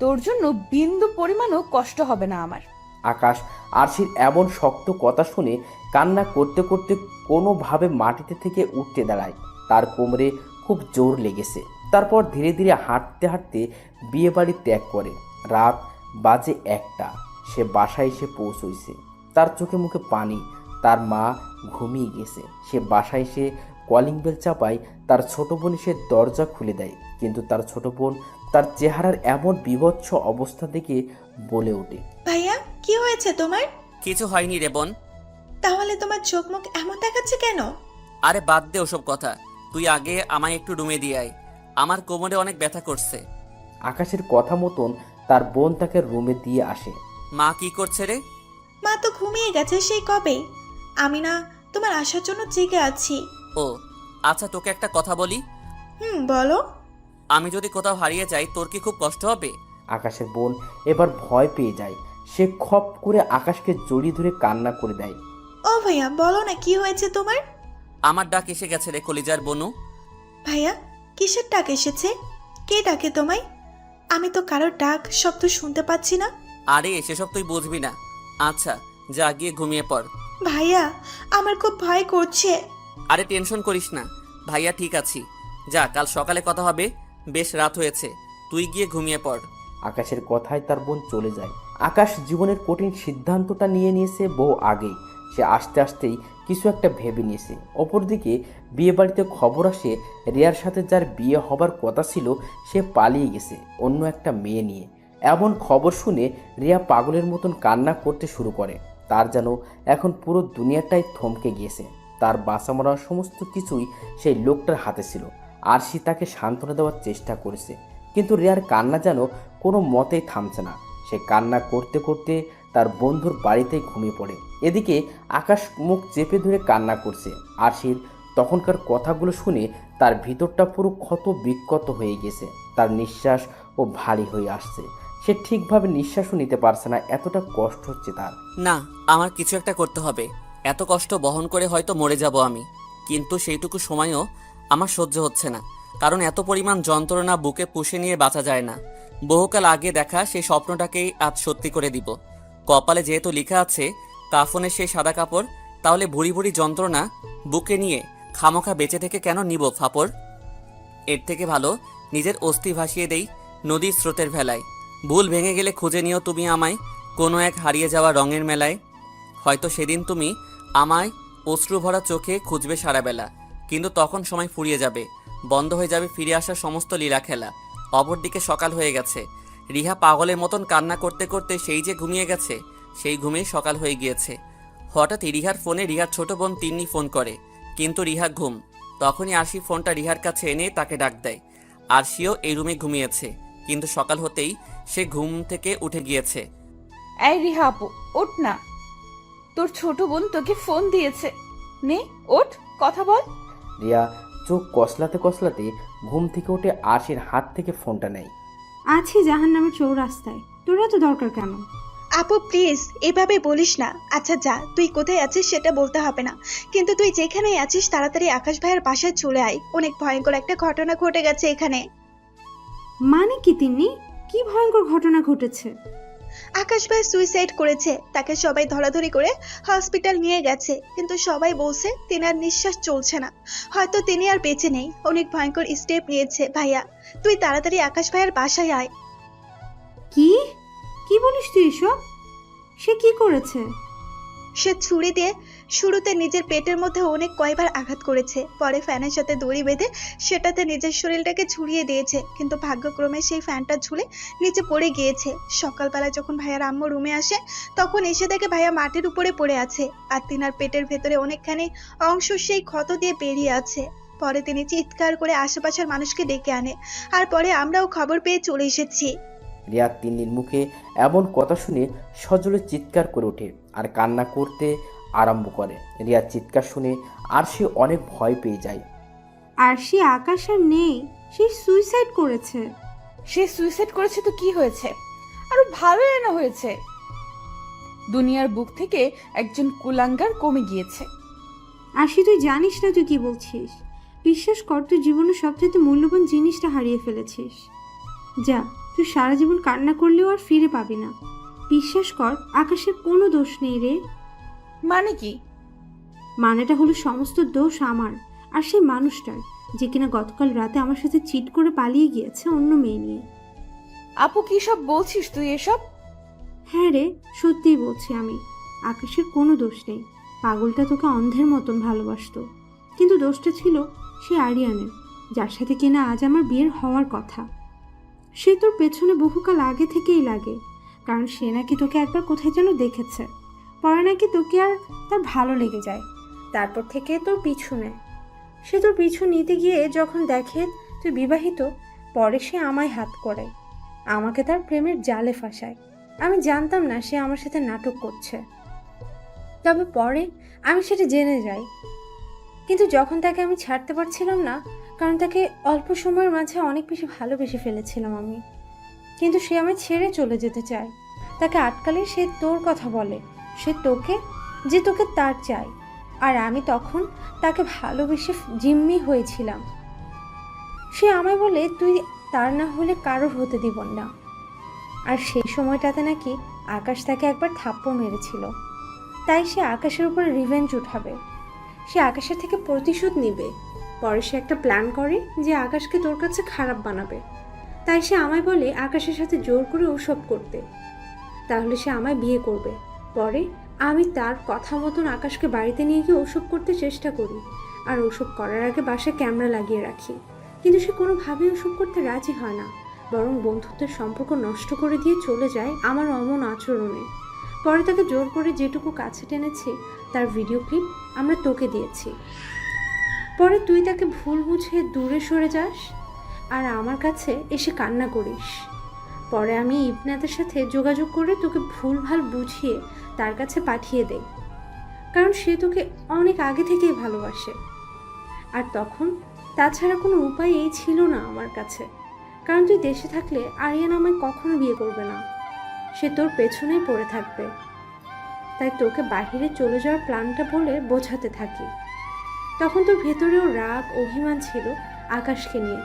তোর জন্য বিন্দু পরিমাণও কষ্ট হবে না আমার। আকাশ আরশির এমন শক্ত কথা শুনে কান্না করতে করতে কোনোভাবে মাটিতে থেকে উঠতে দাঁড়ায়। তার কোমরে খুব জোর লেগেছে। তারপর ধীরে ধীরে হাঁটতে হাঁটতে বিয়ে বাড়ি ত্যাগ করে। রাত বাজে 1টা। সে বাসায় এসে পৌঁছইছে। তার চোখে মুখে পানি। তার মা ঘুমিয়ে গেছে। সে বাসায় এসে কলিং বেল চাপায়। তার ছোট বোন এসে দরজা খুলে দেয়, কিন্তু তার ছোট বোন তার চেহারার এমন বিভৎস অবস্থা দেখে বলে ওঠে, ভাইয়া, কি হয়েছে তোমার? কিছু হয়নি রে বোন। তাহলে তোমার চোখ মুখ এমন দেখাচ্ছে কেন? আরে বাদ দে ওসব কথা। তুই আগে আমায় একটু রুমে দিয়ে আয়, আমার কোমরে অনেক ব্যথা করছে। আকাশের কথা মতন তার বোন তাকে রুমে দিয়ে আসে। মা কি করছে রে? মা তো ঘুমিয়ে গেছে সেই কবে। আমি না তোমার আসার জন্য জেগে আছি। ও আচ্ছা, তোকে একটা কথা বলি। বলো। আমি যদি কোথাও হারিয়ে যাই তোর কি খুব কষ্ট হবে? আকাশের বোন এবার ভয় পেয়ে যায়। সে খপ করে আকাশকে জড়িয়ে ধরে কান্না করে দেয়। ও ভাইয়া, বলো না কি হয়েছে তোমার। আমার ডাক এসে গেছে রে কলিজার বনু। ভাইয়া, কিসের ডাক এসেছে? কে ডাকে তোমায়? আমি তো কারোর ডাক শব্দ শুনতে পাচ্ছি না। আরে সেসব তুই বুঝবি না। আচ্ছা যা গিয়ে ঘুমিয়ে পড়। ভাইয়া, আমার খুব ভয় করছে। আরে টেনশন করিস না ভাইয়া, ঠিক আছি। যা, কাল সকালে কথা হবে। বেশ রাত হয়েছে, তুই গিয়ে ঘুমিয়ে পড়। আকাশের কথায় তার বোন চলে যায়। আকাশ জীবনের কঠিন সিদ্ধান্তটা নিয়ে নিয়েছে বহু আগেই। সে আস্তে আস্তেই কিছু একটা ভেবে নিয়েছে। অপরদিকে বিয়ে বাড়িতে খবর আসে রিয়ার সাথে যার বিয়ে হবার কথা ছিল সে পালিয়ে গেছে অন্য একটা মেয়ে নিয়ে। এমন খবর শুনে রিয়া পাগলের মতন কান্না করতে শুরু করে। তার যেন এখন পুরো দুনিয়াটাই থমকে গিয়েছে। তার বাঁচা মরা সমস্ত কিছুই সেই লোকটার হাতে ছিল। আর সে তাকে সান্ত্বনা দেওয়ার চেষ্টা করেছে, কিন্তু রিয়ার কান্না যেন কোনো মতেই থামছে না। সে কান্না করতে করতে তার বন্ধুর বাড়িতেই ঘুমিয়ে পড়ে। এদিকে আকাশ মুখ চেপে ধরে কান্না করছে। আরশির তখনকার কথাগুলো শুনে তার ভিতরটা পুরো ক্ষত বিক্ষত হয়ে গেছে। তার নিঃশ্বাস ও ভারী হয়ে আসছে। সে ঠিকভাবে নিঃশ্বাসও নিতে পারছে না, এতটা কষ্ট হচ্ছে তার। না, আমার কিছু একটা করতে হবে। এত কষ্ট বহন করে হয়তো মরে যাব আমি, কিন্তু সেইটুকু সময়ও আমার সহ্য হচ্ছে না। কারণ এত পরিমাণ যন্ত্রণা বুকে পুষে নিয়ে বাঁচা যায় না। বহুকাল আগে দেখা সেই স্বপ্নটাকেই আজ সত্যি করে দিব। কপালে যেহেতু লেখা আছে কাফনের সেই সাদা কাপড়, তাহলে ভুড়ি ভুড়ি যন্ত্রণা বুকে নিয়ে খামোখা বেঁচে থেকে কেন নিব ফাপড়? এর থেকে ভালো নিজের অস্থি ভাসিয়ে দেই নদীর স্রোতের ভেলায়। ভুল ভেঙে গেলে খুঁজে নিও তুমি আমায় কোনো এক হারিয়ে যাওয়া রঙের মেলায়। হয়তো সেদিন তুমি আমায় অশ্রু ভরা চোখে খুঁজবে সারাবেলা, কিন্তু তখন সময় ফুরিয়ে যাবে, বন্ধ হয়ে যাবে ফিরে আসার সমস্ত লীলা খেলা। অপরদিকে সকাল হয়ে গেছে। রিহা পাগলের মতন কান্না করতে করতে সেই যে ঘুমিয়ে গেছে, সেই ঘুমেই সকাল হয়ে গিয়েছে। হঠাৎই রিহার ফোনে রিহার ছোট বোন তিন্নি ফোন করে, কিন্তু রিহা ঘুম। তখনই আরশি ফোনটা রিহার কাছে এনে তাকে ডাক দেয়। আরশিও এই রুমে ঘুমিয়েছে, কিন্তু সকাল হতেই সে ঘুম থেকে উঠে গিয়েছে। এই রিহা আপু, ওঠ না, তোর ছোট বোন তোকে ফোন দিয়েছে। নে ওঠ, কথা বল। রিয়া চোখ কসলাতে কসলাতে ঘুম থেকে উঠে আরশির হাত থেকে ফোনটা নেয়। আছি জাহান্নামের চৌরাস্তায়, তোরা তো দরকার কেন? আপু প্লিজ এভাবে বলিস না। আচ্ছা যা, তুই কোথায় আছিস সেটা বলতে হবে না, কিন্তু তুই যেখানেই আছিস তাড়াতাড়ি আকাশ ভাইয়ের বাসায় চলে আয়। অনেক ভয়ঙ্কর একটা ঘটনা ঘটে গেছে এখানে। মানে কি তিন্নি, কি ভয়ঙ্কর ঘটনা ঘটেছে? আকাশ ভাই সুইসাইড করেছে। তাকে সবাই ধরাধরি করে হসপিটাল নিয়ে গেছে, কিন্তু সবাই বলছে তেনার নিঃশ্বাস চলছে না, হয়তো তিনি আর বেঁচে নেই। অনেক ভয়ঙ্কর স্টেপ নিয়েছে ভাইয়া, তুই তাড়াতাড়ি আকাশ ভাইয়ের বাসায় আয়। কি কি বলিস তুই এসব? সে কি করেছে? সে ছুরি দিয়ে শুরুতে নিজের পেটের মধ্যে অনেক কয়বার আঘাত করেছে, পরে ফ্যানের সাথে দড়ি বেঁধে সেটাতে নিজের শরীরটাকে ঝুলিয়ে দিয়েছে, কিন্তু ভাগ্যক্রমে সেই ফ্যানটা ঝুলে নিচে পড়ে গিয়েছে। সকালবেলা যখন ভাইয়ার আম্মু রুমে আসে তখন এসে দেখে ভাইয়া মাটির উপরে পড়ে আছে, আর তিনার পেটের ভেতরে অনেকখানি অংশ সেই ক্ষত দিয়ে বেরিয়ে আছে। পরে তিনি চিৎকার করে আশেপাশের মানুষকে ডেকে আনে, আর পরে আমরাও খবর পেয়ে চলে এসেছি। রিয়া তিন্নির মুখে এমন কথা শুনে সজোরে চিৎকার করে ওঠে আর কান্না করতে আরম্ভ করে। রিয়ার চিৎকার শুনে আরশি অনেক ভয় পেয়ে যায়। আর সে আকাশ আর নেই, সে সুইসাইড করেছে। সে সুইসাইড করেছে তো কি হয়েছে, আরো ভালোই না হয়েছে। দুনিয়ার বুক থেকে একজন কুলাঙ্গার কমে গিয়েছে। আশি তুই জানিস না তুই কি বলছিস। বিশ্বাস কর, তুই জীবনের সবচেয়ে মূল্যবান জিনিসটা হারিয়ে ফেলেছিস। যা, তুই সারা জীবন কান্না করলেও আর ফিরে পাবি না। বিশ্বাস কর, আকাশের কোনো দোষ নেই রে। মানে কি? মানেটা হলো সমস্ত দোষ আমার আর সেই মানুষটার, যে কিনা গতকাল রাতে আমার সাথে চিট করে পালিয়ে গিয়েছে অন্য মেয়ে নিয়ে। আপু কি সব বলছিস তুই এসব? হ্যাঁ রে, সত্যিই বলছি আমি। আকাশের কোনো দোষ নেই। পাগলটা তোকে অন্ধের মতন ভালোবাসতো, কিন্তু দোষটা ছিল সে আরিয়ানের, যার সাথে কিনা আজ আমার বিয়ের হওয়ার কথা। সে তোর পেছনে বহুকাল আগে থেকেই লাগে, কারণ সে নাকি তোকে একবার কোথায় যেন দেখেছে, পরে নাকি তোকে আর তার ভালো লেগে যায়, তারপর থেকে তোর পিছু নেয়। সে তোর পিছু নিতে গিয়ে যখন দেখে তুই বিবাহিত, পরে সে আমায় হাত করে, আমাকে তার প্রেমের জালে ফাঁসায়। আমি জানতাম না সে আমার সাথে নাটক করছে, তবে পরে আমি সেটা জেনে যাই। কিন্তু যখন তাকে আমি ছাড়তে পারছিলাম না, কারণ তাকে অল্প সময়ের মাঝে অনেক বেশি ভালোবেসে ফেলেছিলাম আমি, কিন্তু সে আমায় ছেড়ে চলে যেতে চায়। তাকে আটকালে সে তোর কথা বলে, সে তোকে, যে তোকে তার চাই। আর আমি তখন তাকে ভালোবেসে জিম্মি হয়েছিলাম। সে আমায় বলে তুই তার না হলে কারোর হতে দিব না। আর সেই সময়টাতে নাকি আকাশ তাকে একবার থাপ্পড় মেরেছিল, তাই সে আকাশের উপরে রিভেঞ্জ উঠাবে, সে আকাশের থেকে প্রতিশোধ নিবে। পরে সে একটা প্ল্যান করে যে আকাশকে তোর কাছে খারাপ বানাবে, তাই সে আমায় বলে আকাশের সাথে জোর করে ওসব করতে, তাহলে সে আমায় বিয়ে করবে। পরে আমি তার কথা মতন আকাশকে বাড়িতে নিয়ে গিয়ে ওসব করতে চেষ্টা করি, আর ওসব করার আগে বাসায় ক্যামেরা লাগিয়ে রাখি, কিন্তু সে কোনোভাবেই ওসব করতে রাজি হয় না, বরং বন্ধুত্বের সম্পর্ক নষ্ট করে দিয়ে চলে যায় আমার অমন আচরণে। পরে তাকে জোর করে যেটুকু কাছে টেনেছি তার ভিডিও ক্লিপ আমরা তোকে দিয়েছি। পরে তুই তাকে ভুল বুঝে দূরে সরে যাস আর আমার কাছে এসে কান্না করিস। পরে আমি ইবনাদের সাথে যোগাযোগ করে তোকে ভুলভাল বুঝিয়ে তার কাছে পাঠিয়ে দেই, কারণ সে তোকে অনেক আগে থেকেই ভালোবাসে। আর তখন তাছাড়া কোনো উপায় এই ছিল না আমার কাছে, কারণ তুই দেশে থাকলে আরিয়ান আমায় কখনো বিয়ে করবে না, সে তোর পেছনেই পড়ে থাকবে। তাই তোকে বাহিরে চলে যাওয়ার প্ল্যানটা বলে বোঝাতে থাকি। তখন তোর ভেতরেও রাগ অভিমান ছিল আকাশকে নিয়ে,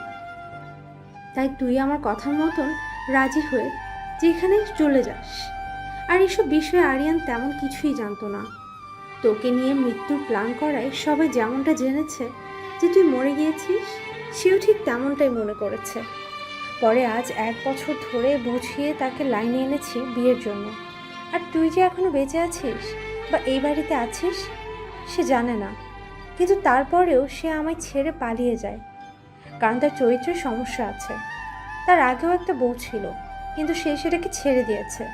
তাই তুই আমার কথার মতন রাজি হয়ে যেখানে চলে যাস। আর এসব বিষয়ে আরিয়ান তেমন কিছুই জানতো না। তোকে নিয়ে মৃত্যুর প্ল্যান করায় সবাই যেমনটা জেনেছে যে তুই মরে গিয়েছিস, সেও ঠিক তেমনটাই মনে করেছে। পরে আজ 1 বছর ধরে বুঝিয়ে তাকে লাইনে এনেছি বিয়ের জন্য। আর তুই যে এখনো বেঁচে আছিস বা এই বাড়িতে আছিস সে জানে না, কিন্তু তারপরেও সে আমায় ছেড়ে পালিয়ে যায়, কারণ তার চরিত্রের সমস্যা আছে। তার আগেও একটা বউ ছিল, কিন্তু সে সেটাকে ছেড়ে দিয়েছে,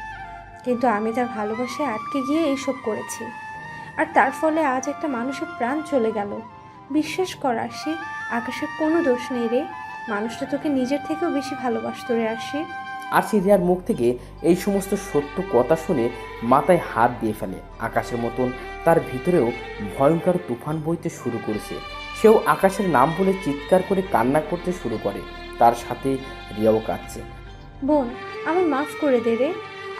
কিন্তু আমি তার ভালোবাসায় আটকে গিয়ে এইসব করেছি। আর তার ফলে আজ একটা মানুষের প্রাণ চলে গেল। বিশ্বাস কর আসি, আকাশের কোনো দোষ নেই রে, মানুষটা তোকে নিজের থেকেও বেশি ভালোবাসতো রে আসি। আরশি রিয়ার মুখ থেকে এই সমস্ত সত্য কথা শুনে মাথায় হাত দিয়ে ফেলে। আকাশের মতন তার ভিতরেও ভয়ঙ্কর তুফান বইতে শুরু করেছে। সেও আকাশের নাম বলে চিৎকার করে কান্না করতে শুরু করে, তার সাথে রিয়াও কাঁদছে। বোন, আমার মাফ করে দে রে।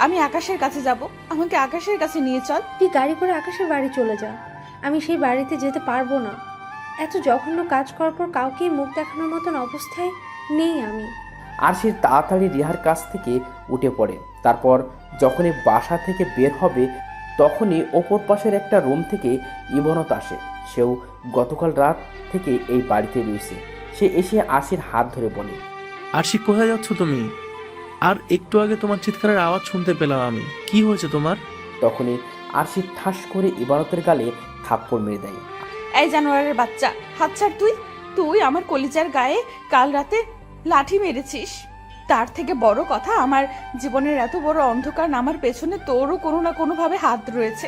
আমি আকাশের কাছে যাব, আমাকে আকাশের কাছে নিয়ে চল। তুই গাড়ি করে আকাশের বাড়ি চলে যা, আমি সেই বাড়িতে যেতে পারবো না। এত জঘন্য কাজ করার পর কাউকেই মুখ দেখানোর মতন অবস্থায় নেই আমি। আরশি তাড়াতাড়ি রিহার কাছ থেকে উঠে পড়ে। তারপর যখনই বাসা থেকে বের হবে তখনই ওপর পাশের একটা রুম থেকে ইবনত আসে। সেও গতকাল রাত থেকে এই বাড়িতে রয়েছে। সে এসে আরশির হাত ধরে বলে, আরশি কোথায় যাচ্ছ তুমি? আর একটু আগে তোমার চিৎকারের আওয়াজ শুনতে পেলাম আমি, কি হয়েছে তোমার? তখনই আরশি ঠাস করে ইবারতের গালে থাপ্পড় মেরে দেয়। এই জানোয়ারের বাচ্চা, হাত ছাড়। তুই আমার কলিজার গায়ে কাল রাতে লাঠি মেরেছিস। তার থেকে বড় কথা, আমার জীবনের এত বড় অন্ধকার নামার পেছনে তোরও কোনো না কোনোভাবে হাত রয়েছে।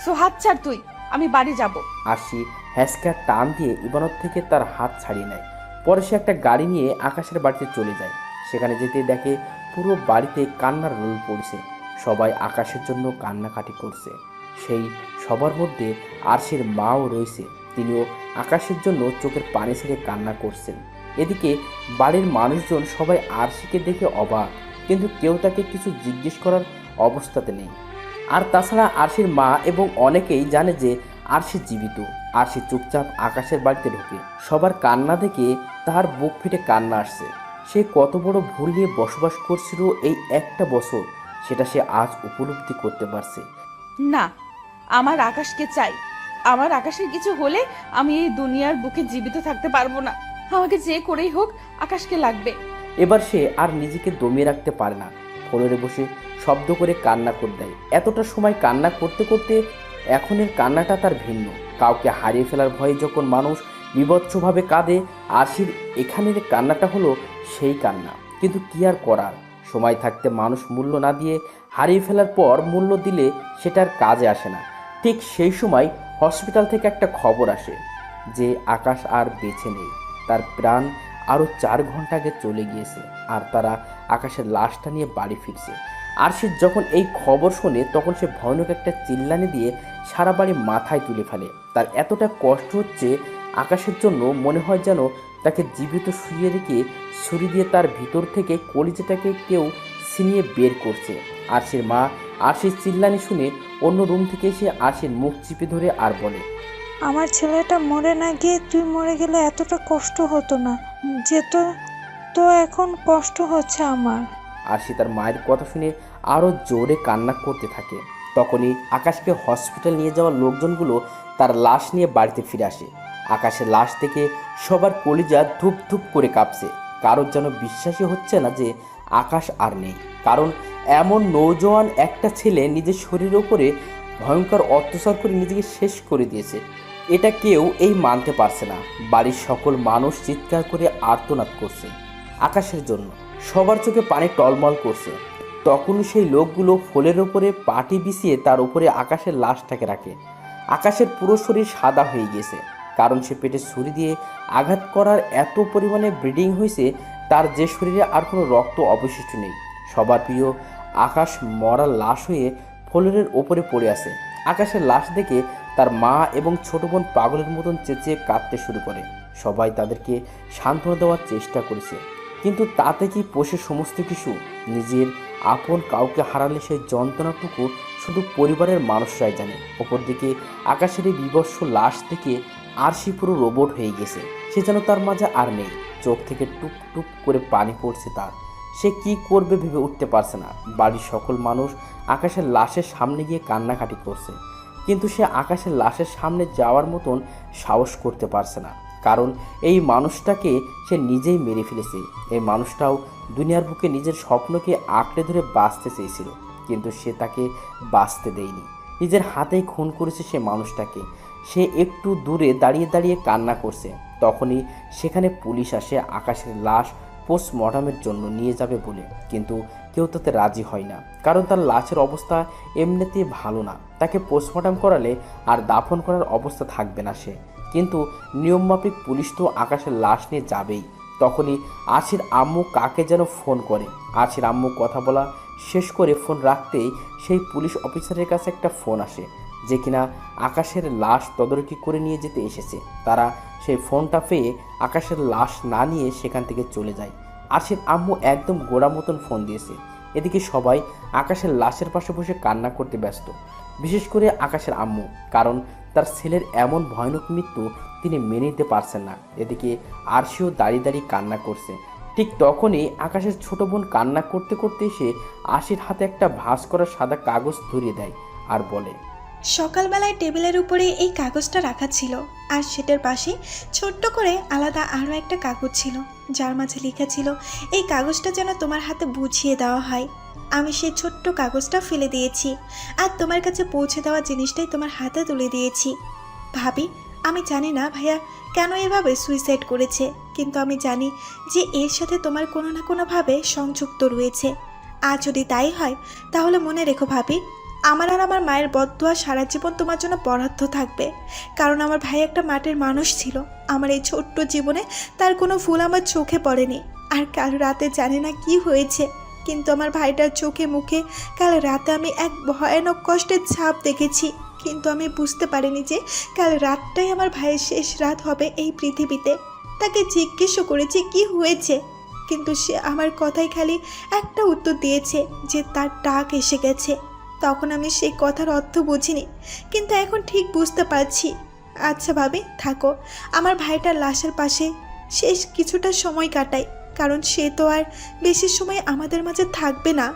সো হাত ছাড় তুই, আমি বাড়ি যাব। আরশি হ্যাসক্যার টান দিয়ে ইবানত থেকে তার হাত ছাড়িয়ে নেয়। পরে সে একটা গাড়ি নিয়ে আকাশের বাড়িতে চলে যায়। সেখানে যেতে দেখে পুরো বাড়িতে কান্নার রোল পড়ছে। সবাই আকাশের জন্য কান্নাকাটি করছে। সেই সবার মধ্যে আরশির মাও রয়েছে, তিনিও আকাশের জন্য চোখের পানি ছেড়ে কান্না করছেন। এদিকে বাড়ির মানুষজন সবাই আরশিকে দেখে অবাক, কিন্তু কেউ তাকে কিছু জিজ্ঞেস করার অবস্থাতে নেই। আর তাছাড়া আরশির মা এবং অনেকেই জানে যে আরশি জীবিত। আরশি চুপচাপ আকাশের বাড়িতে ঢোকে। সবার কান্না দেখে তার বুক ফেটে কান্না আসছে। সে কত বড় ভুল নিয়ে বসবাস করছিল এই একটা বছর, সেটা সে আজ উপলব্ধি করতে পারছে। না, আমার আকাশকে চাই। আমার আকাশের কিছু হলে আমি এই দুনিয়ার বুকে জীবিত থাকতে পারবো না। আমাকে যে করেই হোক আকাশকে লাগবে। এবার সে আর নিজেকে দমিয়ে রাখতে পারে না। ফ্লোরে বসে শব্দ করে কান্না করে দেয়। এতটা সময় কান্না করতে করতে এখনের কান্নাটা তার ভিন্ন। কাউকে হারিয়ে ফেলার ভয়ে যখন মানুষ বিভৎসভাবে কাঁদে, আরশির এখানের কান্নাটা হলো সেই কান্না। কিন্তু কি আর করার, সময় থাকতে মানুষ মূল্য না দিয়ে হারিয়ে ফেলার পর মূল্য দিলে সেটার কাজে আসে না। ঠিক সেই সময় হসপিটাল থেকে একটা খবর আসে। যে আকাশ আর বেঁচে নেই। তার প্রাণ আরও 4 ঘন্টা আগে চলে গিয়েছে, আর তারা আকাশের লাশটা নিয়ে বাড়ি ফিরছে। আরশি যখন এই খবর শোনে তখন সে ভয়ানক একটা চিল্লানি দিয়ে সারা বাড়ি মাথায় তুলে ফেলে। তার এতটা কষ্ট হচ্ছে আকাশের জন্য, মনে হয় যেন তাকে জীবিত শুয়ে রেখে ছুরি দিয়ে তার ভিতর থেকে কলিজাটাকে কেউ ছিনিয়ে বের করছে। আরশির মা আরশির চিল্লানি শুনে অন্য রুম থেকে এসে আরশির মুখ চিপে ধরে আর বলে, আমার ছেলেটা মরে না গিয়ে তুই মরে গেলে এতটা কষ্ট হতো না, যেত তো এখন কষ্ট হচ্ছে আমার। আরশি তার মায়ের কথা শুনে আরও জোরে কান্না করতে থাকে। তখনই আকাশকে হসপিটাল নিয়ে যাওয়া লোকজনগুলো তার লাশ নিয়ে বাড়িতে ফিরে আসে। আকাশের লাশ থেকে সবার কলিজা ধুপ ধুপ করে কাঁপছে। কারোর যেন বিশ্বাসই হচ্ছে না যে আকাশ আর নেই, কারণ এমন নৌজওয়ান একটা ছেলে নিজের শরীরের ওপরে ভয়ঙ্কর অত্যাচার করে নিজেকে শেষ করে দিয়েছে। এটা কেউ এই মানতে পারছে না। বাড়ির সকল মানুষ চিৎকার করে আর্তনাদ করছে আকাশের জন্য। সবার চোখে পানি টলমল করছে। তখন সেই লোকগুলো ফলের ওপরে পাটি বিছিয়ে তার উপরে আকাশের লাশটাকে রাখে। আকাশের পুরো শরীর সাদা হয়ে গেছে, কারণ সে পেটে ছুরি দিয়ে আঘাত করার এত পরিমাণে ব্লিডিং হয়েছে তার যে শরীরে আর কোনো রক্ত অবশিষ্ট নেই। সবার প্রিয় আকাশ মরা লাশ হয়ে ফ্লোরের ওপরে পড়ে আছে। আকাশের লাশ দেখে তার মা এবং ছোট বোন পাগলের মতন চেঁচিয়ে কাঁদতে শুরু করে। সবাই তাদেরকে সান্ত্বনা দেওয়ার চেষ্টা করেছে, কিন্তু তাতে কি পোষে সমস্ত কিছু? নিজের আপন কাউকে হারালে সেই যন্ত্রণাটুকু শুধু পরিবারের মানুষরাই জানে। অপরদিকে আকাশের এই বিভৎস লাশ থেকে আরশি পুরো রোবট হয়ে গেছে। সে যেন তার মাঝে আর নেই। চোখ থেকে টুপ টুপ করে পানি পড়ছে তার। সে কি করবে ভেবে উঠতে পারছে না। বাড়ির সকল মানুষ আকাশের লাশের সামনে গিয়ে কান্নাকাটি করছে, কিন্তু সে আকাশের লাশের সামনে যাওয়ার মতন সাহস করতে পারছে না, কারণ এই মানুষটাকে সে নিজেই মেরে ফেলেছে। এই মানুষটাও দুনিয়ার বুকে নিজের স্বপ্নকে আঁকড়ে ধরে বাঁচতে চেয়েছিল, কিন্তু সে তাকে বাঁচতে দেয়নি। নিজের হাতেই খুন করেছে সে মানুষটাকে। সে একটু দূরে দাঁড়িয়ে দাঁড়িয়ে কান্না করছে। তখনই সেখানে পুলিশ আসে আকাশের লাশ পোস্টমর্টমের জন্য নিয়ে যাবে বলে, কিন্তু কেউ তাতে রাজি হয় না, কারণ তার লাশের অবস্থা এমনিতেই ভালো না। তাকে পোস্টমর্টম করালে আর দাফন করার অবস্থা থাকবে না সে। কিন্তু নিয়মমাফিক পুলিশ তো আকাশের লাশ নিয়ে যাবেই। তখনই আরশির আম্মু কাকে যেন ফোন করে। আরশির আম্মু কথা বলা শেষ করে ফোন রাখতেই সেই পুলিশ অফিসারের কাছে একটা ফোন আসে, যে কিনা আকাশের লাশ তদারকি করে নিয়ে যেতে এসেছে। তারা সেই ফোনটা পেয়ে আকাশের লাশ না নিয়ে সেখান থেকে চলে যায়। আরশির আম্মু একদম গোড়া মতন ফোন দিয়েছে। এদিকে সবাই আকাশের লাশের পাশে বসে কান্না করতে ব্যস্ত, বিশেষ করে আকাশের আম্মু, কারণ তার ছেলের এমন ভয়ানক মৃত্যু তিনি মেনে নিতে পারছেন না। এদিকে আরশিও দাঁড়িয়ে দাঁড়িয়ে কান্না করছে। ঠিক তখনই আকাশের ছোট বোন কান্না করতে করতে এসে আরশির হাতে একটা ভাঁজ করা সাদা কাগজ ধরিয়ে দেয় আর বলে, সকালবেলায় টেবিলের উপরে এই কাগজটা রাখা ছিল, আর সেটার পাশে ছোট্ট করে আলাদা আরও একটা কাগজ ছিল, যার মাঝে লেখা ছিল এই কাগজটা যেন তোমার হাতে বুঝিয়ে দেওয়া হয়। আমি সেই ছোট্ট কাগজটা ফেলে দিয়েছি, আর তোমার কাছে পৌঁছে দেওয়া জিনিসটাই তোমার হাতে তুলে দিয়েছি। ভাবি, আমি জানি না ভাইয়া কেন এভাবে সুইসাইড করেছে, কিন্তু আমি জানি যে এর সাথে তোমার কোনো না কোনোভাবে সংযুক্ত রয়েছে। আর যদি তাই হয় তাহলে মনে রেখো ভাবি, আমার আর আমার মায়ের বদদোয়া সারা জীবন তোমার জন্য বরাদ্দ থাকবে, কারণ আমার ভাই একটা মাটির মানুষ ছিল। আমার এই ছোট্ট জীবনে তার কোনো ভুল আমার চোখে পড়েনি। আর কাল রাতে জানি না কি হয়েছে, কিন্তু আমার ভাইটার চোখে মুখে কাল রাতে আমি এক ভয়ানক কষ্টের ছাপ দেখেছি। কিন্তু আমি বুঝতে পারিনি যে কাল রাতটাই আমার ভাইয়ের শেষ রাত হবে এই পৃথিবীতে। তাকে জিজ্ঞেসও করেছি কি হয়েছে, কিন্তু সে আমার কথায় খালি একটা উত্তর দিয়েছে যে তার ডাক এসে গেছে। তখন আমি সেই কথার অর্থ বুঝিনি, কিন্তু এখন ঠিক বুঝতে পারছি। আচ্ছা ভাবি, থাকো, আমার ভাইটার লাশের পাশে শেষ কিছুটা সময় কাটাই, কারণ সে তো আর বেশি সময় আমাদের মাঝে থাকবে না।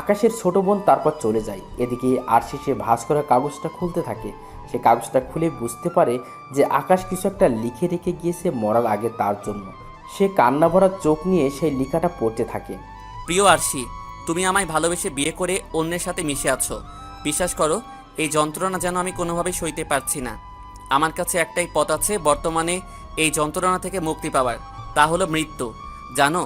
আকাশের ছোট বোন তারপর চলে যায়। এদিকে আরশি সে ভাঁজ করা কাগজটা খুলতে থাকে। সে কাগজটা খুলে বুঝতে পারে যে আকাশ কিছু একটা লিখে রেখে গিয়েছে মরার আগে তার জন্য। সে কান্না ভরা চোখ নিয়ে সেই লেখাটা পড়তে থাকে। প্রিয় আরশি, তুমি আমায় ভালোবেসে বিয়ে করে অন্যের সাথে মিশে আছো। বিশ্বাস করো, এই যন্ত্রণা যেন আমি কোনোভাবেই সইতে পারছি না। আমার কাছে একটাই পথ আছে বর্তমানে এই যন্ত্রণা থেকে মুক্তি পাওয়ার, তা হলো মৃত্যু। জানো,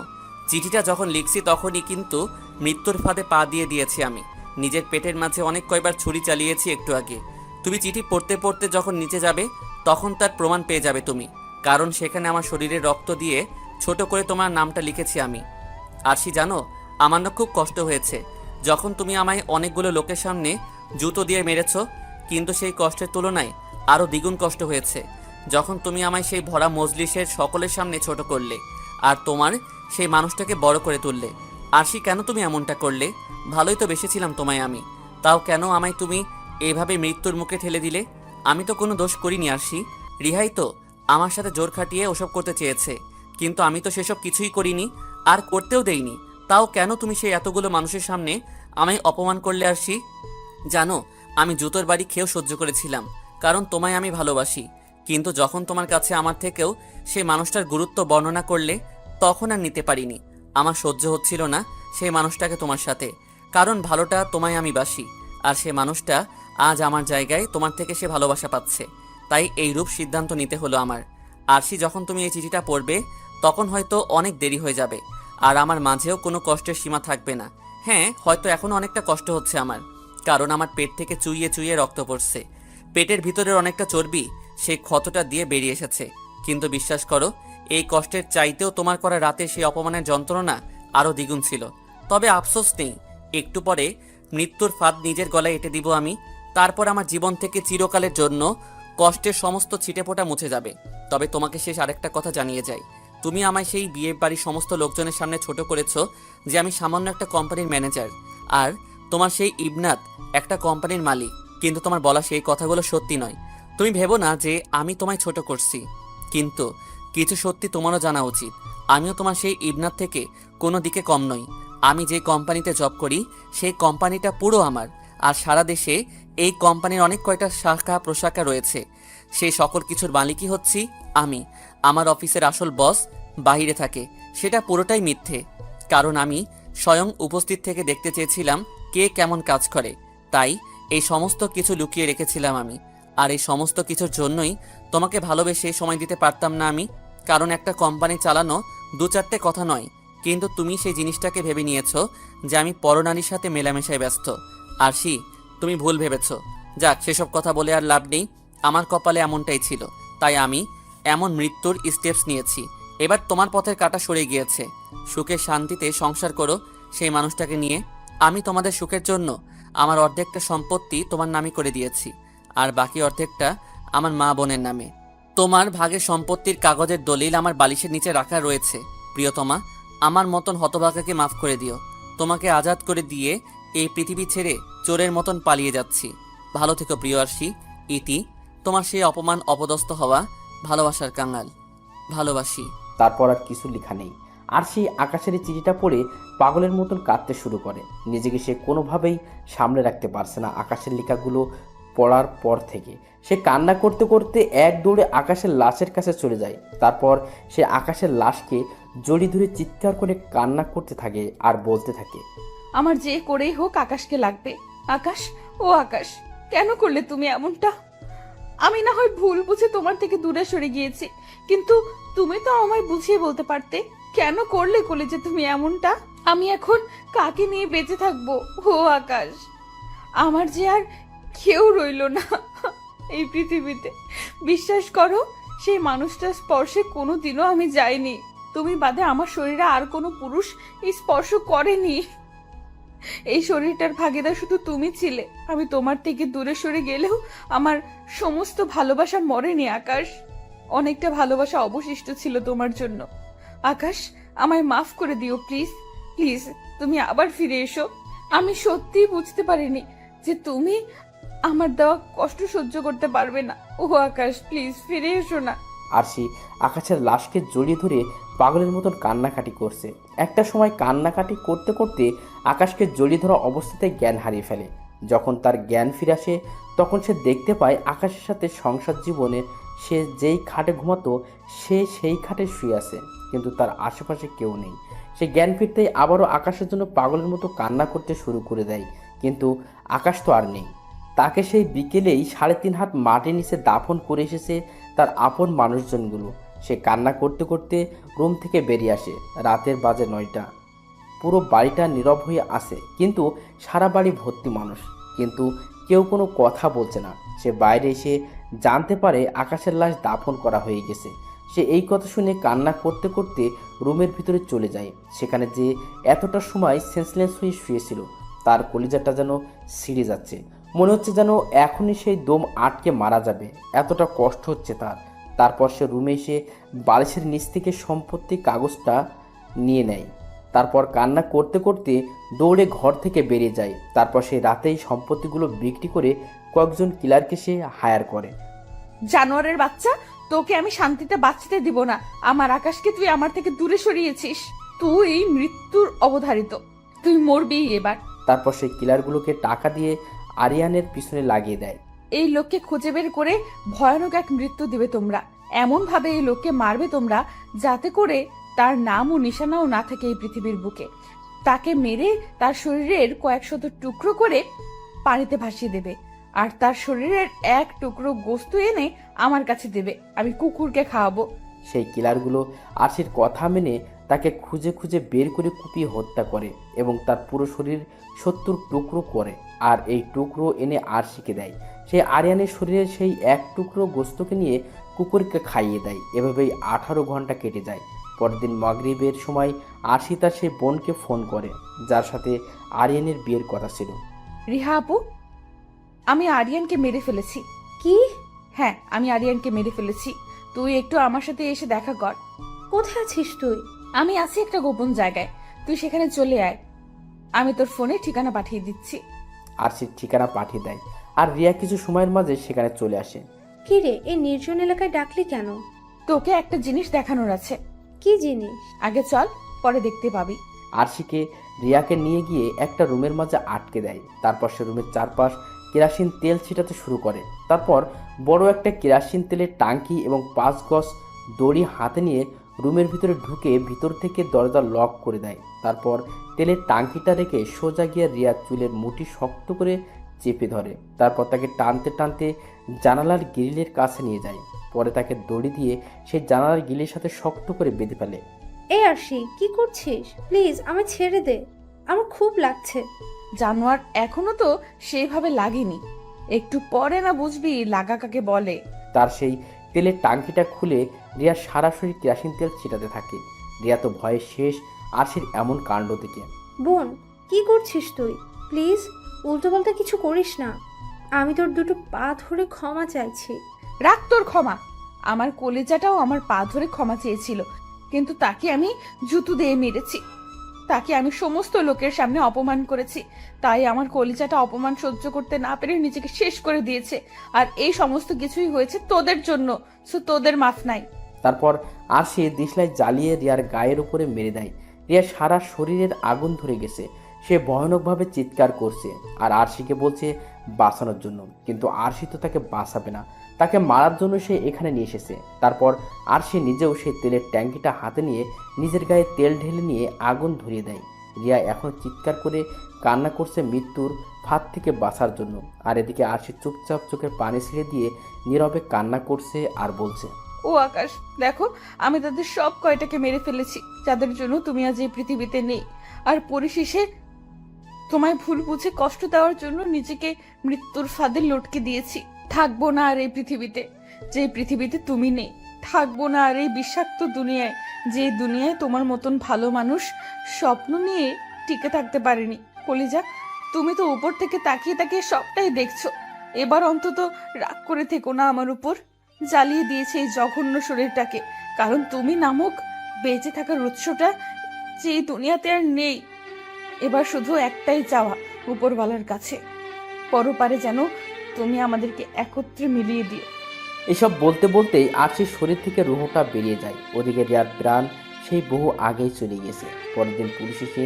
চিঠিটা যখন লিখছি তখনই কিন্তু মৃত্যুর ফাঁদে পা দিয়ে দিয়েছি আমি। নিজের পেটের মাঝে অনেক কয়বার ছুরি চালিয়েছি একটু আগে। তুমি চিঠি পড়তে পড়তে যখন নিচে যাবে তখন তার প্রমাণ পেয়ে যাবে তুমি, কারণ সেখানে আমার শরীরে রক্ত দিয়ে ছোট করে তোমার নামটা লিখেছি আমি। আরশি জানো, আমার না খুব কষ্ট হয়েছে যখন তুমি আমায় অনেকগুলো লোকের সামনে জুতো দিয়ে মেরেছ, কিন্তু সেই কষ্টের তুলনায় আরও দ্বিগুণ কষ্ট হয়েছে যখন তুমি আমায় সেই ভরা মজলিসের সকলের সামনে ছোট করলে আর তোমার সেই মানুষটাকে বড় করে তুললে। আরশি, কেন তুমি এমনটা করলে? ভালোই তো বেসেছিলাম তোমায় আমি, তাও কেন আমায় তুমি এভাবে মৃত্যুর মুখে ঠেলে দিলে? আমি তো কোনো দোষ করিনি আরশি। রিহাই তো আমার সাথে জোর খাটিয়ে ওসব করতে চেয়েছে, কিন্তু আমি তো সেসব কিছুই করিনি আর করতেও দেইনি। তাও কেন তুমি সেই এতগুলো মানুষের সামনে আমায় অপমান করলে আরশি? জানো, আমি জুতোর বাড়ি খেয়েও সহ্য করেছিলাম, কারণ তোমায় আমি ভালোবাসি। কিন্তু যখন তোমার কাছে আমার থেকেও সেই মানুষটার গুরুত্ব বর্ণনা করলে, তখন আর নিতে পারিনি। আমার সহ্য হচ্ছিল না সেই মানুষটাকে তোমার সাথে, কারণ ভালোটা তোমায় আমি বাসি, আর সে মানুষটা আজ আমার জায়গায় তোমার থেকে সে ভালোবাসা পাচ্ছে। তাই এই রূপ সিদ্ধান্ত নিতে হলো আমার। আরশি, যখন তুমি এই চিঠিটা পড়বে তখন হয়তো অনেক দেরি হয়ে যাবে, আর আমার মাঝেও কোনো কষ্টের সীমা থাকবে না। হ্যাঁ, হয়তো এখনও অনেকটা কষ্ট হচ্ছে আমার, কারণ আমার পেট থেকে চুইয়ে চুইয়ে রক্ত পড়ছে। পেটের ভিতরের অনেকটা চর্বি সেই ক্ষতটা দিয়ে বেরিয়ে এসেছে। কিন্তু বিশ্বাস করো, এই কষ্টের চাইতেও তোমার করা রাতে সেই অপমানের যন্ত্রণা আরও দ্বিগুণ ছিল। তবে আফসোস নেই, একটু পরে মৃত্যুর ফাঁদ নিজের গলায় এঁটে দিব আমি। তারপর আমার জীবন থেকে চিরকালের জন্য কষ্টের সমস্ত ছিটেফোঁটা মুছে যাবে। তবে তোমাকে শেষ আরেকটা কথা জানিয়ে যাই, তুমি আমায় সেই বিয়ে বাড়ির সমস্ত লোকজনের সামনে ছোট করেছো যে আমি সামান্য একটা কোম্পানির ম্যানেজার, আর তোমার সেই ইবনাত একটা কোম্পানির মালিক। কিন্তু তোমার বলা সেই কথাগুলো সত্যি নয়। তুমি ভেবো না যে আমি তোমায় ছোট করছি, কিন্তু কিছু সত্যি তোমারও জানা উচিত। আমিও তোমার সেই ইবনাত থেকে কোনো দিকে কম নই। আমি যে কোম্পানিতে জব করি সেই কোম্পানিটা পুরো আমার, আর সারা দেশে এই কোম্পানির অনেক কয়টা শাখা প্রশাখা রয়েছে। সেই সকল কিছুর মালিকই হচ্ছি আমি। আমার অফিসের আসল বস বাইরে থাকে, সেটা পুরোটাই মিথ্যে, কারণ আমি স্বয়ং উপস্থিত থেকে দেখতে চেয়েছিলাম কে কেমন কাজ করে। তাই এই সমস্ত কিছু লুকিয়ে রেখেছিলাম আমি, আর এই সমস্ত কিছুর জন্যই তোমাকে ভালোবেসে সময় দিতে পারতাম না আমি। কারণ একটা কোম্পানি চালানো দু চারটে কথা নয়, কিন্তু তুমি সেই জিনিসটাকে ভেবে নিয়েছো যে আমি পরনারীর সাথে মেলামেশায় ব্যস্ত। আরশি, তুমি ভুল ভেবেছো। যাক, সেসব কথা বলে আর লাভ নেই। আমার কপালে এমনটাই ছিল, তাই আমি এমন মৃত্যুর স্টেপস নিয়েছি। এবার তোমার পথের কাঁটা সরে গিয়েছে। সুখে শান্তিতে সংসার করো সেই মানুষটাকে নিয়ে। আমি তোমাদের সুখের জন্য আমার অর্ধেকটা সম্পত্তি তোমার নামে করে দিয়েছি, আর বাকি অর্ধেকটা আমার মা বোনের নামে। তোমার ভাগের সম্পত্তির কাগজের দলিল আমার বালিশের নিচে রাখা রয়েছে। প্রিয়তমা, আমার মতন হতভাগাকে মাফ করে দিও। তোমাকে আজাদ করে দিয়ে এই পৃথিবী ছেড়ে চোরের মতন পালিয়ে যাচ্ছি। ভালো থেকো প্রিয় আরশি। ইতি, তোমার সেই অপমান অপদস্থ হওয়া ভালোবাসার কাঙাল। ভালোবাসি। তারপর আর কিছু লেখা নেই। আরশি আকাশের এই চিঠিটা পড়ে পাগলের মতন কাঁদতে শুরু করে। নিজেকে সে কোনোভাবেই সামলে রাখতে পারছে না। আকাশের লেখাগুলো পড়ার পর থেকে সে কান্না করতে করতে এক দৌড়ে আকাশের লাশের কাছে চলে যায়। তারপর সে আকাশের লাশকে জড়িয়ে ধরে চিৎকার করে কান্না করতে থাকে আর বলতে থাকে, আমার যে করেই হোক আকাশকে লাগবে। আকাশ, ও আকাশ, কেন করলে তুমি এমনটা? আমি না হয় ভুল বুঝে তোমার থেকে দূরে সরে গিয়েছি, কিন্তু তুমি তো আমায় বুঝিয়ে বলতে পারতে। কেন করলে যে তুমি এমনটা? আমি এখন কাকে নিয়ে বেঁচে থাকবো? ও আকাশ, আমার যে আর কেউ রইলো না এই পৃথিবীতে। বিশ্বাস করো, সেই মানুষটার স্পর্শে কোনোদিনও আমি যাইনি। তুমি বাদে আমার শরীরে আর কোনো পুরুষ এই স্পর্শ করেনি। এই শরীরটার ভাগিদার শুধু তুমি ছিলে। আমি তোমার থেকে দূরে সরে গেলেও আমার সমস্ত ভালোবাসা মরেনি আকাশ। অনেকটা ভালোবাসা অবশিষ্ট ছিল তোমার জন্য। আকাশ, আমায় মাফ করে দিও প্লিজ। প্লিজ, তুমি আবার ফিরে এসো। আমি সত্যিই বুঝতে পারিনি যে তুমি আমার দেওয়া কষ্ট সহ্য করতে পারবে না। ও আকাশ, প্লিজ ফিরে এসো না। আরশি আকাশের লাশকে জড়িয়ে ধরে পাগলের মতন কান্নাকাটি করছে। একটা সময় কান্নাকাটি করতে করতে আকাশকে জড়িয়ে ধরা অবস্থাতে জ্ঞান হারিয়ে ফেলে। যখন তার জ্ঞান ফিরে আসে তখন সে দেখতে পায় আকাশের সাথে সংসার জীবনে সে যেই খাটে ঘুমাতো সে সেই খাটে শুয়ে আছে, কিন্তু তার আশেপাশে কেউ নেই। সে জ্ঞান ফিরতেই আবারও আকাশের জন্য পাগলের মতো কান্না করতে শুরু করে দেয়, কিন্তু আকাশ তো আর নেই। তাকে সেই বিকেলেই 3.5 হাত মাটির নিচে দাফন করে এসেছে তার আপন মানুষজনগুলো। সে কান্না করতে করতে রুম থেকে বেরিয়ে আসে। রাতের বাজে 9টা। পুরো বাড়িটা নীরব হয়ে আছে, কিন্তু সারা বাড়ি ভর্তি মানুষ, কিন্তু কেউ কোনো কথা বলছে না। সে বাইরে এসে জানতে পারে আকাশের লাশ দাফন করা হয়ে গেছে। সে এই কথা শুনে কান্না করতে করতে রুমের ভিতরে চলে যায়। সেখানে যে এতটা সময় সেন্সলেস হয়ে শুয়েছিল, তার কলিজাটা যেন ছিঁড়ে যাচ্ছে। মনে হচ্ছে যেন এখনই সেই দম আটকে মারা যাবে, এতটা কষ্ট হচ্ছে তার। তারপর সে রুমে এসে বালিশের নিচ থেকে সম্পত্তির কাগজটা নিয়ে নেয়। তারপর কান্না করতে করতে দৌড়ে ঘর থেকে বেরিয়ে যায়। তারপর সে রাতেই সম্পত্তিগুলো বিক্রি করে কয়েকজন কিলারকে সে হায়ার করে। জানোয়ারের বাচ্চা, তোকে আমি শান্তিতে বাঁচতে দিব না। আমার আকাশকে তুই আমার থেকে দূরে সরিয়েছিস। তুই মৃত্যুর অবধারিত, তুই মরবি এবার। তারপর সেই কিলারগুলোকে টাকা দিয়ে আরিয়ানের পিছনে লাগিয়ে দেয়। এই লোককে খুঁজে বের করে ভয়ানক এক মৃত্যু দিবে তোমরা। এমন ভাবে এই লোককে মারবে তোমরা যাতে করে তার নাম ও নিশানাও না থাকে এই পৃথিবীর বুকে। তাকে মেরে তার শরীরের কয়েক শত টুকরো করে পানিতে ভাসিয়ে দেবে, আর তার শরীরের এক টুকরো গোস্ত এনে আমার কাছে দেবে, আমি কুকুরকে খাওয়াবো। সেই কিলারগুলো আরশির কথা মেনে তাকে খুঁজে খুঁজে বের করে কুপিয়ে হত্যা করে এবং তার পুরো শরীর 70 টুকরো করে, আর এই টুকরো এনে আরশিকে দেয়। সে আরিয়ানের শরীরের সেই এক টুকরো গোস্তকে নিয়ে কুকুরকে খাইয়ে দেয়। এভাবেই 18 ঘন্টা কেটে যায়। পরের দিন মাগরিবের সময় আরশি তার সেই বোনকে ফোন করে, যার সাথে আরিয়ানের বিয়ের কথা ছিল। রিহা আপু, আমি আরিয়ানকে মেরে ফেলেছি। কি? হ্যাঁ, আমি আরিয়ানকে মেরে ফেলেছি। তুই একটু আমার সাথে এসে দেখা কর। কোথায় আছিস তুই? আমি আছি একটা গোপন জায়গায়, তুই সেখানে চলে আয়। আমি তোর ফোনে ঠিকানা পাঠিয়ে দিচ্ছি। আরশির ঠিকানা পাঠিয়ে দেয়, আর রিয়া কিছু সময়ের মাঝে সেখানে চলে আসে। কি রে, এই নির্জন এলাকায় ডাকলি কেন? তোকে একটা জিনিস দেখানোর আছে। কি জিনিস? আগে চল, পরে দেখতে পাবি। আরশিকে রিয়াকে নিয়ে গিয়ে একটা রুমের মাঝে আটকে দেয়। তারপর সে রুমের চারপাশ কেরাসিন তেল ছিটাতে শুরু করে। তারপর বড় একটা কেরাসিন তেলের টাঙ্কি এবং 5 গজ দড়ি হাতে নিয়ে রুমের ভিতরে ঢুকে ভিতর থেকে দরজা লক করে দেয়। তারপর তেলের টাঙ্কিটা রেখে সোজা গিয়ে রিয়ার চুলের মুঠি শক্ত করে চেপে ধরে। তারপর তাকে টানতে টানতে জানালার গ্রিলের কাছে নিয়ে যায়। পরে তাকে দড়ি দিয়ে সে জানালার গ্রিলের সাথে শক্ত করে বেঁধে ফেলে। এই আরশি, কি করছিস? প্লিজ আমায় ছেড়ে দে, আমার খুব লাগছে। জানোয়ার, এখনো তো সেইভাবে লাগেনি, একটু পরে না বুঝবি লাগা কাকে বলে। তার সেই তেলের টাঙ্কিটা খুলে রিয়া সারা শরীর কেরাসিন তেল ছিটাতে থাকে। রিয়া তো ভয়ে শেষ আরশির এমন কাণ্ড দেখে। বোন, কি করছিস তুই? প্লিজ উল্টোপাল্টা কিছু করিস না। আমি তোর দুটো পা ধরে ক্ষমা চাইছি। রাখ তোর ক্ষমা। আমার কলেজাটাও আমার পা ধরে ক্ষমা চেয়েছিল, কিন্তু তাকে আমি জুতো দিয়ে মেরেছি। তাকে আমি সমস্ত লোকের সামনে অপমান করেছি, তাই আমার কলিজাটা অপমান সহ্য করতে না পেরে নিজেকে শেষ করে দিয়েছে। আর এই সমস্ত কিছুই হয়েছে তোদের জন্য, সো তোদের মাফ নাই। তারপর আরশি দিশলাই জ্বালিয়ে রিয়ার গায়ের উপরে মেরে দেয়। রিয়ার সারা শরীরের আগুন ধরে গেছে। সে ভয়ানকভাবে চিৎকার করছে আর আরশিকে বলছে বাঁচানোর জন্য, কিন্তু আরশি তো তাকে বাঁচাবে না, তাকে মারার জন্য সে এখানে নিয়ে এসেছে। তারপর আরশি নিজেও সেই তেলের ট্যাঙ্কিটা হাতে নিয়ে নিজের গায়ে তেল ঢেলে নিয়ে আগুন ধরিয়ে দেয়। রিয়া এখন চিৎকার করে কান্না করছে মৃত্যুর ফাঁদ থেকে বাঁচার জন্য। আর এদিকে আরশি চুপচাপ চোখের পানি ছেড়ে দিয়ে নীরবে কান্না করছে আর বলছে, ও আকাশ, দেখো আমি তাদের সব কয়টাকে মেরে ফেলেছি, যাদের জন্য তুমি আজ এই পৃথিবীতে নেই। আর পরিশেষে তোমায় ভুল বুঝে কষ্ট দেওয়ার জন্য নিজেকে মৃত্যুর ফাঁদে লটকে দিয়েছি। থাকবো না আর এই পৃথিবীতে, যে পৃথিবীতে তুমি নেই। থাকবো না আর এই বিষাক্ত দুনিয়ায়, যে দুনিয়ায় তোমার মতন ভালো মানুষ স্বপ্ন নিয়ে টিকে থাকতে পারেনি। কলিজা, তুমি তো উপর থেকে তাকিয়ে তাকিয়ে সবটাই দেখছো। এবার অন্তত রাগ করে থেকো না আমার উপর। জ্বালিয়ে দিয়েছে এই জঘন্য শরীরটাকে, কারণ তুমি নামক বেঁচে থাকার উৎসটা যে এই দুনিয়াতে আর নেই। এবার শুধু একটাই চাওয়া উপরওয়ালার কাছে, পরপারে যেন তুমি আমাদেরকে একত্রে মিলিয়ে দিও। এসব বলতে বলতেই আরশির শরীর থেকে রুহটা বেরিয়ে যায়। ওদিকে রিয়ার প্রাণ সেই বহু আগেই চলে গেছে। পরের দিন পুলিশ এসে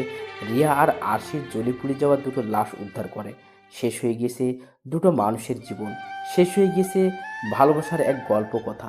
রিয়া আর আরশির জ্বলে পুড়ে যাওয়া দুটো লাশ উদ্ধার করে। শেষ হয়ে গেছে দুটো মানুষের জীবন, শেষ হয়ে গেছে ভালোবাসার এক গল্প কথা।